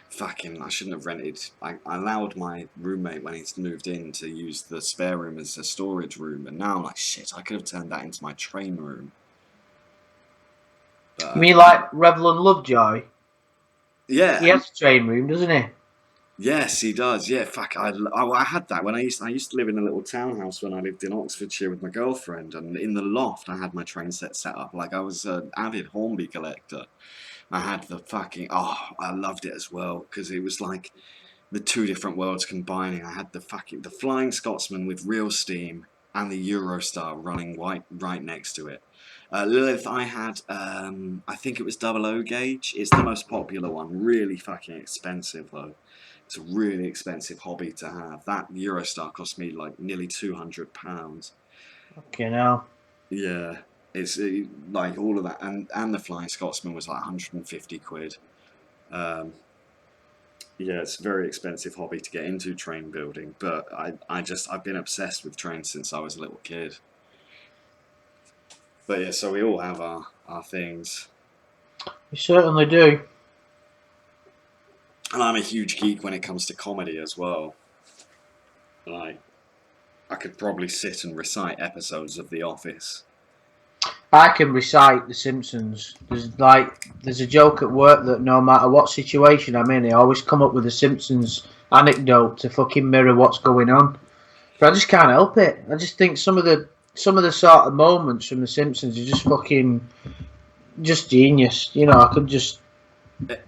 Fucking, I shouldn't have rented. I allowed my roommate when he's moved in to use the spare room as a storage room, and now I'm like, shit, I could have turned that into my train room. But, You mean like Revlon Lovejoy? yeah. He has a train room, doesn't he? Yes, he does. Yeah, fuck. I had that when I used to live in a little townhouse when I lived in Oxfordshire with my girlfriend, and in the loft I had my train set up. Like I was an avid Hornby collector. I had the fucking I loved it as well because it was like the two different worlds combining. I had the Flying Scotsman with real steam and the Eurostar running right next to it. Lilith, I had I think it was double O gauge. It's the most popular one. Really fucking expensive though. It's a really expensive hobby to have. That Eurostar cost me like nearly £200. Okay, now. Yeah, it's like all of that, and the Flying Scotsman was like 150 quid. Um, yeah, it's a very expensive hobby to get into train building, but I've been obsessed with trains since I was a little kid. But yeah, so we all have our things. You certainly do. And I'm a huge geek when it comes to comedy as well. Like, I could probably sit and recite episodes of The Office. I can recite The Simpsons. There's a joke at work that no matter what situation I'm in, I always come up with a Simpsons anecdote to fucking mirror what's going on. But I just can't help it. I just think some of the sort of moments from The Simpsons are just fucking just genius. I could just.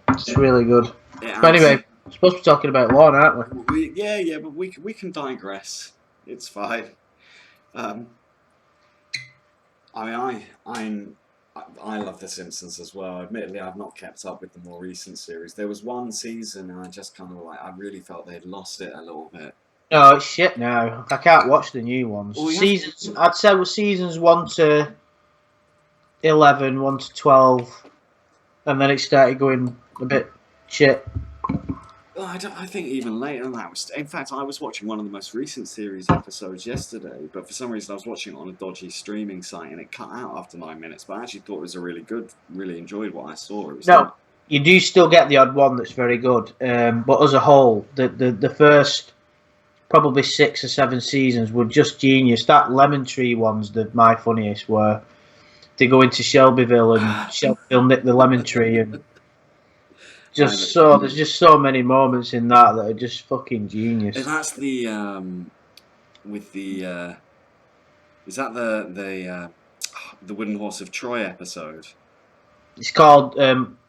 It's really good. But anyway, we're supposed to be talking about Lorne, aren't we? Yeah, but we can digress. It's fine. I mean, I love The Simpsons as well. Admittedly, I've not kept up with the more recent series. There was one season, and I just kind of I really felt they'd lost it a little bit. No, it's shit now. I can't watch the new ones. Well, I'd say with seasons 1 to 11, 1 to 12, and then it started going a bit shit. I think even later than that. In fact, I was watching one of the most recent series episodes yesterday, but for some reason I was watching it on a dodgy streaming site, and it cut out after 9 minutes. But I actually thought it was really enjoyed what I saw. It was No, you do still get the odd one that's very good, but as a whole, the first probably 6 or 7 seasons were just genius. That Lemon Tree one's my funniest, where they go into Shelbyville and Shelbyville nick the lemon tree, and there's just so many moments in that are just fucking genius. And that's the with the is that the Wooden Horse of Troy episode? It's called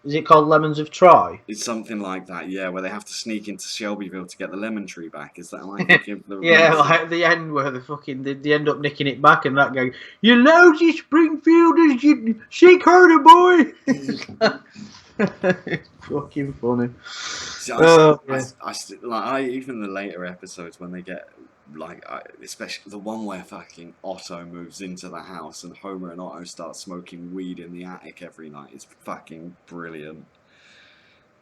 is it called Lemons of Troy? It's something like that, yeah, where they have to sneak into Shelbyville to get the lemon tree back. Is that am I thinking of the yeah, like at the end where they end up nicking it back, and that guy, you lousy Springfielders, you shake harder, boy. It's fucking funny. See, even the later episodes when they get like, especially the one where fucking Otto moves into the house and Homer and Otto start smoking weed in the attic every night. It's fucking brilliant.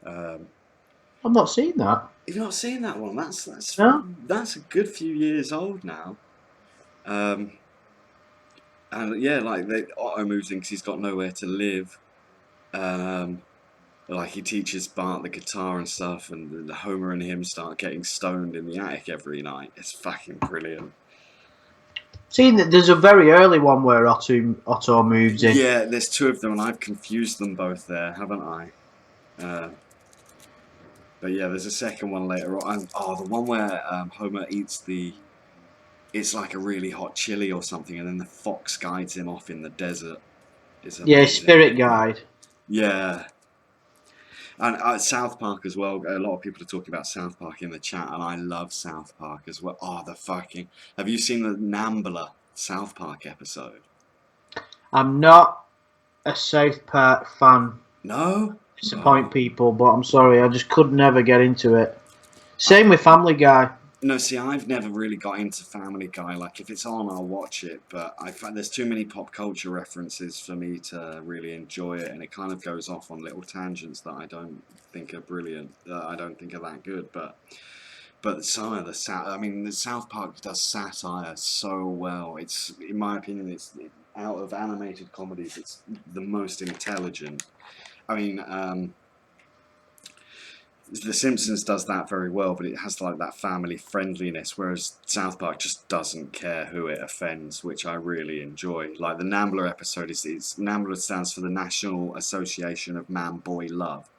Um, I've not seen that. if you're not seeing that one, No. that's a good few years old now. Um, and yeah, like Otto moves in because he's got nowhere to live. Um, like he teaches Bart the guitar and stuff, and the Homer and him start getting stoned in the attic every night. It's fucking brilliant. Seen that there's a very early one where Otto moves in. Yeah, there's two of them, and I've confused them both there, haven't I? But yeah, there's a second one later on. Oh, the one where Homer eats it's like a really hot chili or something, and then the fox guides him off in the desert. It's Yeah, amazing. Spirit Guide. Yeah. And South Park as well. A lot of people are talking about South Park in the chat, and I love South Park as well. Oh, the fucking... Have you seen the Nambler South Park episode? I'm not a South Park fan. No? Disappoint people, but I'm sorry, I just could never get into it. Same with Family Guy. No, see, I've never really got into Family Guy. Like, if it's on, I'll watch it, but I find there's too many pop culture references for me to really enjoy it, and it kind of goes off on little tangents that I don't think are brilliant, that I don't think are that good, but some of the South Park does satire so well. It's, in my opinion, it's out of animated comedies, it's the most intelligent. I mean, The Simpsons does that very well, but it has like that family friendliness, whereas South Park just doesn't care who it offends, which I really enjoy. Like the Nambler episode Nambler stands for the National Association of Man-Boy Love.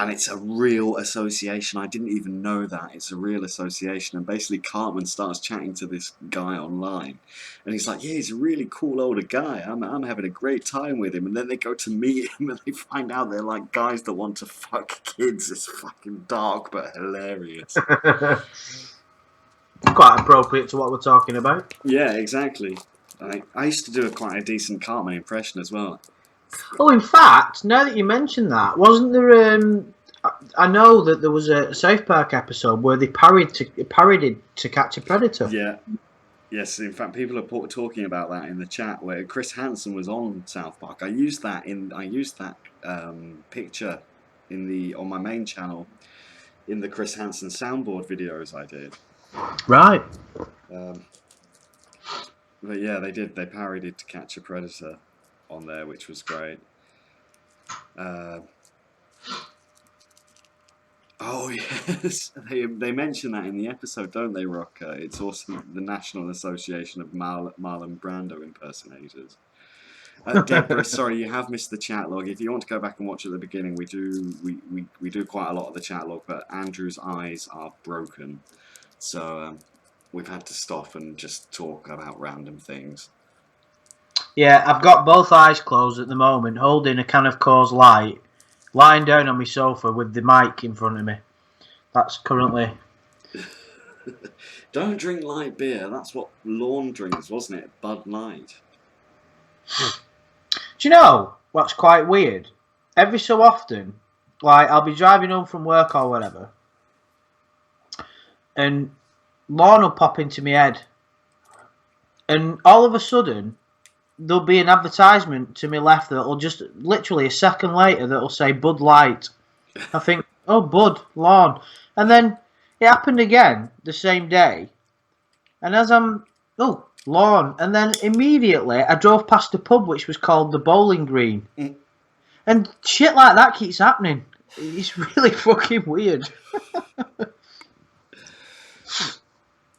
And it's a real association. I didn't even know that. It's a real association. And basically Cartman starts chatting to this guy online. And he's like, yeah, he's a really cool older guy. I'm having a great time with him. And then they go to meet him and they find out they're like guys that want to fuck kids. It's fucking dark but hilarious. Quite appropriate to what we're talking about. Yeah, exactly. I used to do quite a decent Cartman impression as well. Oh, in fact, now that you mention that, wasn't there? I know that there was a South Park episode where they parodied To Catch a Predator. Yeah. Yes, in fact, people are talking about that in the chat where Chris Hansen was on South Park. I used that picture on my main channel in the Chris Hansen soundboard videos I did. Right. But yeah, they did. They parodied To Catch a Predator on there, which was great. Oh yes, they mention that in the episode, don't they, Rocker? It's also the National Association of Marlon Brando impersonators. Deborah, sorry, you have missed the chat log. If you want to go back and watch at the beginning, we do quite a lot of the chat log, but Andrew's eyes are broken, so we've had to stop and just talk about random things. Yeah, I've got both eyes closed at the moment, holding a can of Coors Light, lying down on my sofa with the mic in front of me. That's currently... Don't drink light beer. That's what Lorne drinks, wasn't it? Bud Light. Do you know what's quite weird? Every so often, like, I'll be driving home from work or whatever, and Lorne will pop into my head, and all of a sudden there'll be an advertisement to my left that'll just literally a second later that'll say Bud Light. I think, oh, Bud, Lorne. And then it happened again the same day. And as I'm, oh, Lorne. And then immediately I drove past a pub which was called the Bowling Green. And shit like that keeps happening. It's really fucking weird.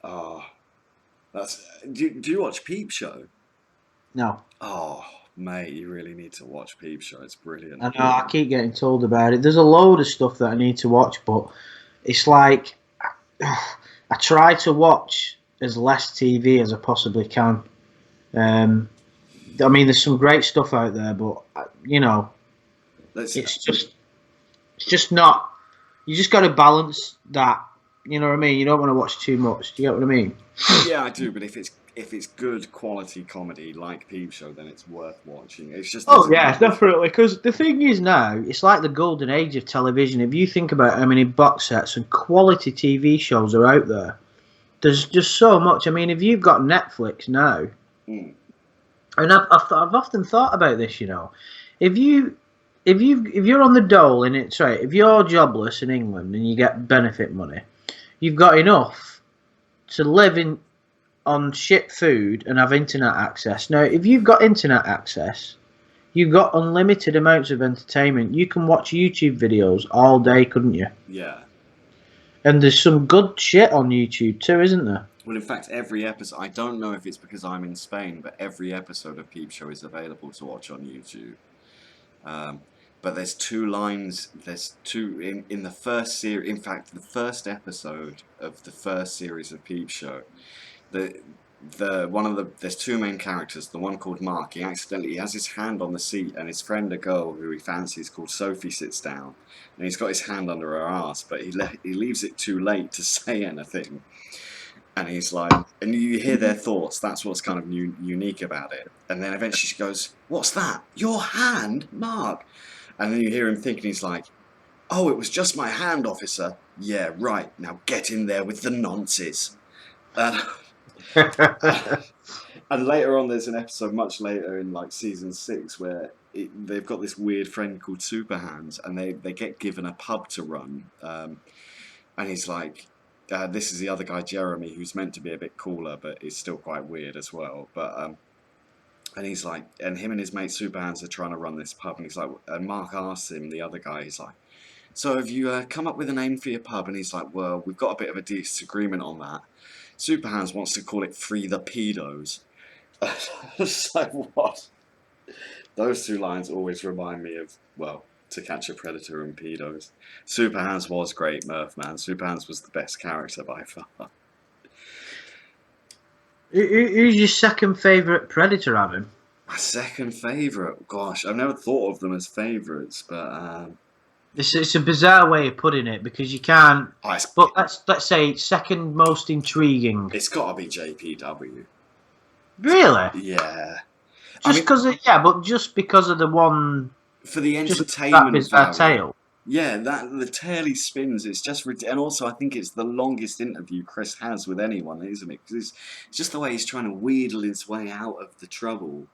Oh, do you watch Peep Show? No. Oh, mate, you really need to watch Peep Show. It's brilliant. I know, I keep getting told about it. There's a load of stuff that I need to watch, but it's like I try to watch as less TV as I possibly can. I mean, there's some great stuff out there, but you know, it's just not. You just got to balance that. You know what I mean? You don't want to watch too much. Do you get what I mean? Yeah, I do. But if it's good quality comedy like Peep Show, then it's worth watching. It's just definitely. Because the thing is now, it's like the golden age of television. If you think about how many box sets and quality TV shows are out there, There's just so much. I mean, if you've got Netflix now, Mm. and I've often thought about this, you know, if you're on the dole and it's right, if you're jobless in England and you get benefit money, you've got enough to live in on shit food and have internet access. Now, if you've got internet access, you've got unlimited amounts of entertainment. You can watch YouTube videos all day, couldn't you? Yeah. And there's some good shit on YouTube too, isn't there? Well, in fact, every episode, I don't know if it's because I'm in Spain, but every episode of Peep Show is available to watch on YouTube. Um, but there's two in the first series, in fact, the first episode of the first series of Peep Show, there's two main characters. The one called Mark, he has his hand on the seat, and his friend, a girl who he fancies called Sophie, sits down, and he's got his hand under her ass, but he leaves it too late to say anything. And he's like, and you hear their thoughts. That's what's kind of unique about it. And then eventually she goes, "What's that? Your hand, Mark?" And then you hear him thinking, he's like, "Oh, it was just my hand, officer. Yeah, right. Now get in there with the nonces." And, and later on, there's an episode much later in like season 6 where they've got this weird friend called Superhands, and they get given a pub to run. And he's like, this is the other guy, Jeremy, who's meant to be a bit cooler, but is still quite weird as well. But and he's like, and him and his mate Superhands are trying to run this pub, and he's like, and Mark asks him, the other guy, he's like, "So have you come up with a name for your pub?" And he's like, "Well, we've got a bit of a disagreement on that. Superhands wants to call it Free the Pedos." It's like, what? Those two lines always remind me of, well, To Catch a Predator and pedos. Superhands was great, Murph, man. Superhands was the best character by far. Who's your second favourite Predator, Adam? My second favourite? Gosh, I've never thought of them as favourites, but... It's a bizarre way of putting it because you can't. But let's say second most intriguing. It's got to be JPW. Really? Yeah. Just because, but just because of the one for the entertainment value. Tale. Yeah, the tale he spins, it's just and also I think it's the longest interview Chris has with anyone, isn't it? Because it's just the way he's trying to wheedle his way out of the trouble.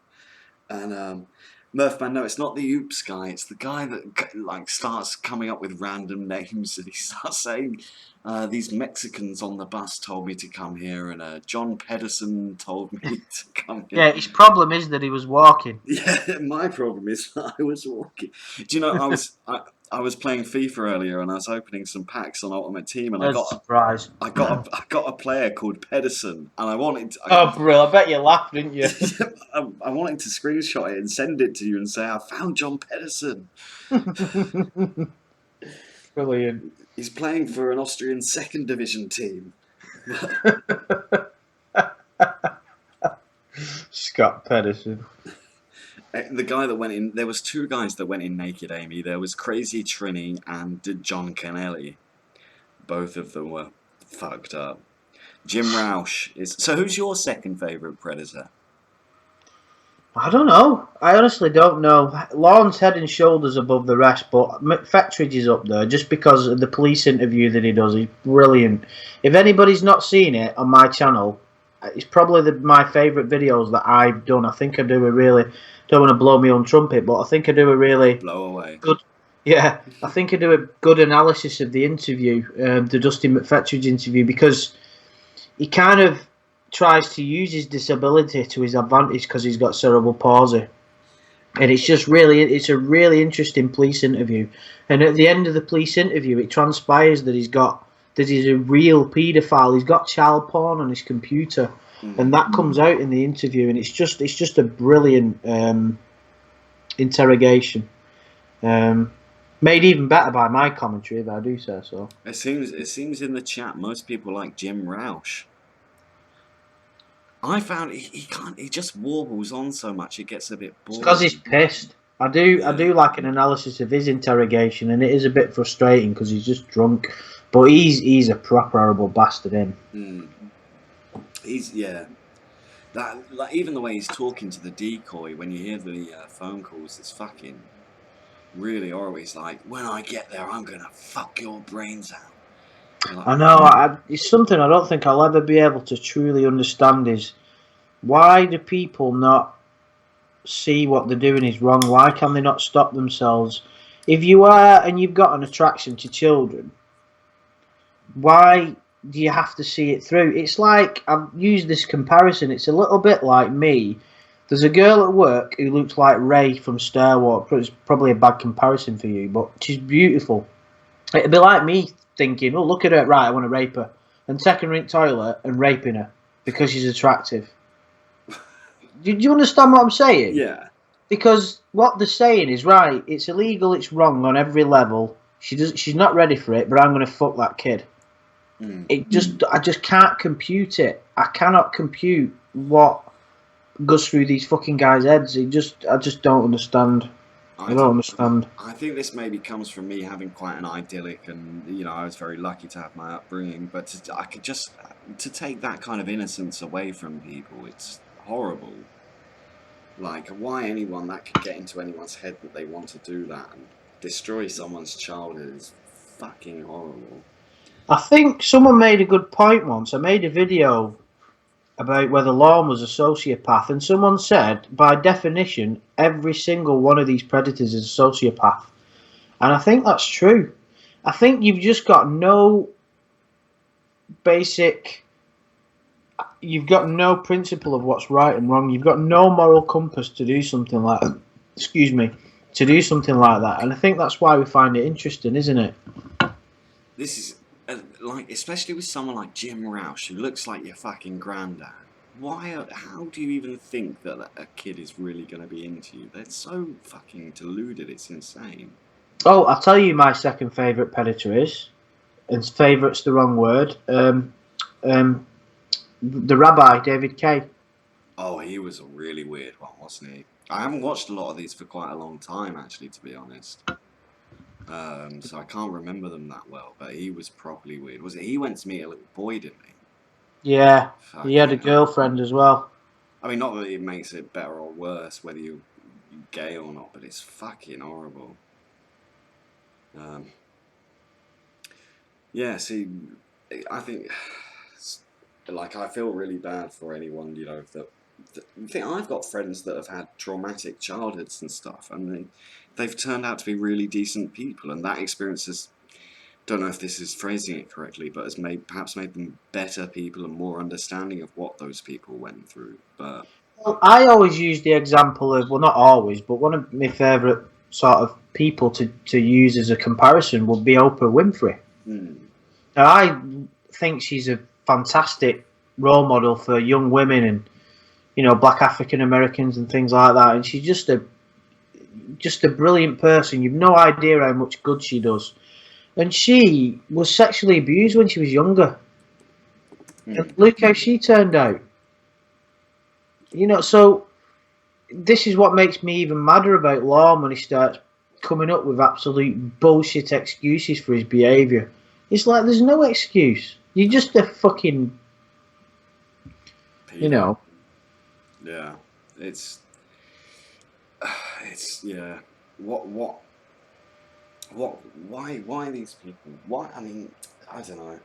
And Murphman, no, it's not the oops guy. It's the guy that like starts coming up with random names, and he starts saying, "These Mexicans on the bus told me to come here, and John Pedersen told me to come here." Yeah, his problem is that he was walking. Yeah, my problem is that I was walking. Do you know I was playing FIFA earlier, and I was opening some packs on Ultimate Team, and I got a player called Pedersen, and I wanted to, I bet you laughed, didn't you? I wanted to screenshot it and send it to you and say, "I found John Pedersen." Brilliant. He's playing for an Austrian second division team. Scott Pedersen. The guy that went in, there was two guys that went in naked, Amy. There was Crazy Trini and John Kennelly. Both of them were fucked up. Jim Roush is... So who's your second favourite Predator? I don't know. I honestly don't know. Lorne's head and shoulders above the rest, but McFetridge is up there just because of the police interview that he does. He's brilliant. If anybody's not seen it on my channel, it's probably my favourite videos that I've done. I think I do a really... Don't want to blow my own trumpet, but I think I do a really... Blow away. Good... Yeah, I think I do a good analysis of the interview, the Dustin McFetridge interview, because he kind of tries to use his disability to his advantage because he's got cerebral palsy. And it's just it's a really interesting police interview. And at the end of the police interview, it transpires that he's a real paedophile. He's got child porn on his computer. And that comes out in the interview, and it's just a brilliant interrogation. Made even better by my commentary, if I do say so. It seems in the chat most people like Jim Roush. I found he just warbles on so much it gets a bit boring. It's because he's pissed. I do like an analysis of his interrogation, and it is a bit frustrating because he's just drunk. But he's a proper horrible bastard in. That like even the way he's talking to the decoy when you hear the phone calls is fucking really horrible. He's like, "When I get there, I'm gonna fuck your brains out." Like, I know. It's something I don't think I'll ever be able to truly understand. Is why do people not see what they're doing is wrong? Why can they not stop themselves? If you are and you've got an attraction to children, why do you have to see it through? It's like, I've used this comparison. It's a little bit like me. There's a girl at work who looks like Ray from Star Wars. It's probably a bad comparison for you, but she's beautiful. It'd be like me thinking, oh, look at her, right, I want to rape her. And taking her in the toilet and raping her because she's attractive. Do you understand what I'm saying? yeah. Because what they're saying is, right, it's illegal, it's wrong on every level. She's not ready for it, but I'm going to fuck that kid. I just can't compute it. I cannot compute what goes through these fucking guys' heads. I just don't understand. I don't understand. I think this maybe comes from me having quite an idyllic, and I was very lucky to have my upbringing. But to take that kind of innocence away from people, it's horrible. Like, why anyone that could get into anyone's head that they want to do that and destroy someone's childhood is fucking horrible. I think someone made a good point once. I made a video about whether Lorne was a sociopath, and someone said, by definition, every single one of these predators is a sociopath. And I think that's true. I think you've just got no you've got no principle of what's right and wrong. You've got no moral compass to do something like that. Excuse me. To do something like that. And I think that's why we find it interesting, isn't it? This is, like, especially with someone like Jim Roush, who looks like your fucking granddad. How do you even think that a kid is really going to be into you? They're so fucking deluded, it's insane. Oh, I'll tell you my second favourite predator is, and favourite's the wrong word, the rabbi, David Kay. Oh, he was a really weird one, wasn't he? I haven't watched a lot of these for quite a long time, actually, to be honest. So I can't remember them that well, but he was properly weird. Was it? He went to meet a little boy, didn't he? Yeah, he had a girlfriend as well. I mean, not that it makes it better or worse whether you're gay or not, but it's fucking horrible. Yeah, see, I think, like, I feel really bad for anyone, that I've got friends that have had traumatic childhoods and stuff, and they've turned out to be really decent people, and that experience has, don't know if this is phrasing it correctly, but has perhaps made them better people and more understanding of what those people went through. But Well, I always use the example of, well, not always, but one of my favourite sort of people to use as a comparison would be Oprah Winfrey. Now, I think she's a fantastic role model for young women and black African Americans and things like that. And she's just a brilliant person. You've no idea how much good she does. And she was sexually abused when she was younger. And look how she turned out. So this is what makes me even madder about Lorne when he starts coming up with absolute bullshit excuses for his behaviour. It's like there's no excuse. You're just a fucking, Yeah, it's yeah. Why these people? Why? I mean, I don't know.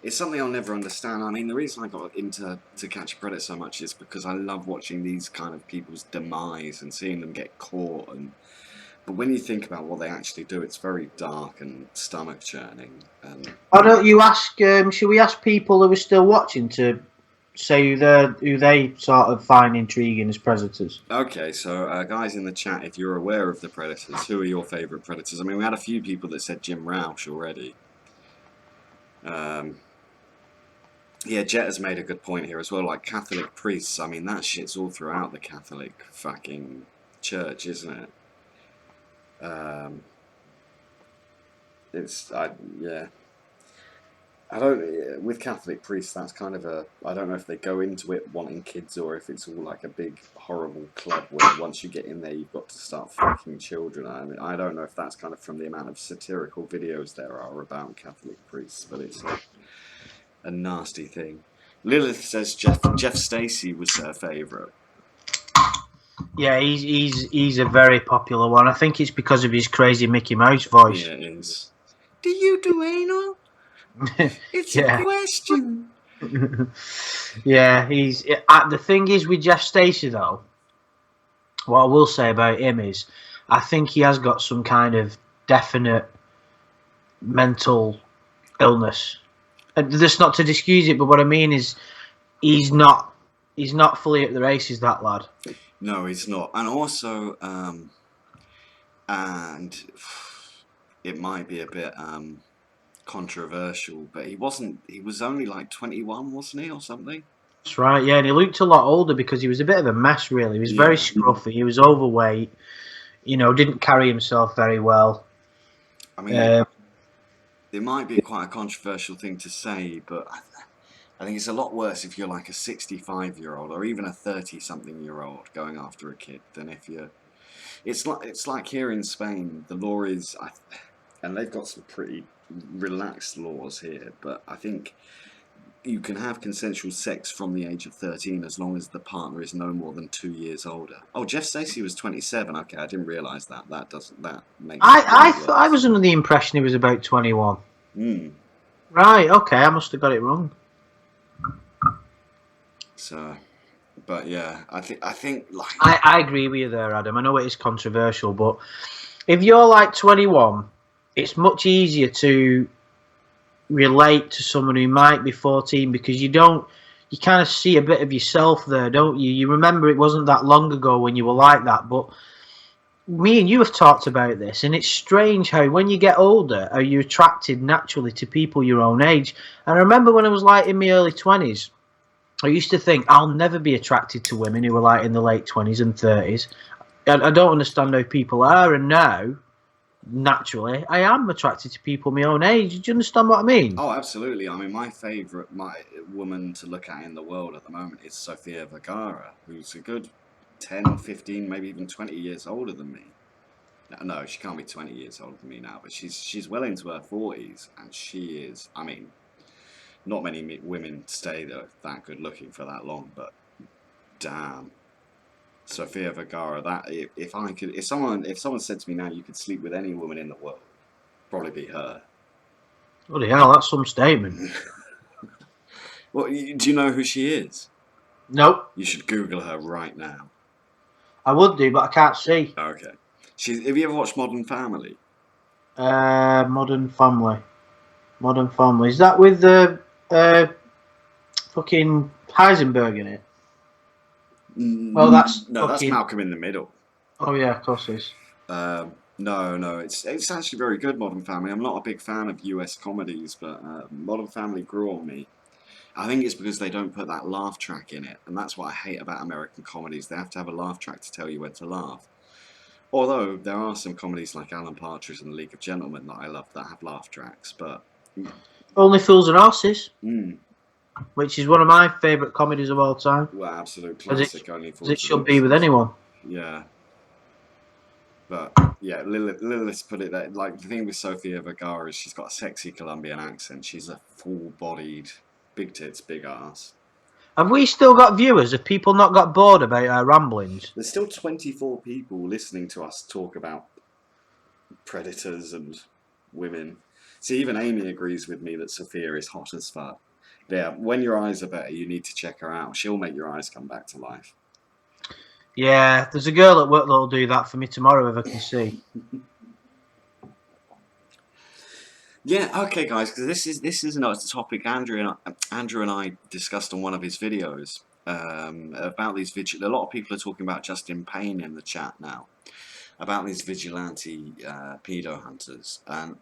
It's something I'll never understand. I mean, the reason I got into To Catch a Predator so much is because I love watching these kind of people's demise and seeing them get caught. But when you think about what they actually do, it's very dark and stomach churning. Why don't you ask? Should we ask people who are still watching to say who they sort of find intriguing as predators? Okay, so guys in the chat, if you're aware of the predators, who are your favourite predators? I mean, we had a few people that said Jim Roush already. Yeah, Jet has made a good point here as well, like Catholic priests. I mean, that shit's all throughout the Catholic fucking church, isn't it? Yeah. With Catholic priests, that's kind of I don't know if they go into it wanting kids or if it's all like a big horrible club where once you get in there, you've got to start fucking children. I mean, I don't know if that's kind of from the amount of satirical videos there are about Catholic priests, but it's a nasty thing. Lilith says Jeff Stacey was her favourite. Yeah, he's a very popular one. I think it's because of his crazy Mickey Mouse voice. Yeah, it is. Do you do anal? It's a Yeah. question. Yeah, he's. The thing is with Jeff Stacey, though, what I will say about him is, I think he has got some kind of definite mental illness. And that's not to excuse it, but what I mean is, he's not. He's not fully at the races, that lad. No, he's not. And also, and it might be a bit controversial, but he wasn't. He was only like 21, wasn't he, or something? That's right, yeah, and he looked a lot older because he was a bit of a mess, really. He was very Yeah. scruffy, he was overweight, didn't carry himself very well. I mean, Uh, it might be quite a controversial thing to say, but I think it's a lot worse if you're like a 65-year-old or even a 30-something-year-old going after a kid than if you're. It's like here in Spain, the law is, and they've got some pretty relaxed laws here, but I think you can have consensual sex from the age of 13 as long as the partner is no more than 2 years older. Oh, Jeff Stacey was 27. Okay, I didn't realise that. That makes it I really thought I worse. was under the impression he was about 21. Hmm. Right, okay, I must have got it wrong. So, but yeah, I think like I agree with you there, Adam. I know it is controversial, but if you're like 21, it's much easier to relate to someone who might be 14 because you kind of see a bit of yourself there, don't you? You remember it wasn't that long ago when you were like that, but me and you have talked about this, and it's strange how when you get older, are you attracted naturally to people your own age? And I remember when I was like in my early 20s, I used to think I'll never be attracted to women who were like in the late 20s and 30s. I don't understand how people are, and now, naturally, I am attracted to people my own age. Do you understand what I mean? oh, absolutely. I mean, my favourite my woman to look at in the world at the moment is Sofia Vergara, who's a good 10, 15, maybe even 20 years older than me. No, she can't be 20 years older than me now, but she's well into her 40s, and she is. I mean, not many women stay that good looking for that long, but damn, Sofia Vergara. That if I could, if someone said to me now you could sleep with any woman in the world, probably be her. Bloody hell, that's some statement. Well, do you know who she is? Nope, You should Google her right now. I would do, but I can't see. Okay. Have you ever watched Modern Family? Modern Family. Modern Family. Is that with the fucking Heisenberg in it? Well, that's No, that's fucking. Malcolm in the Middle. Oh yeah, of course it is. No, it's actually very good, Modern Family. I'm not a big fan of US comedies, but Modern Family grew on me. I think it's because they don't put that laugh track in it, and that's what I hate about American comedies. They have to have a laugh track to tell you when to laugh. Although there are some comedies like Alan Partridge and The League of Gentlemen that I love that have laugh tracks, but Only Fools and Horses, mm, which is one of my favourite comedies of all time, well, absolute as it classic. Only as it Fools and should be with Horses. anyone. Yeah, but yeah, Lilith put it that like the thing with Sofia Vergara is she's got a sexy Colombian accent. She's a full-bodied, big tits, big ass. Have we still got viewers? Have people not got bored about our ramblings? There's still 24 people listening to us talk about predators and women. See, even Amy agrees with me that Sophia is hot as fuck. Yeah, when your eyes are better, you need to check her out. She'll make your eyes come back to life. Yeah, there's a girl at work that'll do that for me tomorrow if I can see. Yeah, okay, guys, because this is another topic Andrew and I discussed on one of his videos about these vigil. A lot of people are talking about Justin Payne in the chat now about these vigilante pedo hunters, and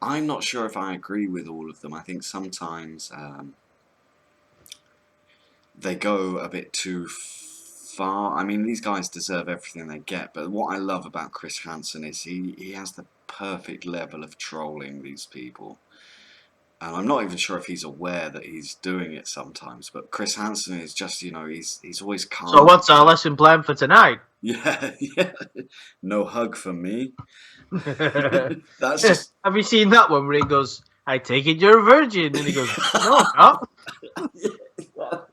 I'm not sure if I agree with all of them. I think sometimes they go a bit too far. I mean, these guys deserve everything they get, but what I love about Chris Hansen is he has the perfect level of trolling these people. And I'm not even sure if he's aware that he's doing it sometimes, but Chris Hansen is just, he's always calm. So what's our lesson plan for tonight? Yeah, yeah. No hug from me. That's just. Have you seen that one where he goes, "I take it you're a virgin," and he goes, "No, I'm not."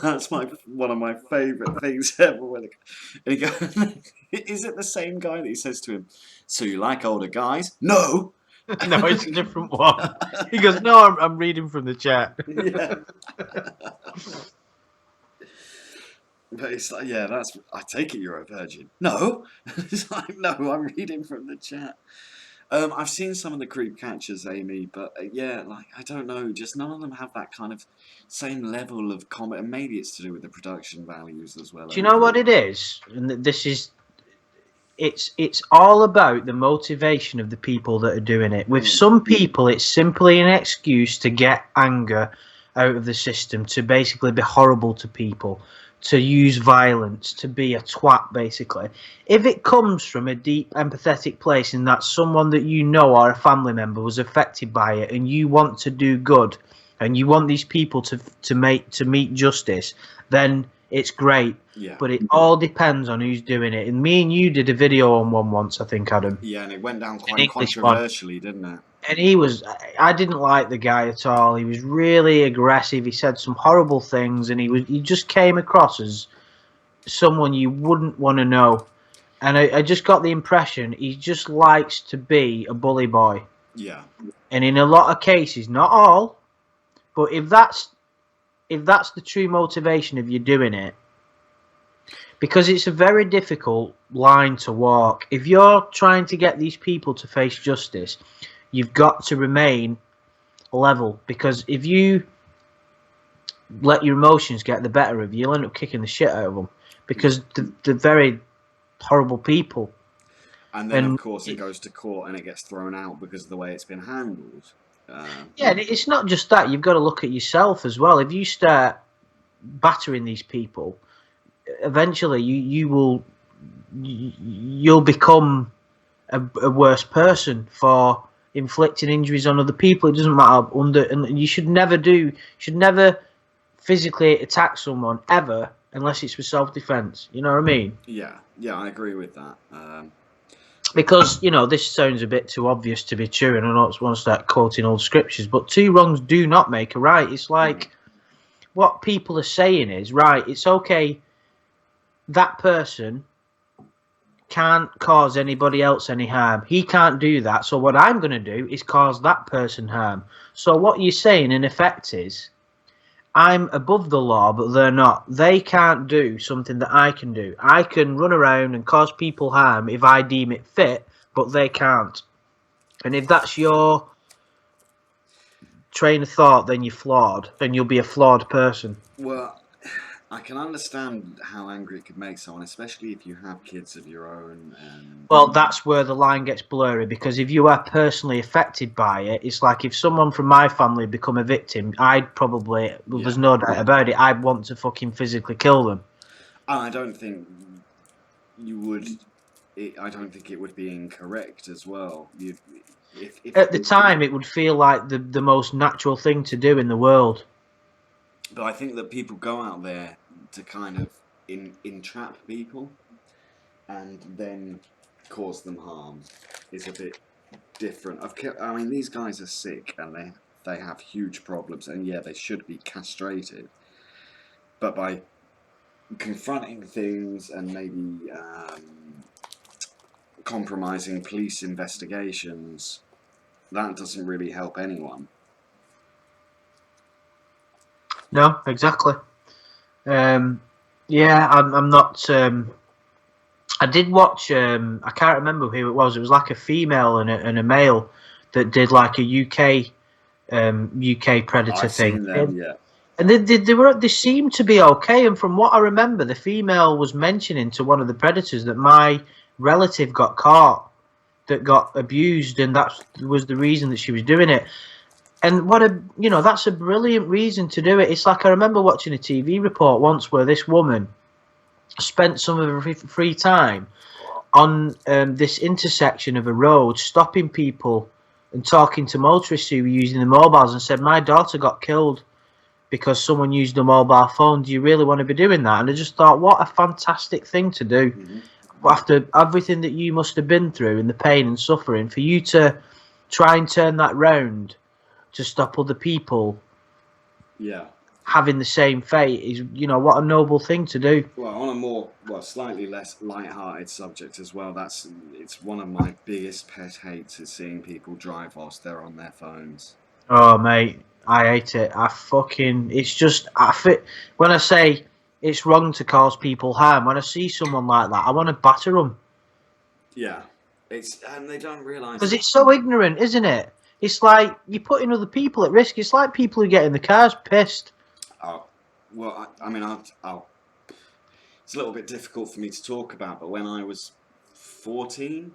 That's one of my favourite things ever. And he goes, is it the same guy that he says to him, "So you like older guys?" No. No, it's a different one. He goes, "No, I'm reading from the chat." Yeah. But it's like, yeah, I take it you're a virgin. No. It's like, no, I'm reading from the chat. I've seen some of the creep catchers, Amy, but yeah, like, I don't know, just none of them have that kind of same level of comment, and maybe it's to do with the production values as well Do you know over what it. it is? And this is it's all about the motivation of the people that are doing it. With some people, it's simply an excuse to get anger out of the system, to basically be horrible to people, to use violence, to be a twat, basically. If it comes from a deep empathetic place in that someone that you know or a family member was affected by it, and you want to do good, and you want these people to meet justice, then it's great. Yeah. But it all depends on who's doing it. And me and you did a video on one once, I think, Adam. Yeah, and it went down An quite English one. controversially, didn't it? And I didn't like the guy at all. He was really aggressive. He said some horrible things, and he just came across as someone you wouldn't want to know. And I just got the impression he just likes to be a bully boy. Yeah. And in a lot of cases, not all, but if that's the true motivation of you doing it, because it's a very difficult line to walk. If you're trying to get these people to face justice, you've got to remain level, because if you let your emotions get the better of you, you'll end up kicking the shit out of them, because they're very horrible people. And then, of course, it goes to court and it gets thrown out because of the way it's been handled. Yeah, it's not just that. You've got to look at yourself as well. If you start battering these people, eventually you'll become a worse person for inflicting injuries on other people. It doesn't matter and you should never physically attack someone ever unless it's for self-defense. You know what I mean? Yeah, I agree with that. Because, this sounds a bit too obvious to be true, and I don't want to start quoting old scriptures, but two wrongs do not make a right. It's like what people are saying is, right, it's okay, that person can't cause anybody else any harm. He can't do that. So what I'm going to do is cause that person harm. So what you're saying in effect is, I'm above the law, but they're not. They can't do something that I can do. I can run around and cause people harm if I deem it fit, but they can't. And if that's your train of thought, then you're flawed, and you'll be a flawed person. Well, I can understand how angry it could make someone, especially if you have kids of your own. Well, that's where the line gets blurry, because if you are personally affected by it, it's like if someone from my family become a victim, I'd probably, there's no doubt about it, I'd want to fucking physically kill them. I don't think you would. I don't think it would be incorrect as well. At the time, it would feel like the most natural thing to do in the world. But I think that people go out there to kind of entrap people and then cause them harm is a bit different. I mean, these guys are sick and they have huge problems, and yeah, they should be castrated. But by confronting things and maybe compromising police investigations, that doesn't really help anyone. No, exactly. Yeah, I'm not. I did watch. I can't remember who it was. It was like a female and a male that did like a UK Predator I've thing. seen them, yeah. And they seemed to be okay. And from what I remember, the female was mentioning to one of the predators that my relative got caught, that got abused, and that was the reason that she was doing it. And that's a brilliant reason to do it. It's like I remember watching a TV report once where this woman spent some of her free time on this intersection of a road, stopping people and talking to motorists who were using the mobiles, and said, "My daughter got killed because someone used a mobile phone. Do you really want to be doing that?" And I just thought, what a fantastic thing to do. Mm-hmm. After everything that you must have been through and the pain and suffering, for you to try and turn that round to stop other people. Yeah. having the same fate is, what a noble thing to do. Well, on a more, well, slightly less light-hearted subject as well, it's one of my biggest pet hates is seeing people drive whilst they're on their phones. Oh, mate, I hate it. It's just, when I say it's wrong to cause people harm, when I see someone like that, I want to batter them. Yeah, and they don't realise Because it. it's so ignorant, isn't it? It's like you're putting other people at risk. It's like people who get in the cars pissed. Oh, well, I mean, it's a little bit difficult for me to talk about, but when I was 14,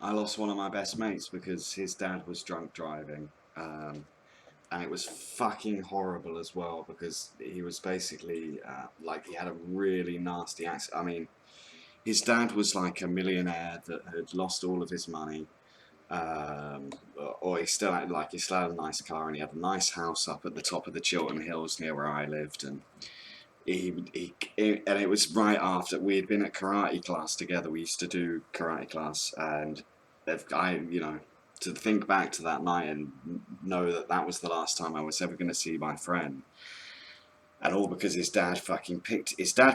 I lost one of my best mates because his dad was drunk driving. And it was fucking horrible as well because he was basically like he had a really nasty accident. I mean, his dad was like a millionaire that had lost all of his money, um, or he still had a nice car and he had a nice house up at the top of the Chiltern Hills near where I lived, and and it was right after we had been at karate class together. We used to do karate class, and to think back to that night and know that that was the last time I was ever going to see my friend, and all because his dad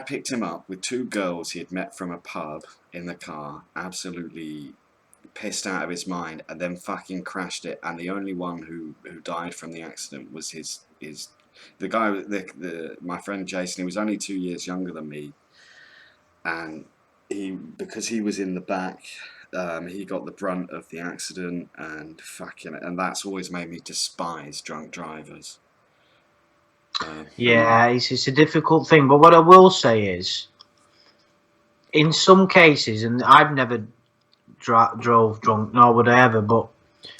picked him up with two girls he had met from a pub in the car, absolutely pissed out of his mind, and then fucking crashed it. And the only one who died from the accident was his the guy, my friend Jason. He was only 2 years younger than me, and because he was in the back, he got the brunt of the accident, and that's always made me despise drunk drivers. Yeah, it's a difficult thing. But what I will say is, in some cases, and I've never drove drunk, nor would I ever, but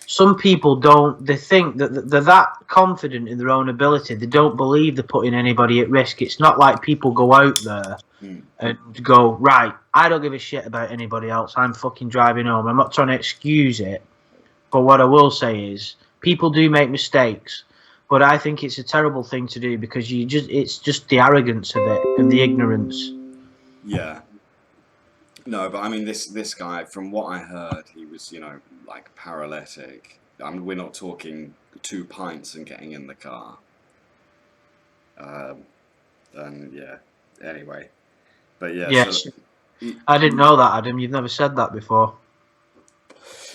some people don't. They think that they're that confident in their own ability. They don't believe they're putting anybody at risk. It's not like people go out there and go, right, I don't give a shit about anybody else. I'm fucking driving home. I'm not trying to excuse it. But what I will say is, people do make mistakes. But I think it's a terrible thing to do because it's just the arrogance of it and the ignorance. Yeah. No, but I mean, this guy, from what I heard, he was, like paralytic. I mean, we're not talking 2 pints and getting in the car. Um, and yeah, anyway. But yeah, so Yes, I didn't know that, Adam. You've never said that before.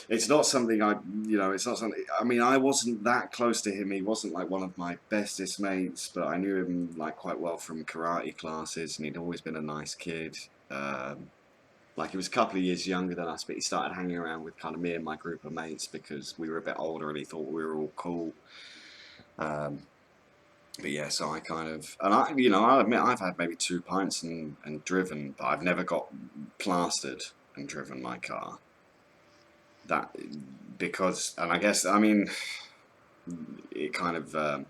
it's not something it's not something. I mean, I wasn't that close to him. He wasn't like one of my bestest mates, but I knew him like quite well from karate classes, and he'd always been a nice kid. Like he was a couple of years younger than us, but he started hanging around with kind of me and my group of mates because we were a bit older and he thought we were all cool. Um, but yeah, so I kind of, and I'll admit I've had maybe 2 pints and driven, but I've never got plastered and driven my car. That because, and I guess, I mean, it kind of, and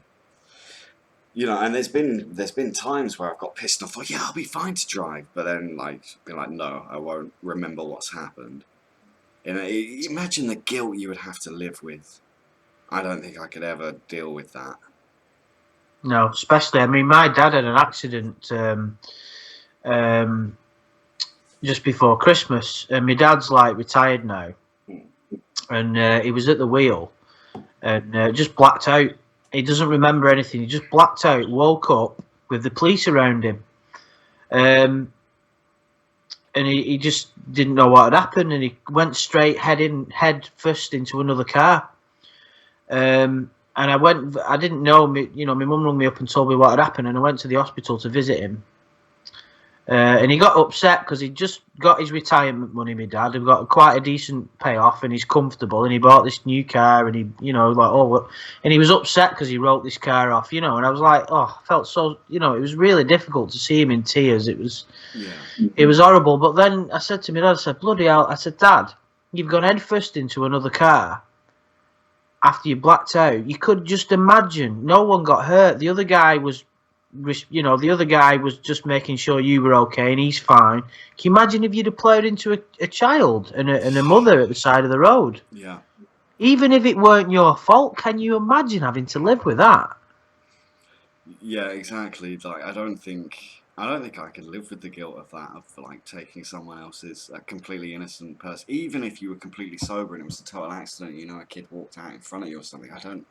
there's been times where I've got pissed off, like, yeah, I'll be fine to drive, but then like, be like, no, I won't remember what's happened. Imagine the guilt you would have to live with. I don't think I could ever deal with that. No, especially, I mean, my dad had an accident um, just before Christmas, and my dad's like retired now, and he was at the wheel and just blacked out. He doesn't remember anything. He just blacked out, woke up with the police around him. Um, and he just didn't know what had happened, and he went straight head first into another car. And I didn't know, my mum rang me up and told me what had happened, and I went to the hospital to visit him. And he got upset because he just got his retirement money, my dad. He got quite a decent payoff and he's comfortable and he bought this new car and and he was upset because he wrote this car off, and I was like, oh, I felt so, it was really difficult to see him in tears. It was horrible. But then I said to my dad, I said, bloody hell, I said, Dad, you've gone headfirst into another car after you blacked out. You could just imagine, no one got hurt. The other guy was just making sure you were okay and he's fine. Can you imagine if you'd have plowed into a child and a mother at the side of the road? Yeah. Even if it weren't your fault, can you imagine having to live with that? Yeah, exactly. Like I don't think I could live with the guilt of that, of like taking someone else's a completely innocent person, even if you were completely sober and it was a total accident. A kid walked out in front of you or something. I don't.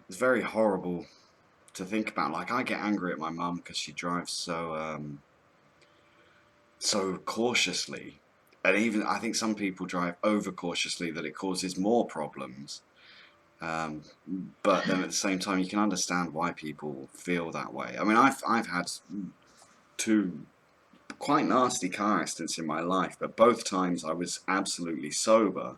It's very horrible. to think about. Like, I get angry at my mum because she drives so cautiously, and even I think some people drive over cautiously that it causes more problems. Um, but then at the same time, you can understand why people feel that way. I mean, I've had two quite nasty car accidents in my life, but both times I was absolutely sober.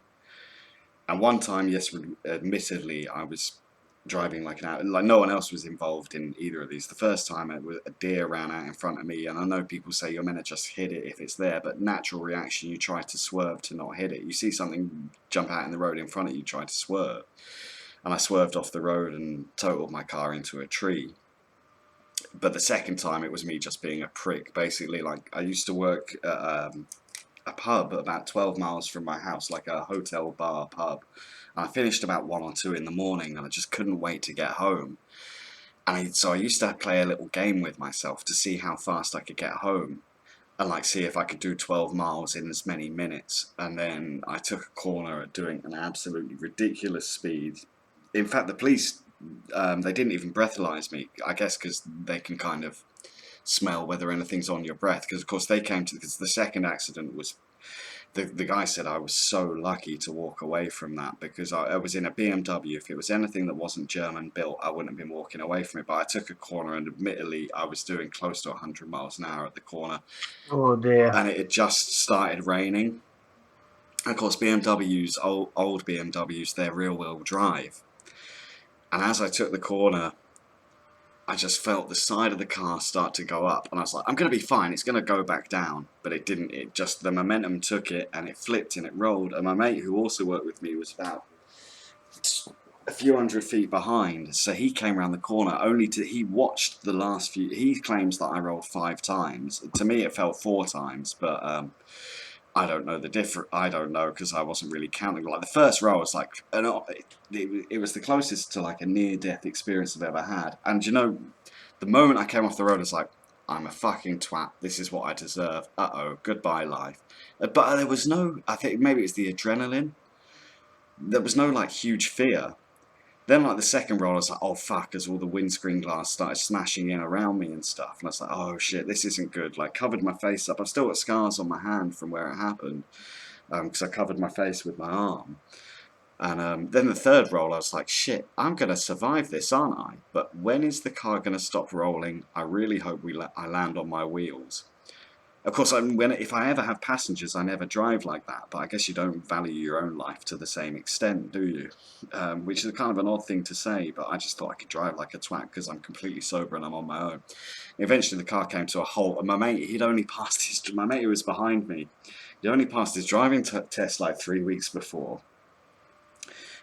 And one time, yes, admittedly, I was driving like no one else was involved in either of these. The first time, a deer ran out in front of me, and I know people say you're meant to just hit it if it's there, but natural reaction, you try to swerve to not hit it. You see something jump out in the road in front of you, try to swerve, and I swerved off the road and totaled my car into a tree. But the second time, it was me just being a prick. Basically, like I used to work at a pub about 12 miles from my house, like a hotel bar pub. And I finished about 1 or 2 in the morning, and I just couldn't wait to get home. So I used to play a little game with myself to see how fast I could get home, and like see if I could do 12 miles in as many minutes. And then I took a corner at doing an absolutely ridiculous speed. In fact, the police, they didn't even breathalyze me. I guess because they can kind of smell whether anything's on your breath. Because of course they came to, because the second accident was, the guy said I was so lucky to walk away from that, because I was in a BMW. If it was anything that wasn't German built, I wouldn't have been walking away from it. But I took a corner, and admittedly, I was doing close to 100 miles an hour at the corner, Oh dear. and it had just started raining. And of course, BMWs, old BMWs, they're rear-wheel drive. And as I took the corner, I just felt the side of the car start to go up, and I was like, I'm going to be fine, it's going to go back down. But it didn't. It just, the momentum took it, and it flipped and it rolled. And my mate, who also worked with me, was about a few hundred feet behind, so he came around the corner only to, he watched the last few, he claims that I rolled 5 times. To me it felt 4 times, but I don't know, because I wasn't really counting. Like the first roll was like, it was the closest to like a near-death experience I've ever had. And you know, the moment I came off the road, I was like, I'm a fucking twat. This is what I deserve. Uh-oh, goodbye life. But there was no, I think maybe it's the adrenaline. There was no like huge fear. Then like the second roll, I was like, oh fuck, as all the windscreen glass started smashing in around me and stuff. And I was like, oh shit, this isn't good. Like covered my face up. I've still got scars on my hand from where it happened, because I covered my face with my arm. And then the third roll, I was like, shit, I'm going to survive this, aren't I? But when is the car going to stop rolling? I really hope I land on my wheels. Of course, if I ever have passengers, I never drive like that. But I guess you don't value your own life to the same extent, do you? Which is kind of an odd thing to say, but I just thought I could drive like a twat because I'm completely sober and I'm on my own. Eventually, the car came to a halt, and my mate, my mate who was behind me, he'd only passed his driving test like 3 weeks before.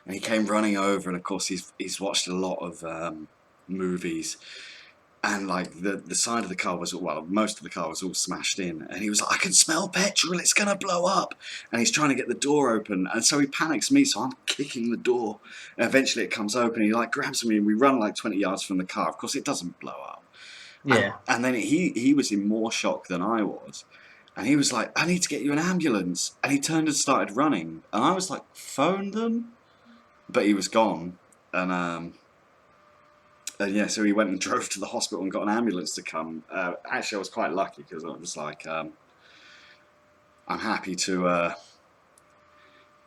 And he came running over, and of course he's watched a lot of movies, and like the side of the car was, well, most of the car was all smashed in, and he was like, I can smell petrol, it's gonna blow up. And he's trying to get the door open, and so he panics me, so I'm kicking the door, and eventually it comes open. He like grabs me, and we run like 20 yards from the car. Of course it doesn't blow up. Yeah. And then he was in more shock than I was. And he was like, I need to get you an ambulance. And he turned and started running. And I was like, phone them? But he was gone. And yeah, so he went and drove to the hospital and got an ambulance to come. Actually, I was quite lucky, because I was like, I'm happy to. I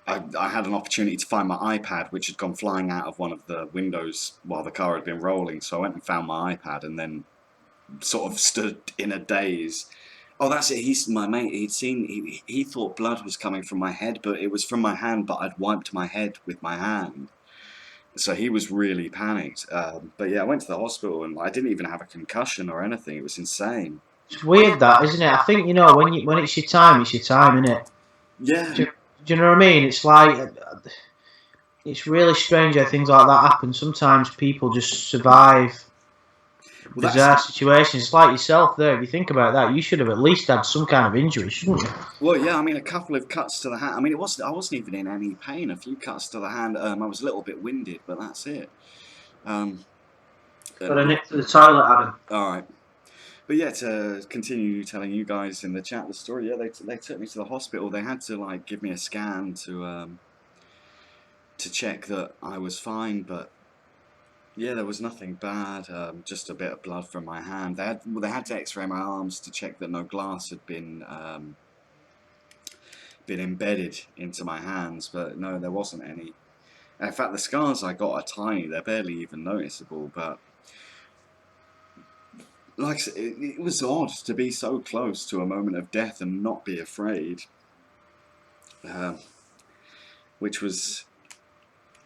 had an opportunity to find my iPad, which had gone flying out of one of the windows while the car had been rolling. So I went and found my iPad, and then sort of stood in a daze. Oh, that's it. My mate. He thought blood was coming from my head, but it was from my hand. But I'd wiped my head with my hand. So he was really panicked. But yeah, I went to the hospital, and I didn't even have a concussion or anything. It was insane. It's weird that, isn't it? I think, you know, when it's your time, isn't it? Yeah. Do you know what I mean? It's like, it's really strange how things like that happen. Sometimes people just survive Well, bizarre situations. It's like yourself there. If you think about that, you should have at least had some kind of injury, shouldn't you? Well, yeah. I mean, a couple of cuts to the hand. I mean, I wasn't even in any pain. A few cuts to the hand. I was a little bit winded, but that's it. Got a nip to the toilet, Adam. All right. But yeah, to continue telling you guys in the chat the story, yeah, they took me to the hospital. They had to like give me a scan to check that I was fine, but Yeah, there was nothing bad. Just a bit of blood from my hand. They had to X-ray my arms to check that no glass had been embedded into my hands, but no, there wasn't any. And in fact, the scars I got are tiny. They're barely even noticeable. But like I said, it was odd to be so close to a moment of death and not be afraid, um, which was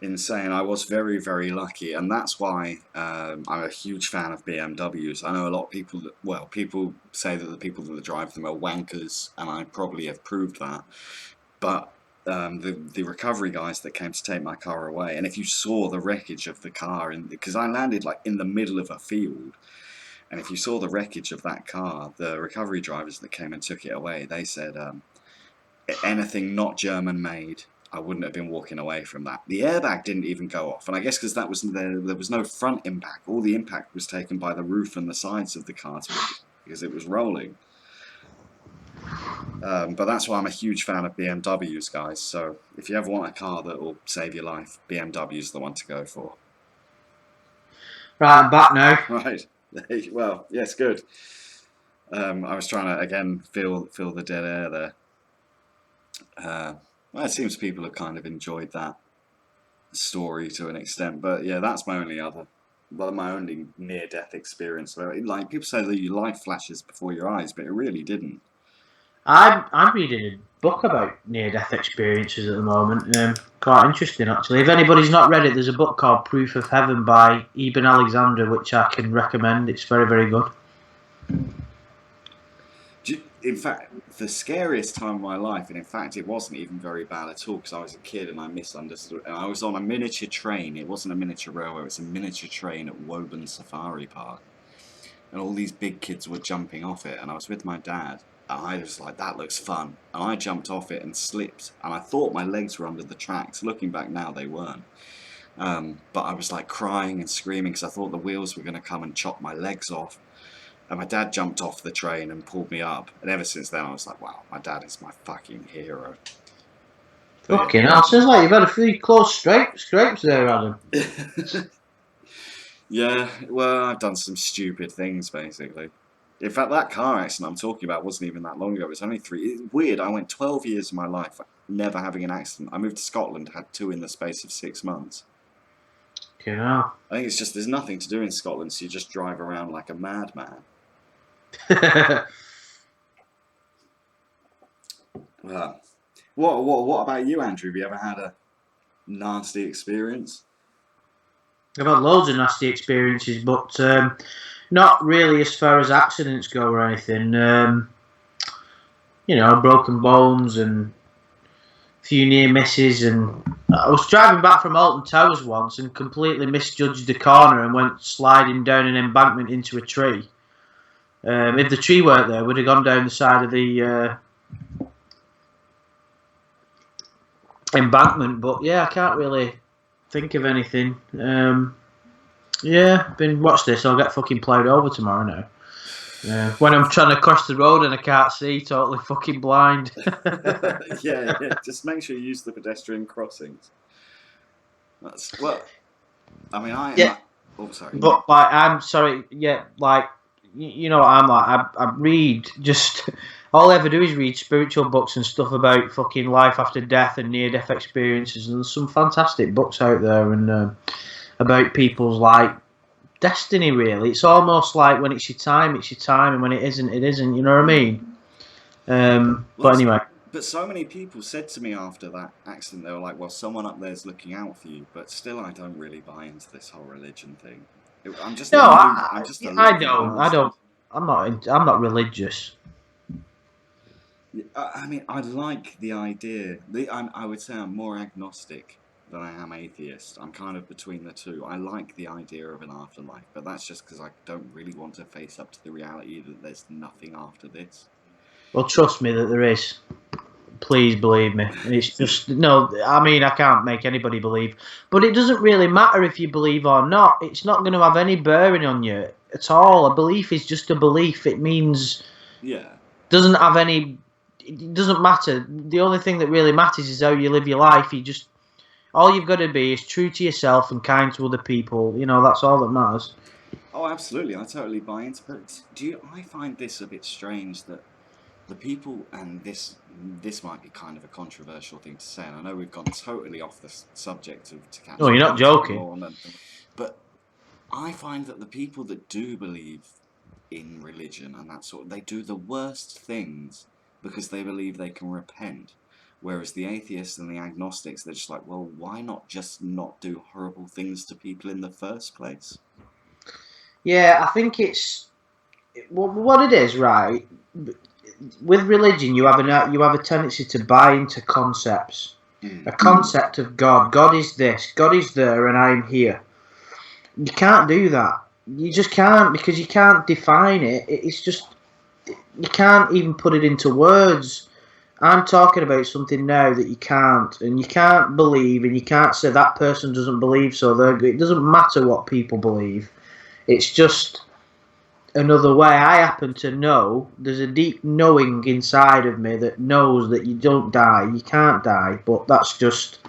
insane. I was very, very lucky, and that's why I'm a huge fan of BMWs. I know a lot of people that, well, people say that the people that drive them are wankers, and I probably have proved that. But the recovery guys that came to take my car away, and if you saw the wreckage of the car, because I landed like in the middle of a field, and if you saw the wreckage of that car, the recovery drivers that came and took it away, they said anything not German made, I wouldn't have been walking away from that. The airbag didn't even go off, and I guess because that was there was no front impact. All the impact was taken by the roof and the sides of the car because it was rolling. But that's why I'm a huge fan of BMWs, guys. So if you ever want a car that will save your life, BMW's the one to go for. Right, I'm back now. Right. Well, yes, good. I was trying to again feel the dead air there. Well, it seems people have kind of enjoyed that story to an extent, but yeah, that's my only near-death experience. Like people say that your life flashes before your eyes, but it really didn't. I'm reading a book about near-death experiences at the moment. Quite interesting, actually. If anybody's not read it, there's a book called Proof of Heaven by Ibn Alexander, which I can recommend. It's very, very good. In fact, the scariest time of my life, and in fact, it wasn't even very bad at all because I was a kid and I misunderstood. And I was on a miniature train. It wasn't a miniature railway. It was a miniature train at Woburn Safari Park, and all these big kids were jumping off it. And I was with my dad. And I was like, that looks fun. And I jumped off it and slipped. And I thought my legs were under the tracks. Looking back now, they weren't. But I was like crying and screaming because I thought the wheels were going to come and chop my legs off. And my dad jumped off the train and pulled me up. And ever since then, I was like, wow, my dad is my fucking hero. Fucking hell, sounds like you've had a few close scrapes there, Adam. Yeah, well, I've done some stupid things, basically. In fact, that car accident I'm talking about wasn't even that long ago. It was only 3. It's weird. I went 12 years of my life never having an accident. I moved to Scotland, had 2 in the space of 6 months. Fucking hell. I think it's just there's nothing to do in Scotland, so you just drive around like a madman. What about you, Andrew? Have you ever had a nasty experience? I've had loads of nasty experiences, but not really as far as accidents go or anything. Broken bones and a few near misses. And I was driving back from Alton Towers once and completely misjudged the corner and went sliding down an embankment into a tree. If the tree weren't there, we'd have gone down the side of the embankment. But yeah, I can't really think of anything. Watch this. I'll get fucking ploughed over tomorrow now. When I'm trying to cross the road and I can't see, totally fucking blind. Yeah. Just make sure you use the pedestrian crossings. Sorry. But I'm sorry. Yeah, you know what I'm like. I read just all I ever do is read spiritual books and stuff about fucking life after death and near-death experiences. And there's some fantastic books out there and about people's destiny. Really, it's almost like when it's your time, and when it isn't, it isn't. You know what I mean? But anyway. But so many people said to me after that accident, they were like, well, someone up there's looking out for you. But still, I don't really buy into this whole religion thing. I'm not religious. I mean, I like the idea. I would say I'm more agnostic than I am atheist. I'm kind of between the two. I like the idea of an afterlife, but that's just because I don't really want to face up to the reality that there's nothing after this. Well, trust me that there is. Please believe me. It's just no. I mean, I can't make anybody believe, but it doesn't really matter if you believe or not. It's not going to have any bearing on you at all. A belief is just a belief. It means doesn't have any. It doesn't matter. The only thing that really matters is how you live your life. All you've got to be is true to yourself and kind to other people. You know, that's all that matters. Oh, absolutely. I totally buy into. But I find this a bit strange that the people, and this might be kind of a controversial thing to say, and I know we've gone totally off the subject of To Oh, Catch a you're not Predator and joking. Lorne, but I find that the people that do believe in religion and that sort of, they do the worst things because they believe they can repent. Whereas the atheists and the agnostics, they're just like, well, why not just not do horrible things to people in the first place? Yeah, I think it's what it is, right? With religion, you have a tendency to buy into concepts. A Mm. concept of God. God is this. God is there, and I'm here. You can't do that. You just can't because you can't define it. It's just you can't even put it into words. I'm talking about something now that you can't, and you can't believe, and you can't say that person doesn't believe. So it doesn't matter what people believe. It's just another way. I happen to know there's a deep knowing inside of me that knows that you don't die, you can't die, but that's just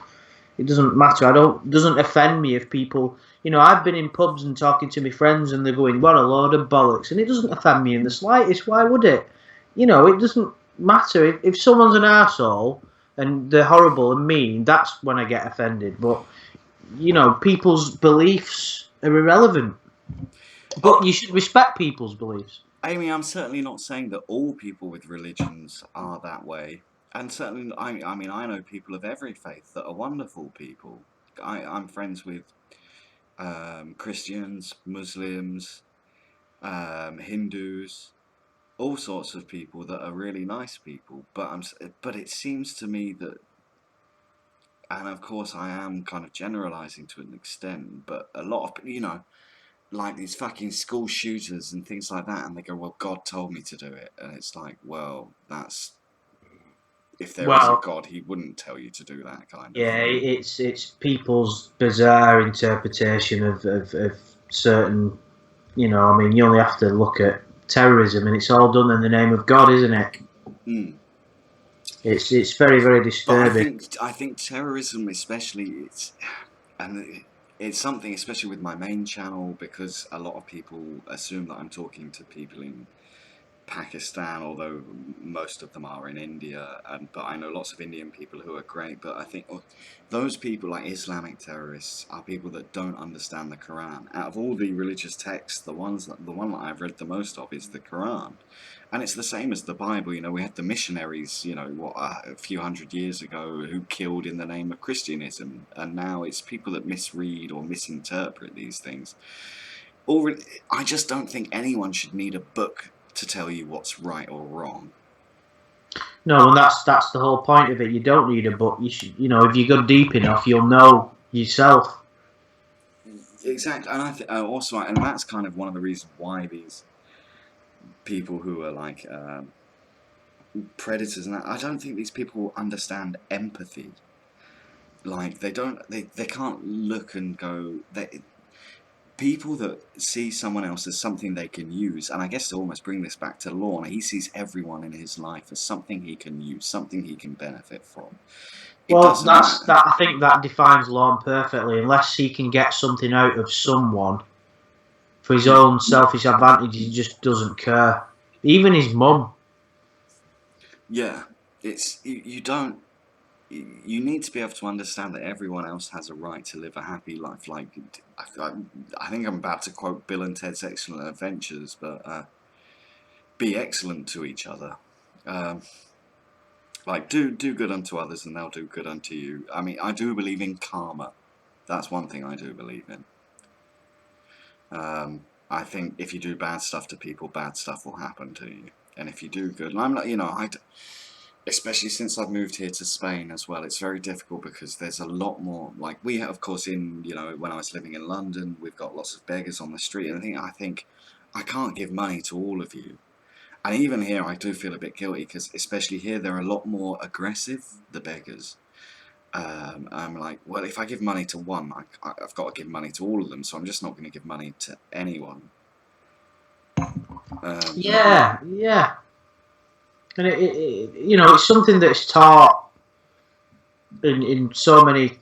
it doesn't matter. I don't doesn't offend me if people I've been in pubs and talking to my friends and they're going, what a load of bollocks, and it doesn't offend me in the slightest. Why would it? It doesn't matter. If someone's an arsehole and they're horrible and mean, that's when I get offended. But people's beliefs are irrelevant. But Oh, you should respect people's beliefs. Amy, I'm certainly not saying that all people with religions are that way. And certainly, I mean, I know people of every faith that are wonderful people. I'm friends with Christians, Muslims, Hindus, all sorts of people that are really nice people. But it seems to me that, and of course, I am kind of generalizing to an extent, but a lot of like these fucking school shooters and things like that, and they go, "Well, God told me to do it," and it's like, well, that's if there is a Well, God, He wouldn't tell you to do that kind of yeah, thing. it's people's bizarre interpretation of certain. I mean, you only have to look at terrorism, and it's all done in the name of God, isn't it? Mm. It's very very But disturbing. I think terrorism, especially, and it's something, especially with my main channel, because a lot of people assume that I'm talking to people in Pakistan, although most of them are in India, but I know lots of Indian people who are great. But I think those people, like Islamic terrorists, are people that don't understand the Quran. Out of all the religious texts, the one that I've read the most of is the Quran, and it's the same as the Bible. We had the missionaries, a few hundred years ago, who killed in the name of Christianism, and now it's people that misread or misinterpret these things. Or I just don't think anyone should need a book to tell you what's right or wrong. No, and that's the whole point of it. You don't need a book. You should, if you go deep enough, you'll know yourself. Exactly, and also, and that's kind of one of the reasons why these people who are like predators and that, I don't think these people understand empathy. Like they can't look and go. People that see someone else as something they can use, and I guess to almost bring this back to Lorne, he sees everyone in his life as something he can use, something he can benefit from. It Well, doesn't matter. I think that defines Lorne perfectly. Unless he can get something out of someone for his Mm. own selfish advantage, he just doesn't care. Even his mum. Yeah, you don't. You need to be able to understand that everyone else has a right to live a happy life. Like, I think I'm about to quote Bill and Ted's Excellent Adventures, but be excellent to each other. Um, like, do good unto others, and they'll do good unto you. I mean, I do believe in karma. That's one thing I do believe in. I think if you do bad stuff to people, bad stuff will happen to you. And if you do good, and I'm not, especially since I've moved here to Spain as well, it's very difficult because there's a lot more. Like we have, of course, when I was living in London, we've got lots of beggars on the street, and I think I can't give money to all of you. And even here, I do feel a bit guilty because, especially here, they're a lot more aggressive, the beggars. I'm like, well, if I give money to one, I've got to give money to all of them, so I'm just not going to give money to anyone. Um, Yeah, yeah. And it's something that's taught in so many.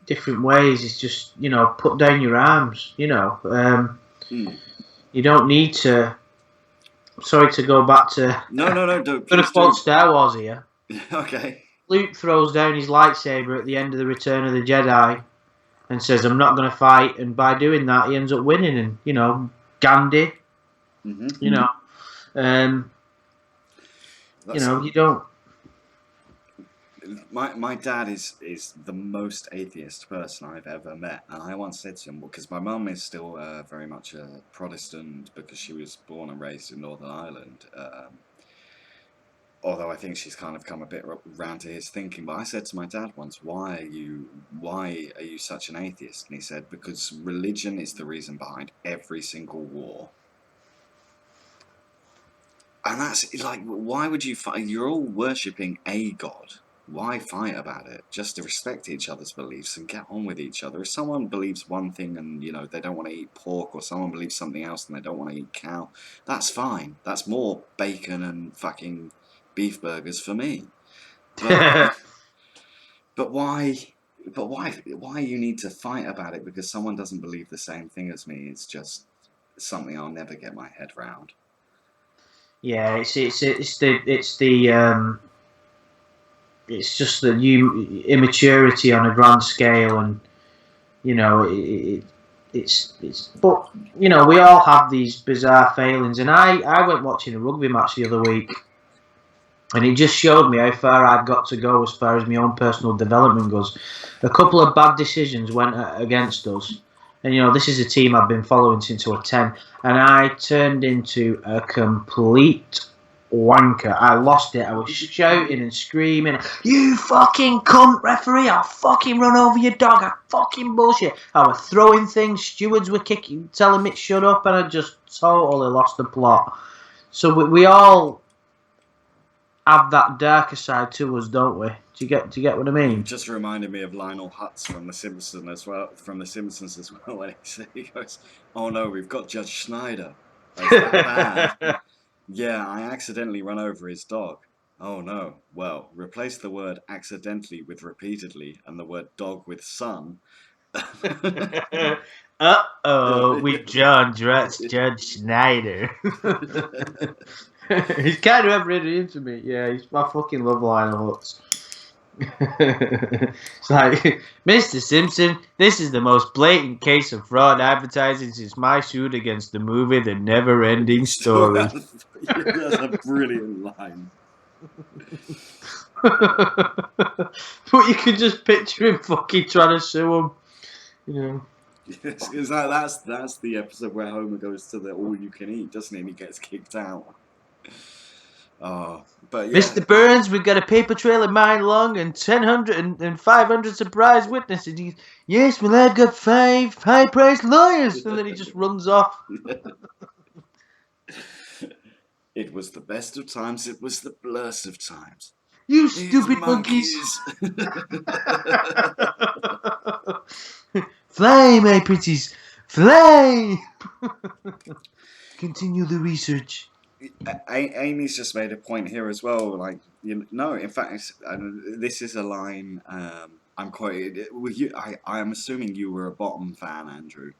different ways is just, put down your arms. Mm. You don't need to. Sorry to go back to. No, no, no. I'm Don't, gonna please quote do. Star Wars here. Okay. Luke throws down his lightsaber at the end of the Return of the Jedi and says, "I'm not going to fight." And by doing that, he ends up winning. And Gandhi. Hmm. You know, um, That's you don't. my dad is the most atheist person I've ever met, and I once said to him, because my mum is still very much a Protestant because she was born and raised in Northern Ireland. Although I think she's kind of come a bit round to his thinking. But I said to my dad once, why are you such an atheist? And he said, because religion is the reason behind every single war. And that's like, why would you fight? You're all worshipping a god. Why fight about it? Just to respect each other's beliefs and get on with each other. If someone believes one thing and they don't want to eat pork, or someone believes something else and they don't want to eat cow, that's fine. That's more bacon and fucking beef burgers for me. But but why? But why you need to fight about it because someone doesn't believe the same thing as me? It's just something I'll never get my head round. Yeah, it's just the new immaturity on a grand scale, and it's. But we all have these bizarre failings, and I went watching a rugby match the other week, and it just showed me how far I've got to go as far as my own personal development goes. A couple of bad decisions went against us, and this is a team I've been following since I was 10, and I turned into a complete wanker. I lost it. I was shouting and screaming, "You fucking cunt referee! I'll fucking run over your dog! I fucking bullshit!" I was throwing things. Stewards were kicking, telling me to shut up, and I just totally lost the plot. So we all have that darker side to us, don't we? Do you get what I You've mean? just reminded me of Lionel Hutz from The Simpsons as well. From The Simpsons as well, when he goes, "Oh no, we've got Judge Schneider. Oh, is that bad? Yeah, I accidentally run over his dog. Oh no. Well, replace the word accidentally with repeatedly, and the word dog with son." Uh-oh, with Judge Schneider. He's kind of really into me. Yeah, he's my fucking love Lionel Hutz. It's like, Mr. Simpson, this is the most blatant case of fraud advertising since my suit against the movie The Never Ending Story. That's a brilliant line. But you can just picture him fucking trying to sue him. Yes, is that's the episode where Homer goes to the all you can eat, doesn't he? And he gets kicked out. Oh, but yeah, Mr. Burns, we've got a paper trail a mile long and 1,000 and 500 surprise witnesses. Yes, well, I've got 5 high-priced lawyers. And then he just runs off. it was the best of times. It was the blurst of times. You These stupid monkeys. Fly, my pretties. Fly. Continue the research. Amy's just made a point here as well. Like, no, in fact, this is a line. I'm quoting with you. I am assuming you were a Bottom fan, Andrew.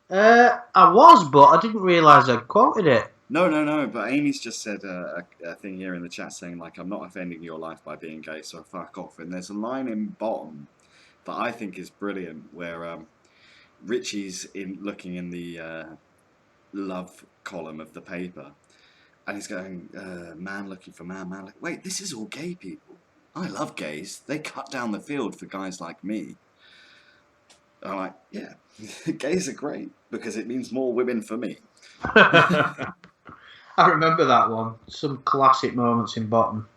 I was, but I didn't realise I'd quoted it. No, no, no. But Amy's just said a thing here in the chat saying like, "I'm not offending your life by being gay, so fuck off." And there's a line in Bottom that I think is brilliant where Richie's looking in the love column of the paper, and he's going, "Man looking for man, man. Wait, this is all gay people. I love gays. They cut down the field for guys like me." And I'm like, yeah, gays are great because it means more women for me. I remember that one. Some classic moments in Bottom.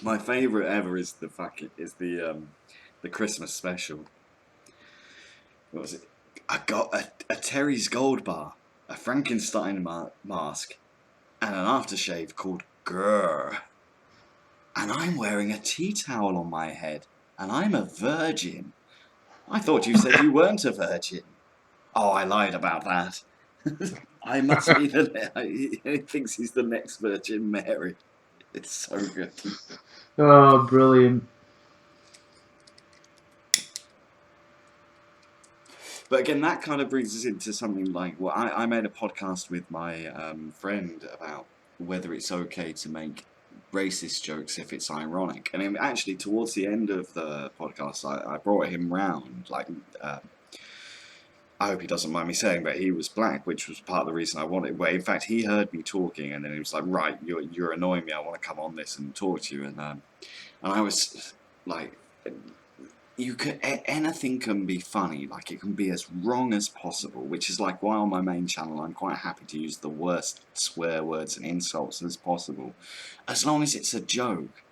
My favourite ever is the Christmas special. What was it? I got a Terry's Gold Bar, a Frankenstein mask, and an aftershave called Grr. And I'm wearing a tea towel on my head, and I'm a virgin. I thought you said you weren't a virgin. Oh, I lied about that. I must be he thinks he's the next Virgin Mary. It's so good. Oh, brilliant. But again, that kind of brings us into something like, well, I made a podcast with my friend about whether it's okay to make racist jokes if it's ironic. And actually, towards the end of the podcast, I brought him round. Like, I hope he doesn't mind me saying, but he was black, which was part of the reason I wanted. Well, in fact, he heard me talking, and then he was like, "Right, you're annoying me. I want to come on this and talk to you." And I was like, you could anything can be funny, like it can be as wrong as possible, which is like why on my main channel I'm quite happy to use the worst swear words and insults as possible, as long as it's a joke.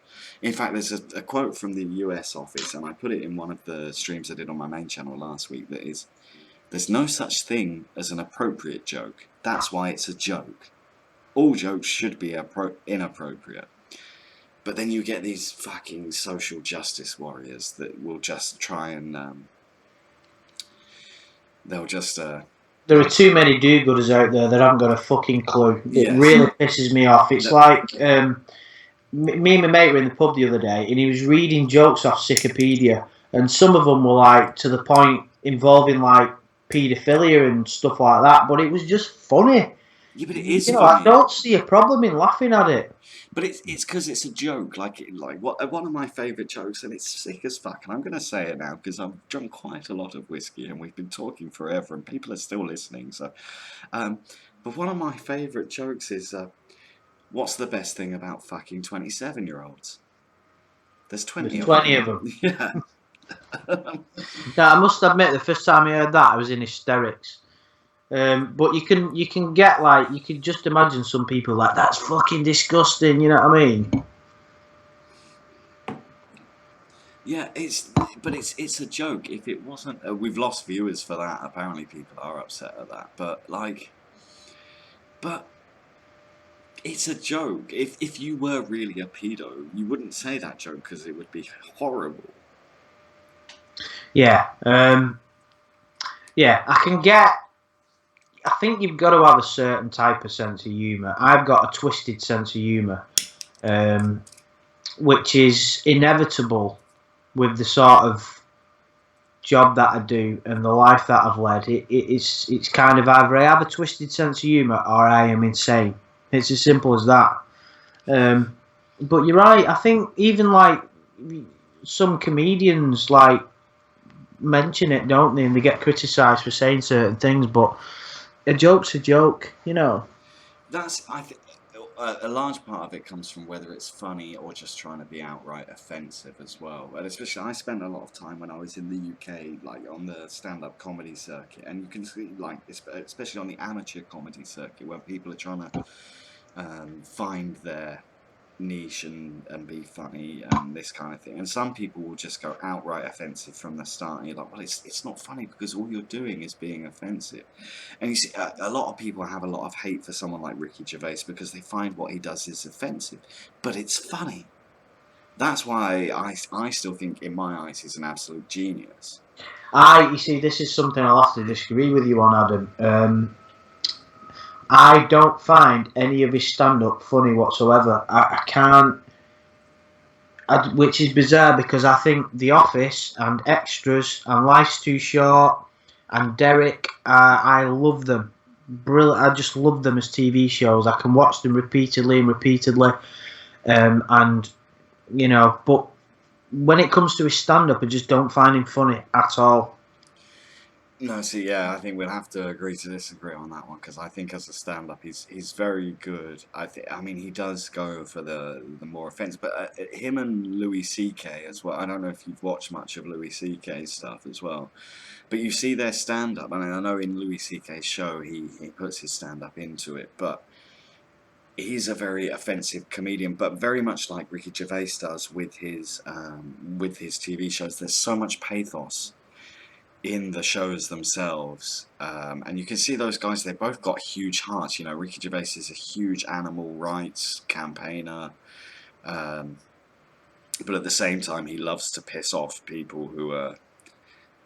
In fact, there's a quote from the US office, and I put it in one of the streams I did on my main channel last week, that is, there's no such thing as an appropriate joke. That's why it's a joke. All jokes should be inappropriate. But then you get these fucking social justice warriors that will just try and they'll just There are too many do-gooders out there that haven't got a fucking clue. It yes. really pisses me off. It's like me and my mate were in the pub the other day, and he was reading jokes off Wikipedia, and some of them were like to the point involving like paedophilia and stuff like that. But it was just funny. Yeah, but it is You know, funny. I don't see a problem in laughing at it. But it's because it's a joke. Like one of my favourite jokes, and it's sick as fuck. And I'm going to say it now because I've drunk quite a lot of whiskey, and we've been talking forever, and people are still listening. So, but one of my favourite jokes is, what's the best thing about fucking 27-year-olds? There's 20 There's of 20 them. of them. Yeah. Now, I must admit, the first time I heard that, I was in hysterics. But you can get like, you can just imagine some people like, that's fucking disgusting. You know what I mean? Yeah, it's a joke. If it wasn't, we've lost viewers for that. Apparently, people are upset at that. But it's a joke. If you were really a pedo, you wouldn't say that joke because it would be horrible. Yeah. Yeah. I think you've got to have a certain type of sense of humour. I've got a twisted sense of humour, which is inevitable with the sort of job that I do and the life that I've led. It's kind of either I have a twisted sense of humour or I am insane. It's as simple as that. But you're right. I think even like some comedians like mention it, don't they? And they get criticised for saying certain things, but a joke's a joke, you know. I think a large part of it comes from whether it's funny or just trying to be outright offensive as well. And especially, I spent a lot of time when I was in the UK, like on the stand-up comedy circuit, and you can see, like, especially on the amateur comedy circuit, where people are trying to find their niche and be funny and this kind of thing. And some people will just go outright offensive from the start, and you're like, well, it's not funny because all you're doing is being offensive. And you see, a lot of people have a lot of hate for someone like Ricky Gervais because they find what he does is offensive, but it's funny. That's why I still think, in my eyes, he's an absolute genius. You see, this is something I'll have to disagree with you on, Adam. I don't find any of his stand-up funny whatsoever. I can't, which is bizarre because I think The Office and Extras and Life's Too Short and Derek, I love them. Brilliant. I just love them as TV shows. I can watch them repeatedly and repeatedly. And, you know, but when it comes to his stand-up, I just don't find him funny at all. No, see, yeah, I think we'll have to agree to disagree on that one because I think as a stand-up, he's very good. I mean, he does go for the more offensive, but him and Louis C.K. as well. I don't know if you've watched much of Louis C.K.'s stuff as well, but you see their stand-up. I mean, I know in Louis C.K.'s show he puts his stand-up into it, but he's a very offensive comedian, but very much like Ricky Gervais does with his TV shows. There's so much pathos in the shows themselves, and you can see those guys, they both got huge hearts. You know, Ricky Gervais is a huge animal rights campaigner, but at the same time he loves to piss off people who are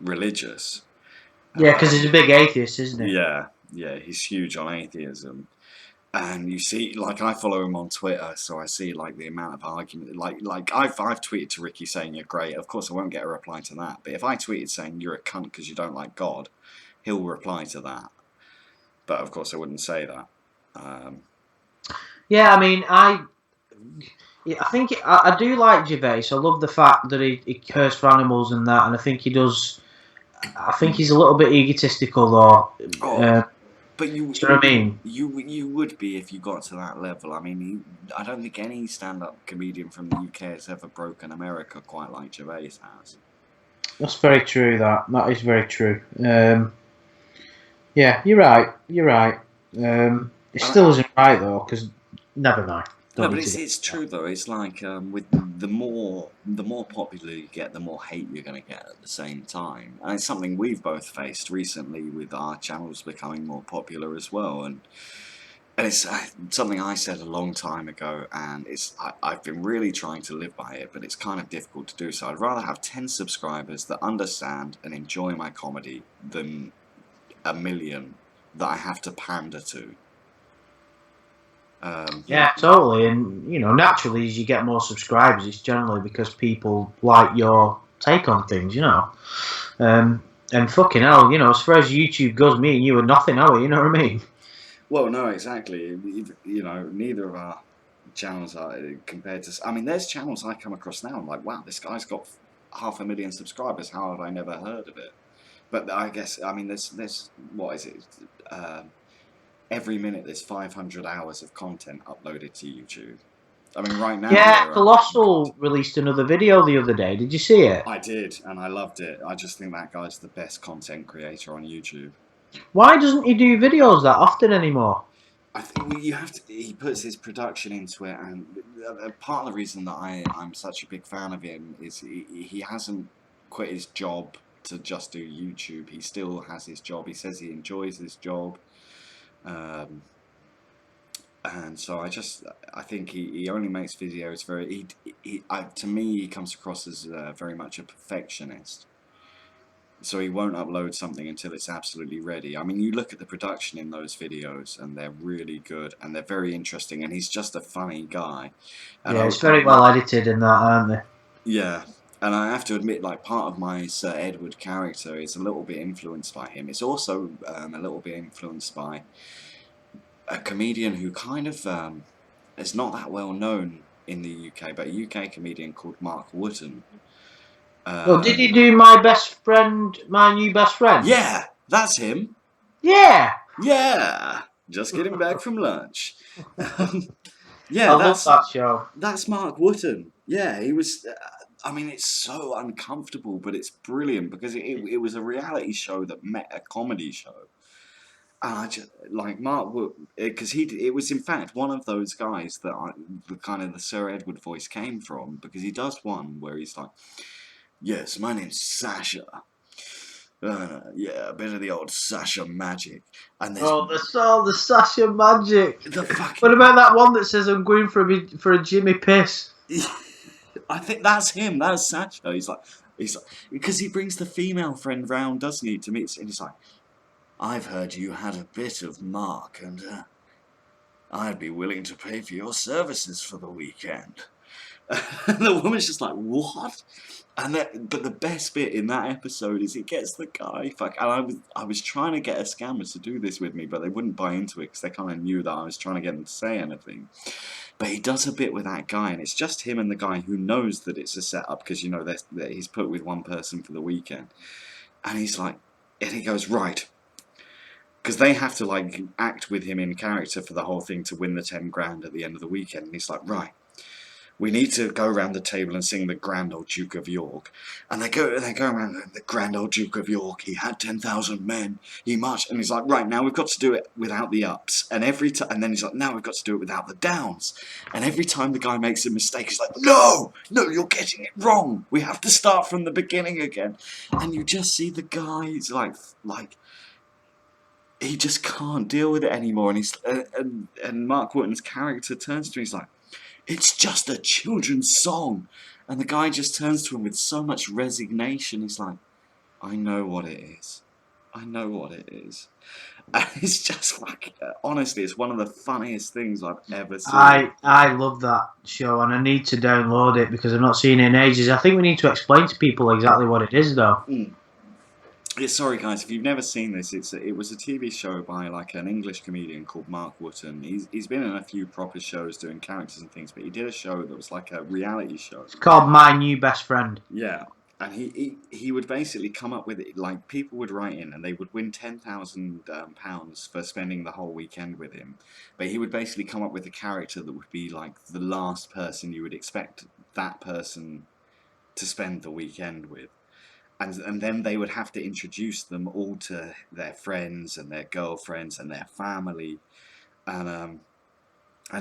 religious. Yeah, because he's a big atheist, isn't he? Yeah, he's huge on atheism. And you see, like, I follow him on Twitter, so I see, like, the amount of argument. Like I've tweeted to Ricky saying you're great. Of course, I won't get a reply to that. But if I tweeted saying you're a cunt because you don't like God, he'll reply to that. But of course, I wouldn't say that. Yeah, I mean, I think I do like Gervais. I love the fact that he cares for animals and that, and I think he does. I think he's a little bit egotistical, though. Oh, but Do you know what I mean? you would be if you got to that level. I mean, I don't think any stand-up comedian from the UK has ever broken America quite like Gervais has. That's very true. That is very true. Yeah, you're right. You're right. It And still isn't right though, because never mind. No, Don't but need to get it's into that. true though. It's like with the more popular you get, the more hate you're going to get at the same time, and it's something we've both faced recently with our channels becoming more popular as well. And it's something I said a long time ago, and I've been really trying to live by it, but it's kind of difficult to do so. I'd rather have 10 subscribers that understand and enjoy my comedy than a million that I have to pander to. Yeah, totally. And naturally, as you get more subscribers, it's generally because people like your take on things. Um, and fucking hell, as far as YouTube goes, me and you are nothing, are we? You know what I mean? Well, no, exactly. Neither of our channels are compared to. I mean, there's channels I come across now. I'm like, wow, this guy's got 500,000 subscribers. How have I never heard of it? But I guess I mean, there's what is it? Every minute there's 500 hours of content uploaded to YouTube. I mean, right now Yeah, we're uploading Colossal content. released another video the other day. Did you see it? I did, and I loved it. I just think that guy's the best content creator on YouTube. Why doesn't he do videos that often anymore? I think you have to. He puts his production into it, and part of the reason that I'm such a big fan of him is he hasn't quit his job to just do YouTube. He still has his job. He says he enjoys his job, um, and so I think he only makes videos very. To me, he comes across as very much a perfectionist. So he won't upload something until it's absolutely ready. I mean, you look at the production in those videos, and they're really good, and they're very interesting, and he's just a funny guy. And Yeah, it's very well edited and that, aren't they? yeah, and I have to admit, like, part of my Sir Edward character is a little bit influenced by him. It's also a little bit influenced by a comedian who kind of is not that well known in the UK, but a UK comedian called Mark Wootton. Well, did he Um, do my new best friend? yeah, that's him. Yeah, Yeah, just getting back from lunch. I Yeah, love that show. that's Mark Wootton. Yeah, he was. I mean, it's so uncomfortable, but it's brilliant because it was a reality show that met a comedy show. And I just like Mark Wood because it was in fact one of those guys that the kind of the Sir Edward voice came from because he does one where he's like, "Yes, my name's Sasha. Yeah, a bit of the old Sasha magic." And there's The Sasha magic. the fucking. What about that one that says I'm going for a Jimmy piss? I think that's him. That's Sasha. He's like, because he brings the female friend round, doesn't he, to meet, and he's like, "I've heard you had a bit of Mark, and I'd be willing to pay for your services for the weekend." And the woman's just like, "What?" But the best bit in that episode is it gets the guy. Fuck, and I was trying to get a scammer to do this with me, but they wouldn't buy into it because they kind of knew that I was trying to get them to say anything. But he does a bit with that guy, and it's just him and the guy who knows that it's a setup because that he's put with one person for the weekend, and he's like, and he goes right. Because they have to like act with him in character for the whole thing to win the 10 grand at the end of the weekend. And he's like, right, we need to go around the table and sing the Grand Old Duke of York. And they go around the Grand Old Duke of York. He had 10,000 men. He marched, and he's like, right, now we've got to do it without the ups. And and then he's like, now we've got to do it without the downs. And every time the guy makes a mistake, he's like, no, you're getting it wrong. We have to start from the beginning again. And you just see the guys like he just can't deal with it anymore, and and Mark Wootton's character turns to him, he's like, "It's just a children's song," and the guy just turns to him with so much resignation. He's like, "I know what it is. I know what it is," and it's just like, honestly, it's one of the funniest things I've ever seen. I love that show and I need to download it because I've not seen it in ages. I think we need to explain to people exactly what it is though. Mm. Sorry guys, if you've never seen this, it was a TV show by like an English comedian called Mark Wootton. He's been in a few proper shows doing characters and things, but he did a show that was like a reality show. It's called My New Best Friend. Yeah, and he would basically come up with it like people would write in and they would win £10,000 for spending the whole weekend with him, but he would basically come up with a character that would be like the last person you would expect that person to spend the weekend with. And then they would have to introduce them all to their friends and their girlfriends and their family, and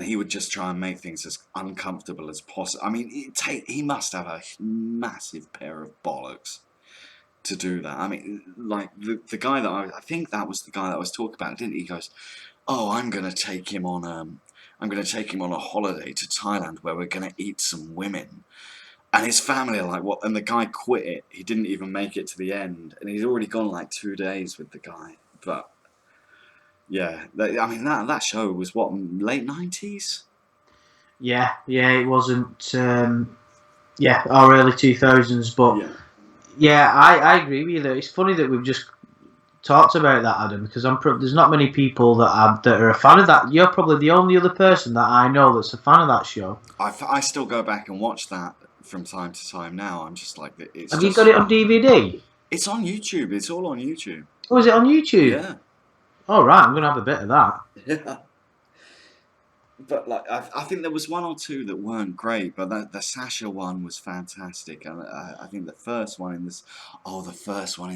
he would just try and make things as uncomfortable as possible. I mean, he must have a massive pair of bollocks to do that. I mean, like the guy that I think that was the guy that I was talking about, didn't he? He goes, "Oh, I'm gonna take him on a holiday to Thailand where we're gonna eat some women." And his family are like, what? And the guy quit it. He didn't even make it to the end. And he's already gone like 2 days with the guy. But, yeah. I mean, that show was what, late 90s? Yeah, it wasn't. Or early 2000s. But Yeah. yeah, I agree with you. Though it's funny that we've just talked about that, Adam, because there's not many people that are a fan of that. You're probably the only other person that I know that's a fan of that show. I still go back and watch that from time to time now. I'm just like, Have you got it on DVD? It's on YouTube. It's all on YouTube. Oh, is it on YouTube? Yeah. All right, I'm gonna have a bit of that. Yeah. But like, I think there was one or two that weren't great, but the Sasha one was fantastic. And I think the first one in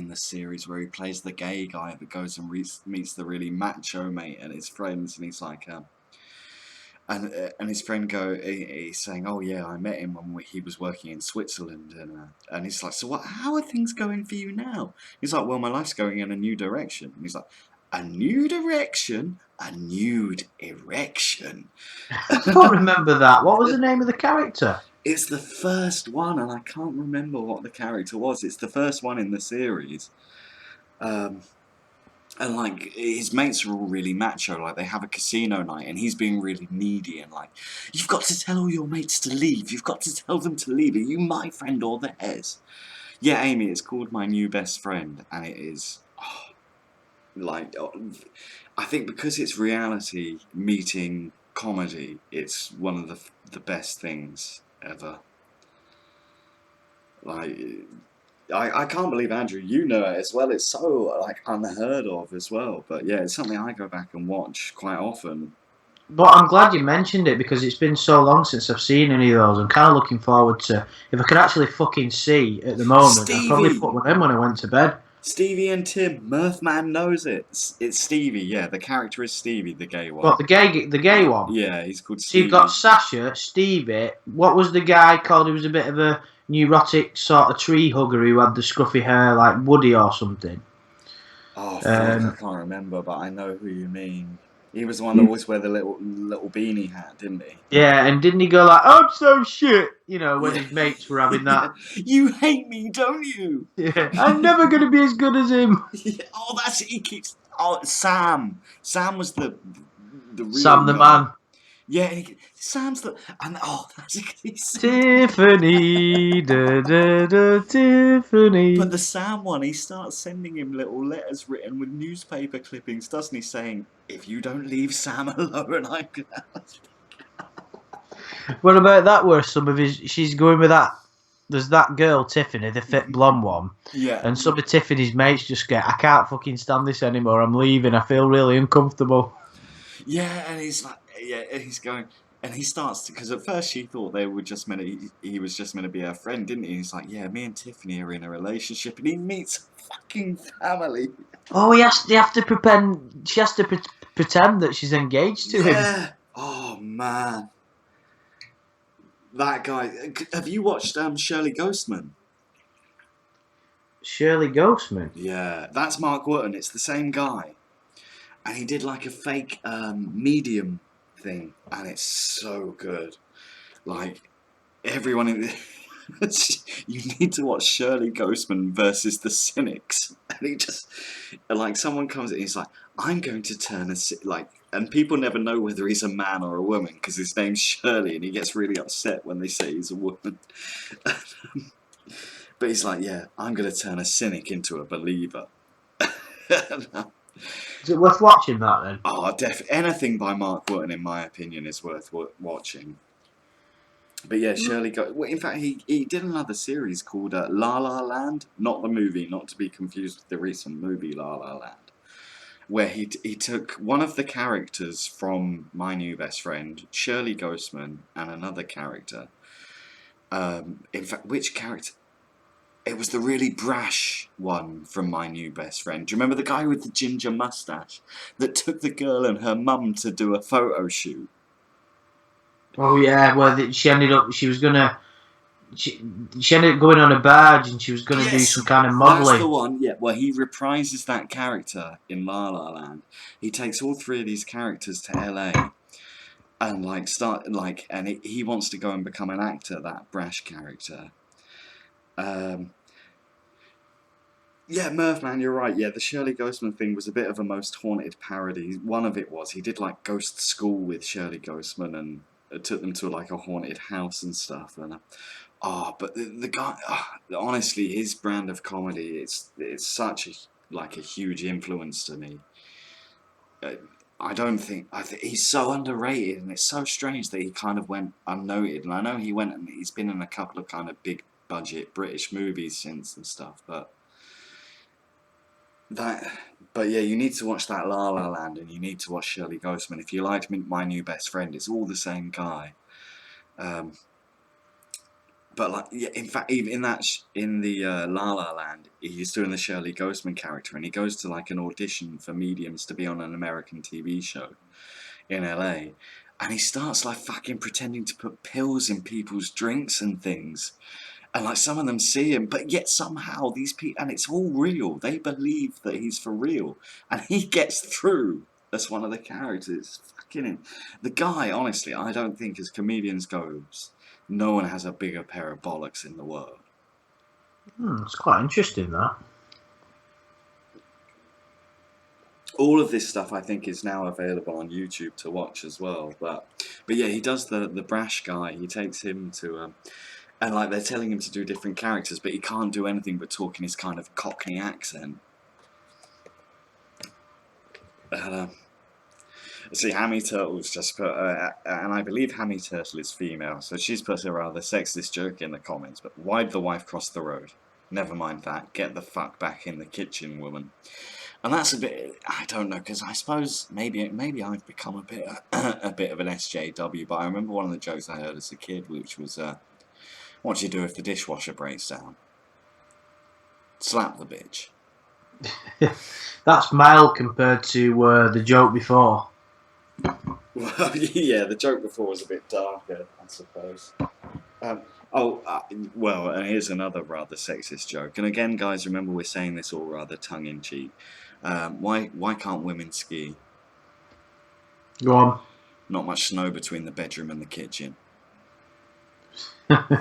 the series where he plays the gay guy that goes and meets the really macho mate and his friends, and he's like, and his friend he's saying, "Oh yeah, I met him when he was working in Switzerland," and he's like, "So what? How are things going for you now?" He's like, "Well, my life's going in a new direction." And he's like, "A new direction, a nude erection." I can't remember that. What was the name of the character? It's the first one, and I can't remember what the character was. It's the first one in the series. And like his mates are all really macho, like they have a casino night and he's being really needy and like, "You've got to tell all your mates to leave, you've got to tell them to leave, are you my friend or theirs?" Yeah, Amy, it's called My New Best Friend, and it is I think because it's reality meeting comedy, it's one of the best things ever. Like, I can't believe, Andrew, you know it as well. It's so like unheard of as well. But yeah, it's something I go back and watch quite often. But I'm glad you mentioned it because it's been so long since I've seen any of those. I'm kind of looking forward to, if I could actually fucking see at the moment, I'd probably put one in when I went to bed. Stevie and Tim, Mirthman knows it. It's Stevie, yeah. The character is Stevie, the gay one. What, the gay one? Yeah, he's called So Stevie. you've got Sasha, Stevie. What was the guy called who was a bit of a neurotic sort of tree hugger who had the scruffy hair like Woody or something? Oh, fuck, I can't remember, but I know who you mean. He was the one that always wear the little beanie hat, didn't he? Yeah, and didn't he go like, "I'm so shit," you know, when his mates were having that? You hate me, don't you? Yeah, I'm never going to be as good as him. Oh, that's it. He keeps. Oh, Sam. Sam was the real Sam the guy. man. Yeah, Sam's the. And that's it. Tiffany, Tiffany. But the Sam one, he starts sending him little letters written with newspaper clippings, doesn't he? Saying, "If you don't leave Sam alone, I'm gonna." What about that? Where some of his, she's going with that. There's that girl Tiffany, the fit blonde one. Yeah. And some of Tiffany's mates just get, "I can't fucking stand this anymore. I'm leaving. I feel really uncomfortable." Yeah, and he's like, yeah, and he's going, and he starts because at first she thought they were just meant to, he was just meant to be her friend, didn't he? And he's like, "Yeah, me and Tiffany are in a relationship," and he meets a fucking family. Oh, they have to pretend. She has to pretend that she's engaged to him. Yeah. Oh man, that guy. Have you watched Shirley Ghostman? Shirley Ghostman. Yeah, that's Mark Wootton. It's the same guy. And he did like a fake medium thing, and it's so good. Like, everyone in you need to watch Shirley Ghostman versus the Cynics. And he just, like, someone comes in, he's like, "I'm going to turn and people never know whether he's a man or a woman because his name's Shirley, and he gets really upset when they say he's a woman." But he's like, yeah, I'm going to turn a cynic into a believer. Is it worth watching that then? Oh, anything by Mark Wootton, in my opinion, is worth watching. But yeah, Shirley well, in fact, he did another series called La La Land, not the movie, not to be confused with the recent movie La La Land, where he took one of the characters from My New Best Friend, Shirley Ghostman, and another character. In fact, which character? It was the really brash one from My New Best Friend. Do you remember the guy with the ginger mustache that took the girl and her mum to do a photo shoot? Oh yeah, well she ended up she ended up going on a barge and she was gonna do Yes, some kind of that's the modelling. one. Yeah, well, he reprises that character in La La Land. He takes all three of these characters to LA and he wants to go and become an actor. That brash character. Yeah, Murph, man, you're right. Yeah, the Shirley Ghostman thing was a bit of a most haunted parody. One of it was he did like Ghost School with Shirley Ghostman and took them to like a haunted house and stuff. And but the guy, honestly, his brand of comedy, it's such a huge influence to me. I think he's so underrated, and it's so strange that he kind of went unnoted. And I know he went and he's been in a couple of kind of big budget British movies since and stuff, but. That, but yeah, you need to watch that La La Land, and you need to watch Shirley Ghostman. If you liked My New Best Friend, it's all the same guy. Um, but like, yeah, in fact, even in the La La Land, he's doing the Shirley Ghostman character, and he goes to like an audition for mediums to be on an American TV show in LA, and he starts like fucking pretending to put pills in people's drinks and things. And like some of them see him, but yet somehow these people, and it's all real. They believe that he's for real, and he gets through as one of the characters. Fucking the guy, honestly, I don't think as comedians goes, no one has a bigger pair of bollocks in the world. It's quite interesting that. All of this stuff I think is now available on YouTube to watch as well. But yeah, he does the brash guy. He takes him to and like they're telling him to do different characters, but he can't do anything but talk in his kind of Cockney accent. See, Hammy Turtle's just put, and I believe Hammy Turtle is female, so she's put a rather sexist joke in the comments. But why'd the wife cross the road? Never mind that. Get the fuck back in the kitchen, woman. And that's a bit, I don't know, because I suppose maybe I've become a bit a bit of an SJW. But I remember one of the jokes I heard as a kid, which was, what do you do if the dishwasher breaks down? Slap the bitch. That's mild compared to the joke before. Well, yeah, the joke before was a bit darker, I suppose. Well, and here's another rather sexist joke. And again, guys, remember we're saying this all rather tongue-in-cheek. Why can't women ski? Go on. Not much snow between the bedroom and the kitchen. Ain't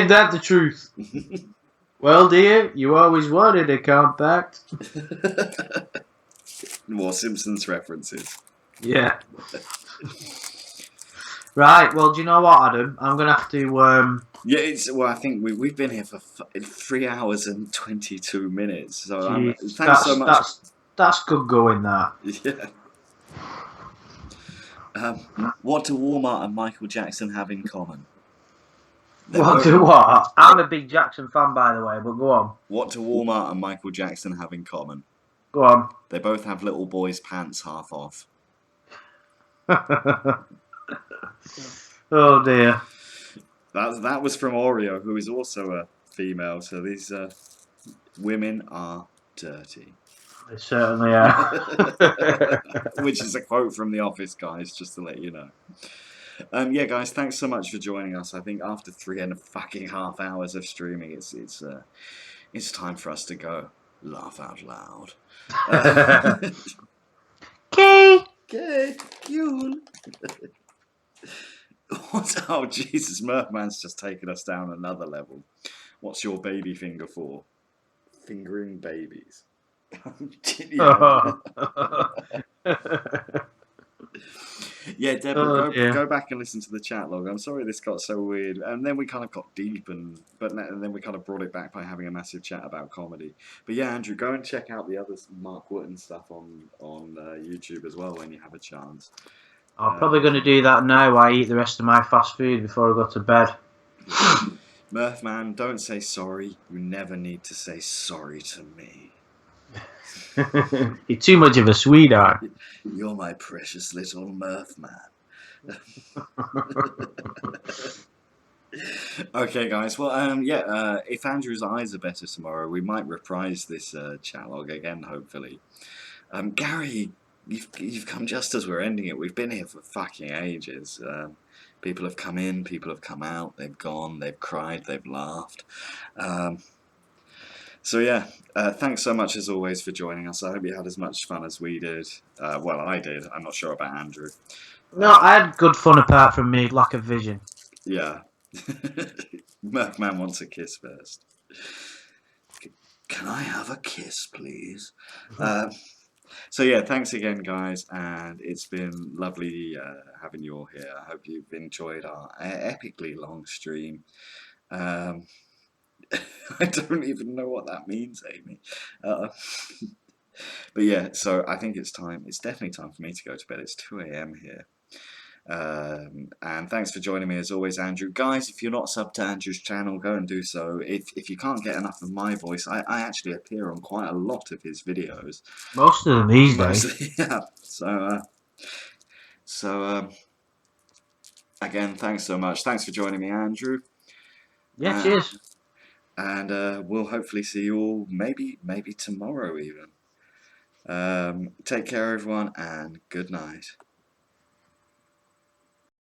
that the truth? Well, dear, you always wanted a compact. More Simpsons references. Yeah. Right, well, do you know what, Adam? I'm going to have to... Yeah, I think we've been here for 3 hours and 22 minutes. So thanks so much. That's good going, that. Yeah. What do Walmart and Michael Jackson have in common? What do what? I'm a big Jackson fan, by the way, but go on. What do Walmart and Michael Jackson have in common? Go on. They both have little boys' pants half off. Oh dear. That was from Oreo, who is also a female. So these women are dirty. They certainly are. Which is a quote from The Office, guys, just to let you know. Yeah, guys, thanks so much for joining us. I think after 3.5 hours of streaming, it's time for us to go laugh out loud. Okay. Cool. Oh, Jesus, Murphman's just taken us down another level. What's your baby finger for? Fingering babies. Yeah, Deborah, Oh dear. go back and listen to the chat log. I'm sorry this got so weird, and then we kind of got deep, and then we kind of brought it back by having a massive chat about comedy. But yeah, Andrew, go and check out the other Mark Wootton stuff on YouTube as well when you have a chance. I'm probably going to do that now while I eat the rest of my fast food before I go to bed. Yeah. Murph man, don't say sorry. You never need to say sorry to me. You're too much of a sweetheart. You're my precious little Murph man. Okay, guys. Well, yeah. If Andrew's eyes are better tomorrow, we might reprise this chat log again. Hopefully, Gary, you've come just as we're ending it. We've been here for fucking ages. People have come in, people have come out. They've gone, they've cried, they've laughed. Um, so yeah, thanks so much as always for joining us. I hope you had as much fun as we did. Well, I did. I'm not sure about Andrew. No, I had good fun apart from me lack of vision. Yeah. Murphman wants a kiss first. Can I have a kiss, please? So yeah, thanks again, guys, and it's been lovely having you all here. I hope you've enjoyed our epically long stream. Um, I don't even know what that means, Amy. Uh, but yeah, so I think it's time. It's definitely time for me to go to bed. It's 2 a.m. here. And thanks for joining me as always, Andrew. Guys, if you're not subbed to Andrew's channel, go and do so. If you can't get enough of my voice, I actually appear on quite a lot of his videos. Most of them these days. Mostly, yeah. So again, thanks so much. Thanks for joining me, Andrew. Yeah, Uh, cheers. and we'll hopefully see you all maybe tomorrow even. Take care, everyone, and good night.